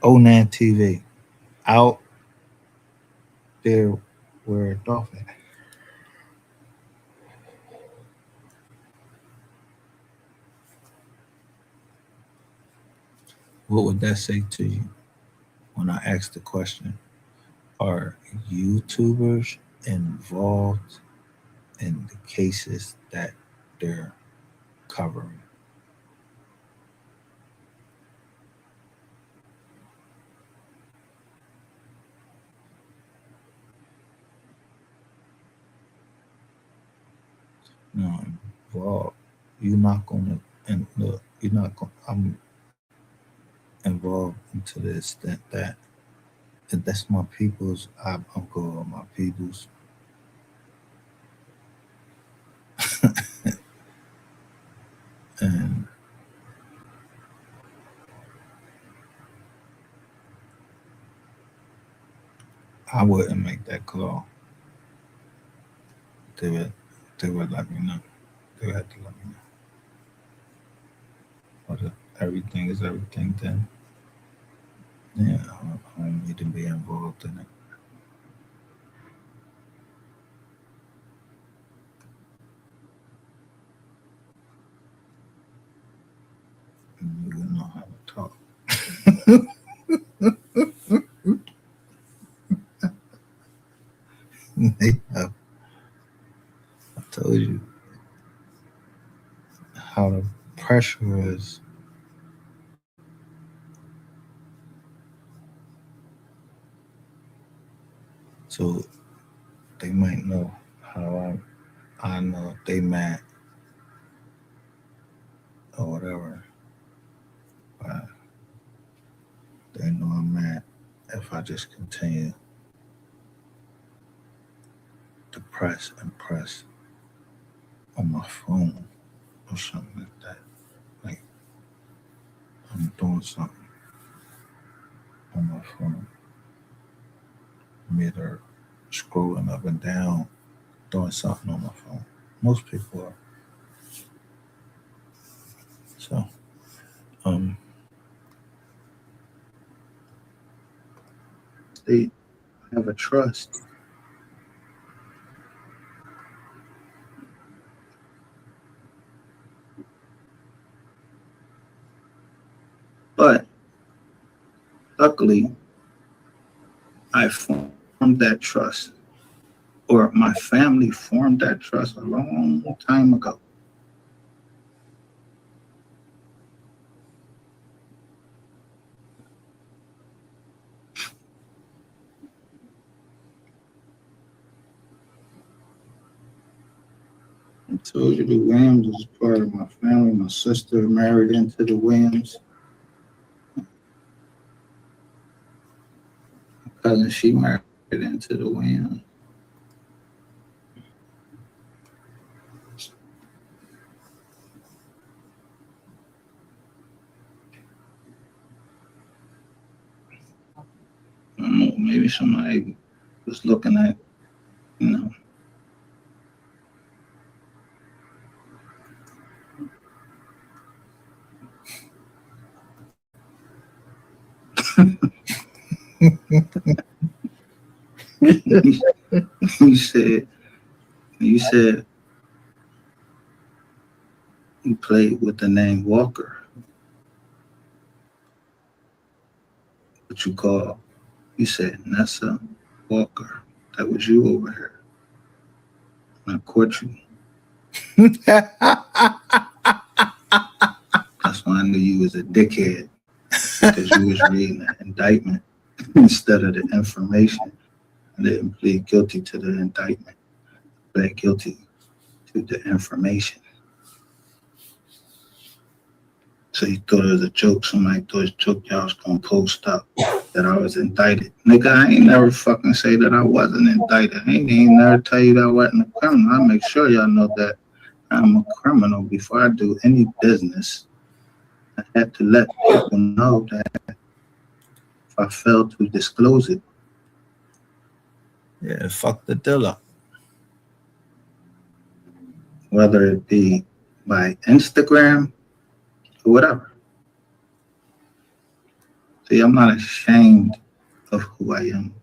Onan TV out there where Dolph at. What would that say to you when I ask the question? Are YouTubers involved in the cases that they're covering? No, involved. You're not gonna, and look, you're not gonna. I'm involved to the extent that that's my people's. I'm going with my people's, and I wouldn't make that call. They would, they would let me know. They would have to let me know. But if everything is everything, then yeah, I don't need to be involved in it. And you would know how to talk. Yeah, I told you how the pressure is. So they might know how I know if they mad or whatever. But They know I'm mad if I just continue to press and press on my phone or something like that. Like I'm doing something on my phone. I'm either scrolling up and down, doing something on my phone. Most people are. So, they have a trust. But luckily, I formed that trust, or my family formed that trust a long time ago. I told you the Williams was part of my family. My sister married into the Williams. My cousin, she married into the Williams. I don't know, maybe somebody was looking at, you know. you said you played with the name Walker. What you call? You said Nessa Walker. That was you over here. I caught you. That's why I knew you was a dickhead, because you was reading the indictment instead of the information. I didn't plead guilty to the indictment. I pled guilty to the information. So you thought it was a joke. Somebody thought it was a joke. Y'all was gonna post up that I was indicted. Nigga, I ain't never fucking say that I wasn't indicted. I ain't never tell you that I wasn't a criminal. I make sure y'all know that I'm a criminal before I do any business. I had to let people know that if I fail to disclose it, yeah, fuck the dealer. Whether it be by Instagram or whatever. See, I'm not ashamed of who I am.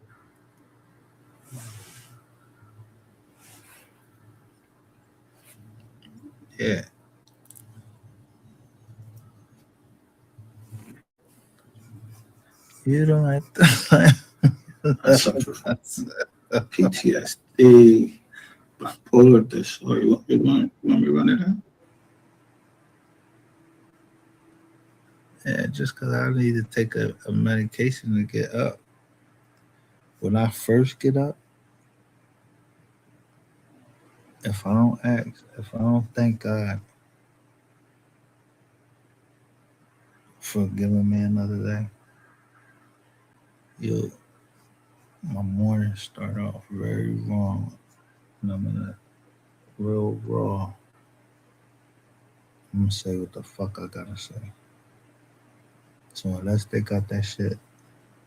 Yeah. You don't have to. I suffer from PTSD, bipolar disorder. You want me to run it out? Yeah, just because I need to take a medication to get up. When I first get up, if I don't ask, if I don't thank God for giving me another day, my morning start off very wrong. And I'm in a real raw. I'm gonna say what the fuck I gotta say. So unless they got that shit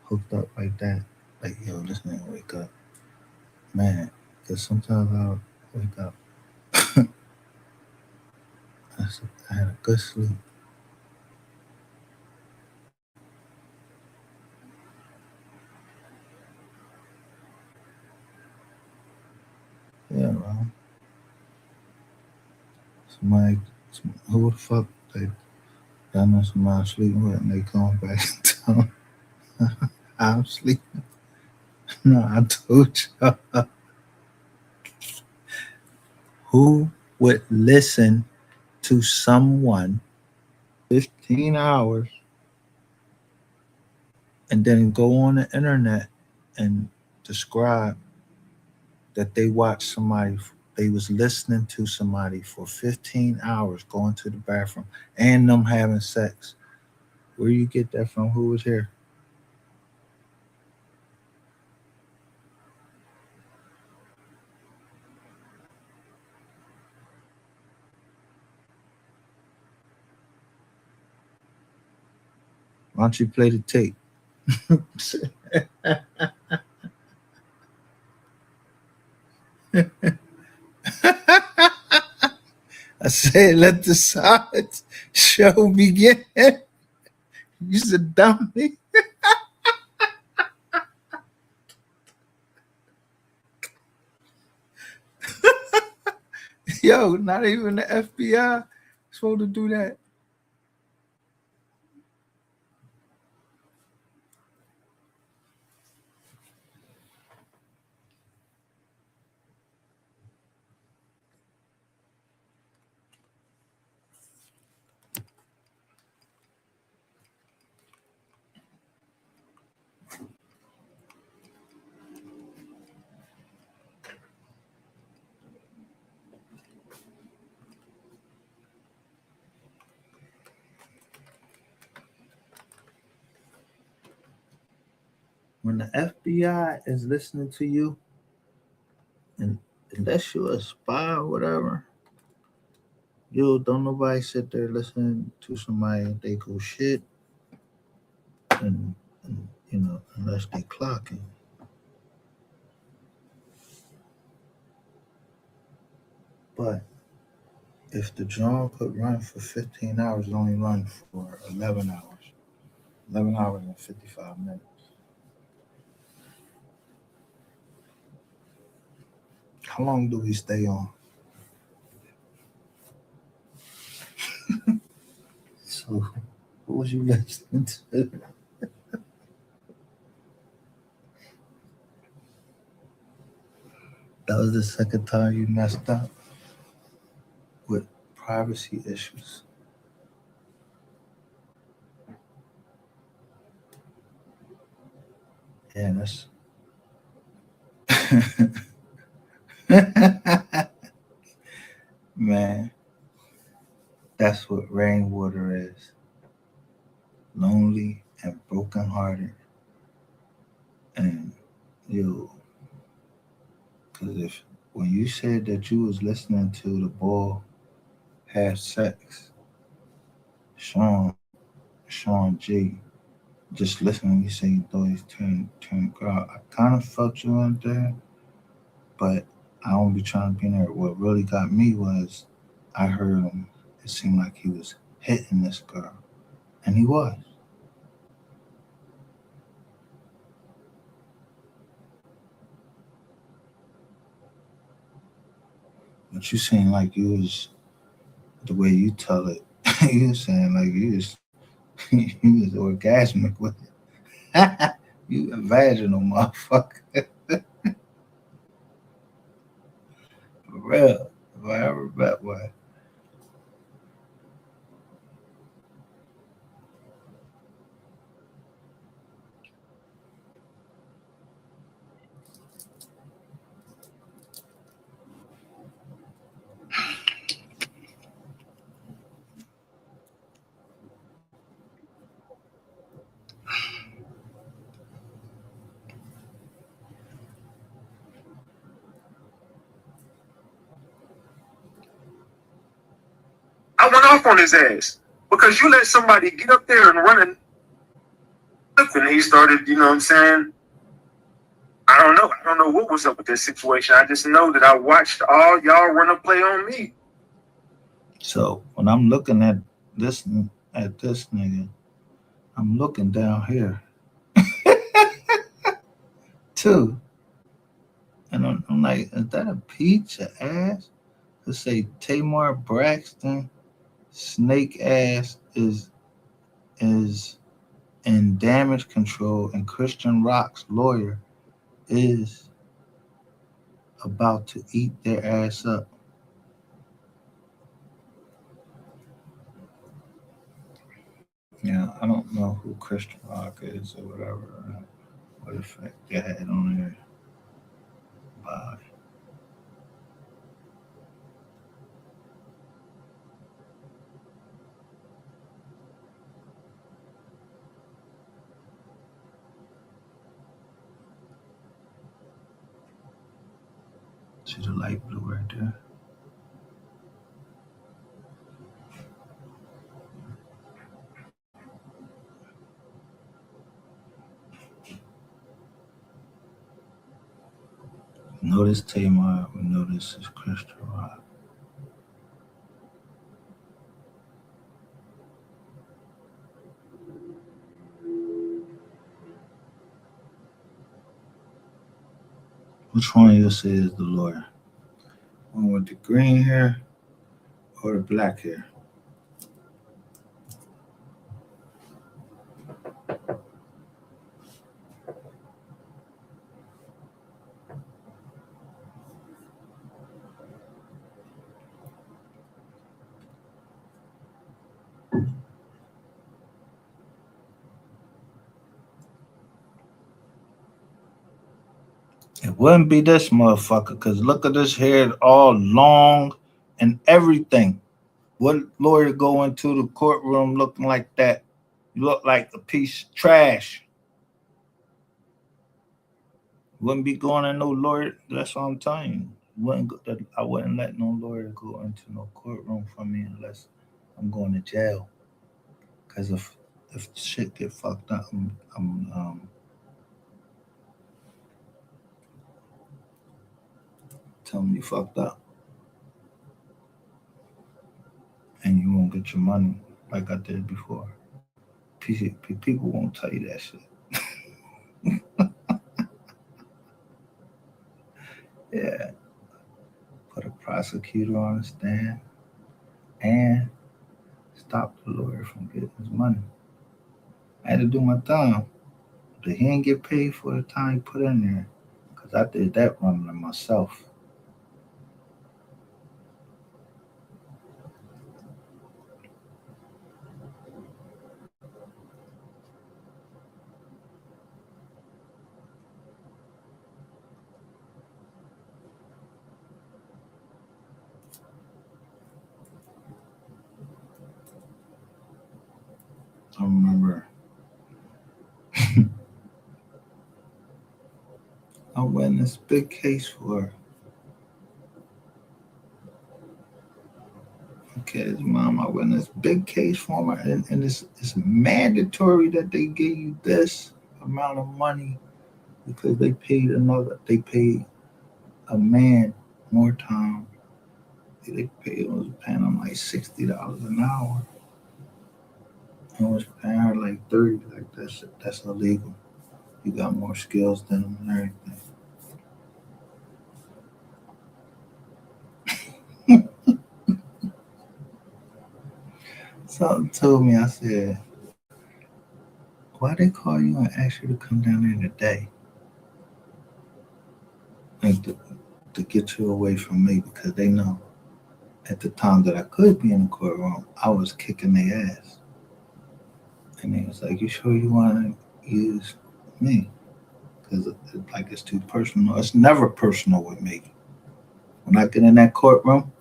hooked up like that, like, yo, this nigga wake up. Man, because sometimes I'll wake up. I had a good sleep. Yeah, bro. Somebody, who the fuck I know somebody sleeping with and they come back and tell me I'm sleeping. No, I told you. Who would listen to someone 15 hours and then go on the internet and describe that they watched somebody, they was listening to somebody for 15 hours going to the bathroom and them having sex? Where you get that from? Who was here? Why don't you play the tape? I said, let the science show begin. You's a dummy. Yo, not even the FBI supposed to do that. When the FBI is listening to you, and unless you're a spy or whatever, you don't nobody sit there listening to somebody and they go shit, and unless they clocking. But if the drone could run for 15 hours, it only run for 11 hours. 11 hours and 55 minutes. How long do we stay on? So, what was you listening to? That was the second time you messed up with privacy issues. Yeah, that's man, that's what rainwater is. Lonely and brokenhearted. And you, because if when you said that you was listening to the ball have sex, Sean G, just listening, you say you thought he's turn girl. I kind of felt you in there, but I don't be trying to be in there. What really got me was I heard him. It seemed like he was hitting this girl, and he was. But you seem like you was the way you tell it. You was saying like you was you was orgasmic with it. You a vaginal motherfucker. For real. If I ever met one. I went off on his ass because you let somebody get up there and run and he started, you know what I'm saying? I don't know. I don't know what was up with this situation. I just know that I watched all y'all run a play on me. So when I'm looking at this nigga, I'm looking down here too. And I'm like, is that a peach, an ass? Let's say Tamar Braxton, snake ass is in damage control, and Christian Rock's lawyer is about to eat their ass up. Yeah, I don't know who Christian Rock is or whatever. What effect they had on their body. See the light blue right there? Notice Tamar. We know this is Christian Rock. Which one of you say is the lawyer? One with the green hair or the black hair? It wouldn't be this motherfucker, because look at this hair, all long and everything. What lawyer go into the courtroom looking like that? You look like a piece of trash. Wouldn't be going to no lawyer. That's what I'm telling you. I wouldn't let no lawyer go into no courtroom for me unless I'm going to jail. Because if shit get fucked up, I'm telling you fucked up. And you won't get your money like I did before. People won't tell you that shit. Yeah. Put a prosecutor on the stand and stop the lawyer from getting his money. I had to do my time. But he didn't get paid for the time he put in there. Because I did that running myself. I remember I went this big case for my kid's mom. I went this big case for her, and it's mandatory that they give you this amount of money because they paid a man more time. It was paying him like $60 an hour. It was paying her like 30. Like that's illegal. You got more skills than him and everything. Something told me, I said, why they call you and ask you to come down there today? Like to get you away from me, because they know at the time that I could be in the courtroom, I was kicking their ass. And they was like, you sure you want to use me? Because it's too personal. It's never personal with me. When I get in that courtroom,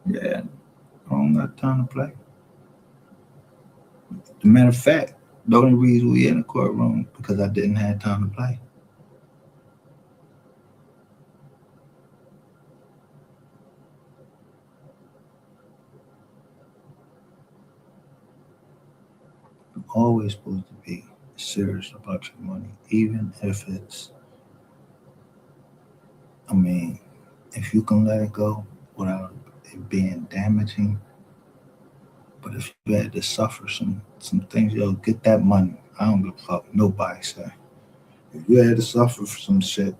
yeah, I don't got time to play. As a matter of fact, the only reason we in the courtroom because I didn't have time to play. You're always supposed to be serious about your money, even if if you can let it go without it being damaging. But if you had to suffer some things, get that money. I don't give a fuck. Nobody say. If you had to suffer for some shit,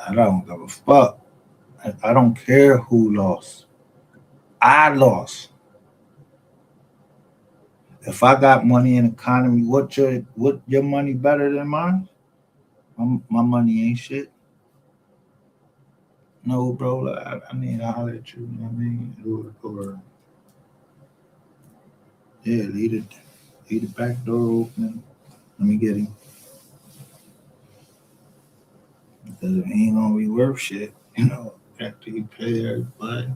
I don't give a fuck. I don't care who lost. I lost. If I got money in the economy, what your money better than mine? My money ain't shit. No, bro. I need to holler at you. You know what I mean? Or yeah, leave the back door open. Let me get him. Because it ain't gonna be worth shit, after you pay everybody.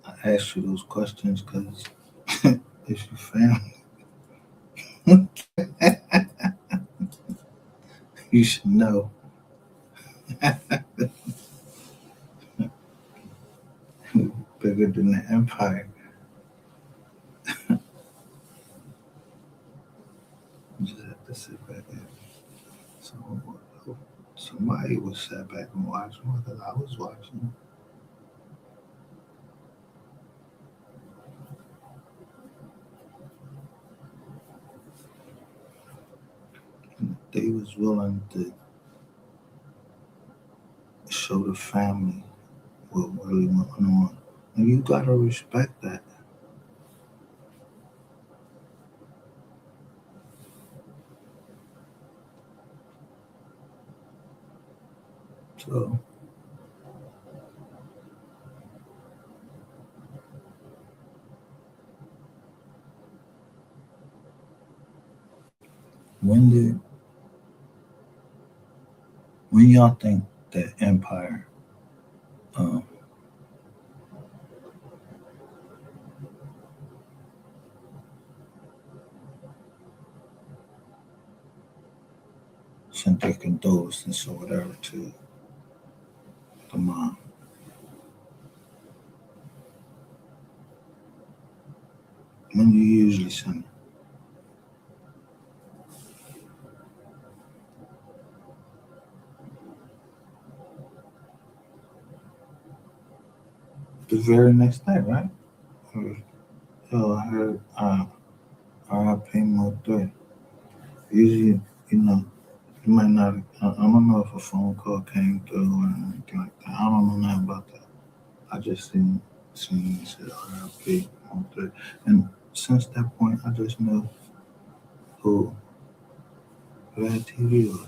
I asked you those questions because it's your family. You should know. bigger than the empire. You just have to sit back and somebody was sat back and watched them because I was watching. They was willing to show the family what really went on. And you gotta respect that. So when y'all think that empire sent their condolences or whatever to the mom? When you usually send it? The very next day, right? Yo, I heard R.I.P. Mo 3. Usually, you might not, I don't know if a phone call came through or anything like that. I don't know nothing about that. I just seen it said R.I.P. Mo 3. And since that point, I just knew who Red TV was.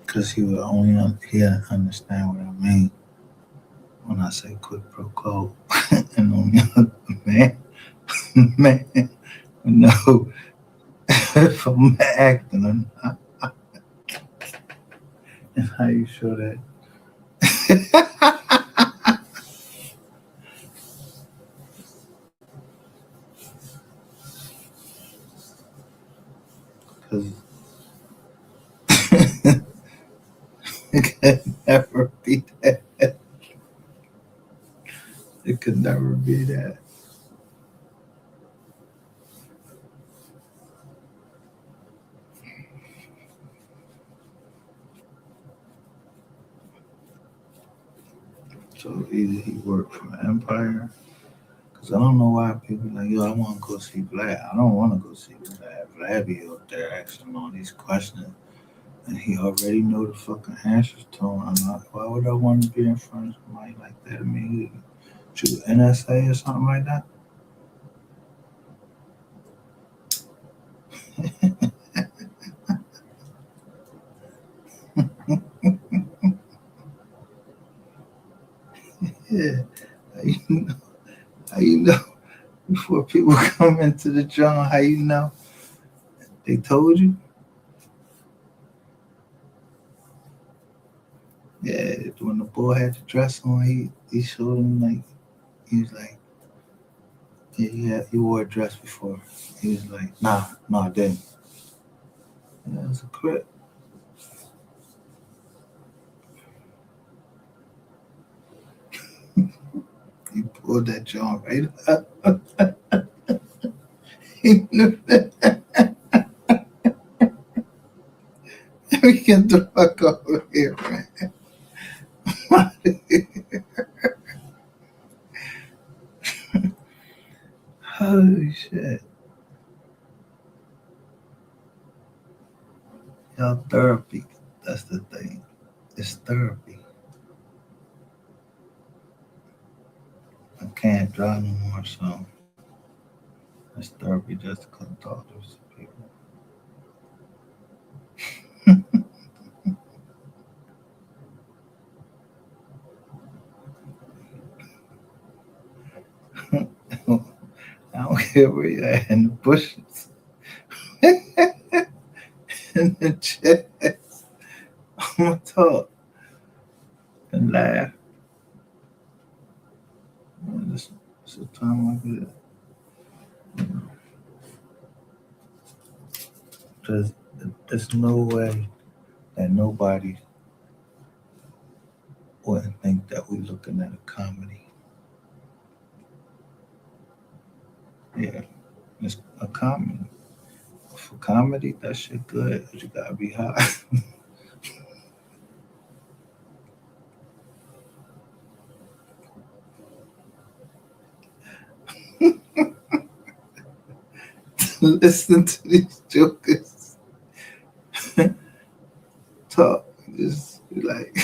Because he would understand what I mean when I say quid pro quo. And only man would know if I'm acting or not. And how you show that? Because it could never be that. It could never be that. So either he worked for Empire, because I don't know why people like, yo, I want to go see Vlad. I don't want to go see Vlad. Vlad be out there asking all these questions, and he already know the fucking answers to him. Why would I want to be in front of somebody like that? I mean, shoot NSA or something like that? Yeah. How you know before people come into the joint? How you know? They told you? Yeah, when the boy had the dress on, he showed him like, he was like, yeah, you wore a dress before. He was like, no, I didn't. Yeah, it was a crip. He pulled that joint right up. He knew that. Get the fuck over here, man. Holy shit. Y'all therapy. That's the thing. It's therapy. I can't drive no more, so it's therapy just to come talk to some people. I don't care where you're at in the bushes. In the chest. I'm gonna talk and laugh. It's a time like this. There's no way that nobody wouldn't think that we're looking at a comedy. Yeah, it's a comedy. For comedy, that shit good, but you gotta be high. Listen to these jokers talk. Just be like,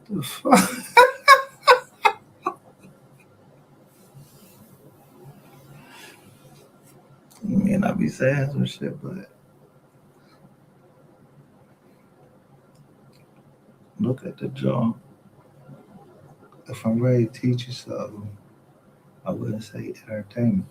the fuck? I mean, I be saying some shit, but look at the jaw. If I'm ready to teach you something, I wouldn't say entertainment.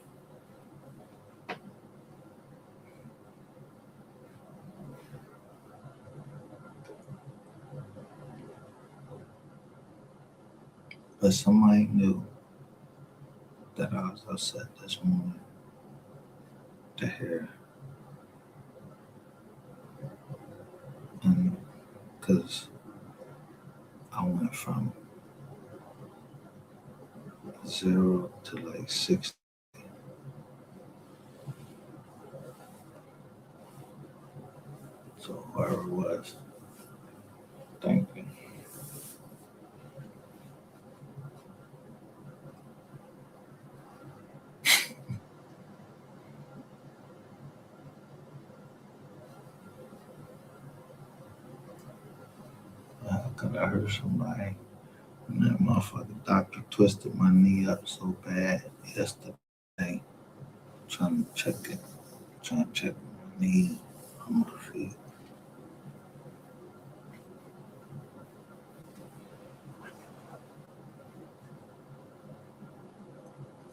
But somebody knew that I was upset this morning to hear. And because I went from 0 to like 60. So whoever it was, thank you. Because I heard somebody, and that motherfucking doctor twisted my knee up so bad yesterday, trying to check my knee on my feet.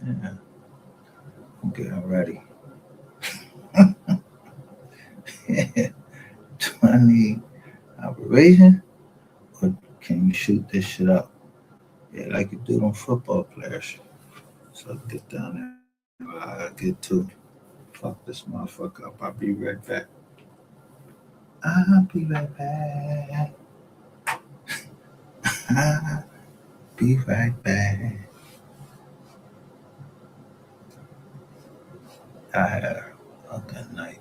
Yeah, I'm getting ready. Do I need operation, or can you shoot this shit up? Yeah, like you do them football players. So get down there. I get to fuck this motherfucker up. I'll be right back. I'll be right back. I'll be right back. I had a good night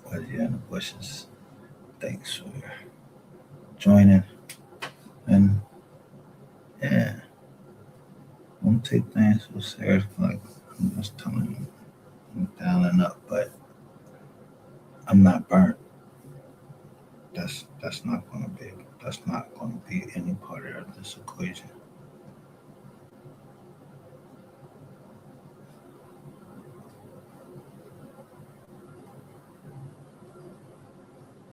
with you in the bushes. Thanks for joining. And yeah, don't take things so serious. Like I'm just telling you, I'm down and up, but I'm not burnt. That's not gonna be any part of this equation.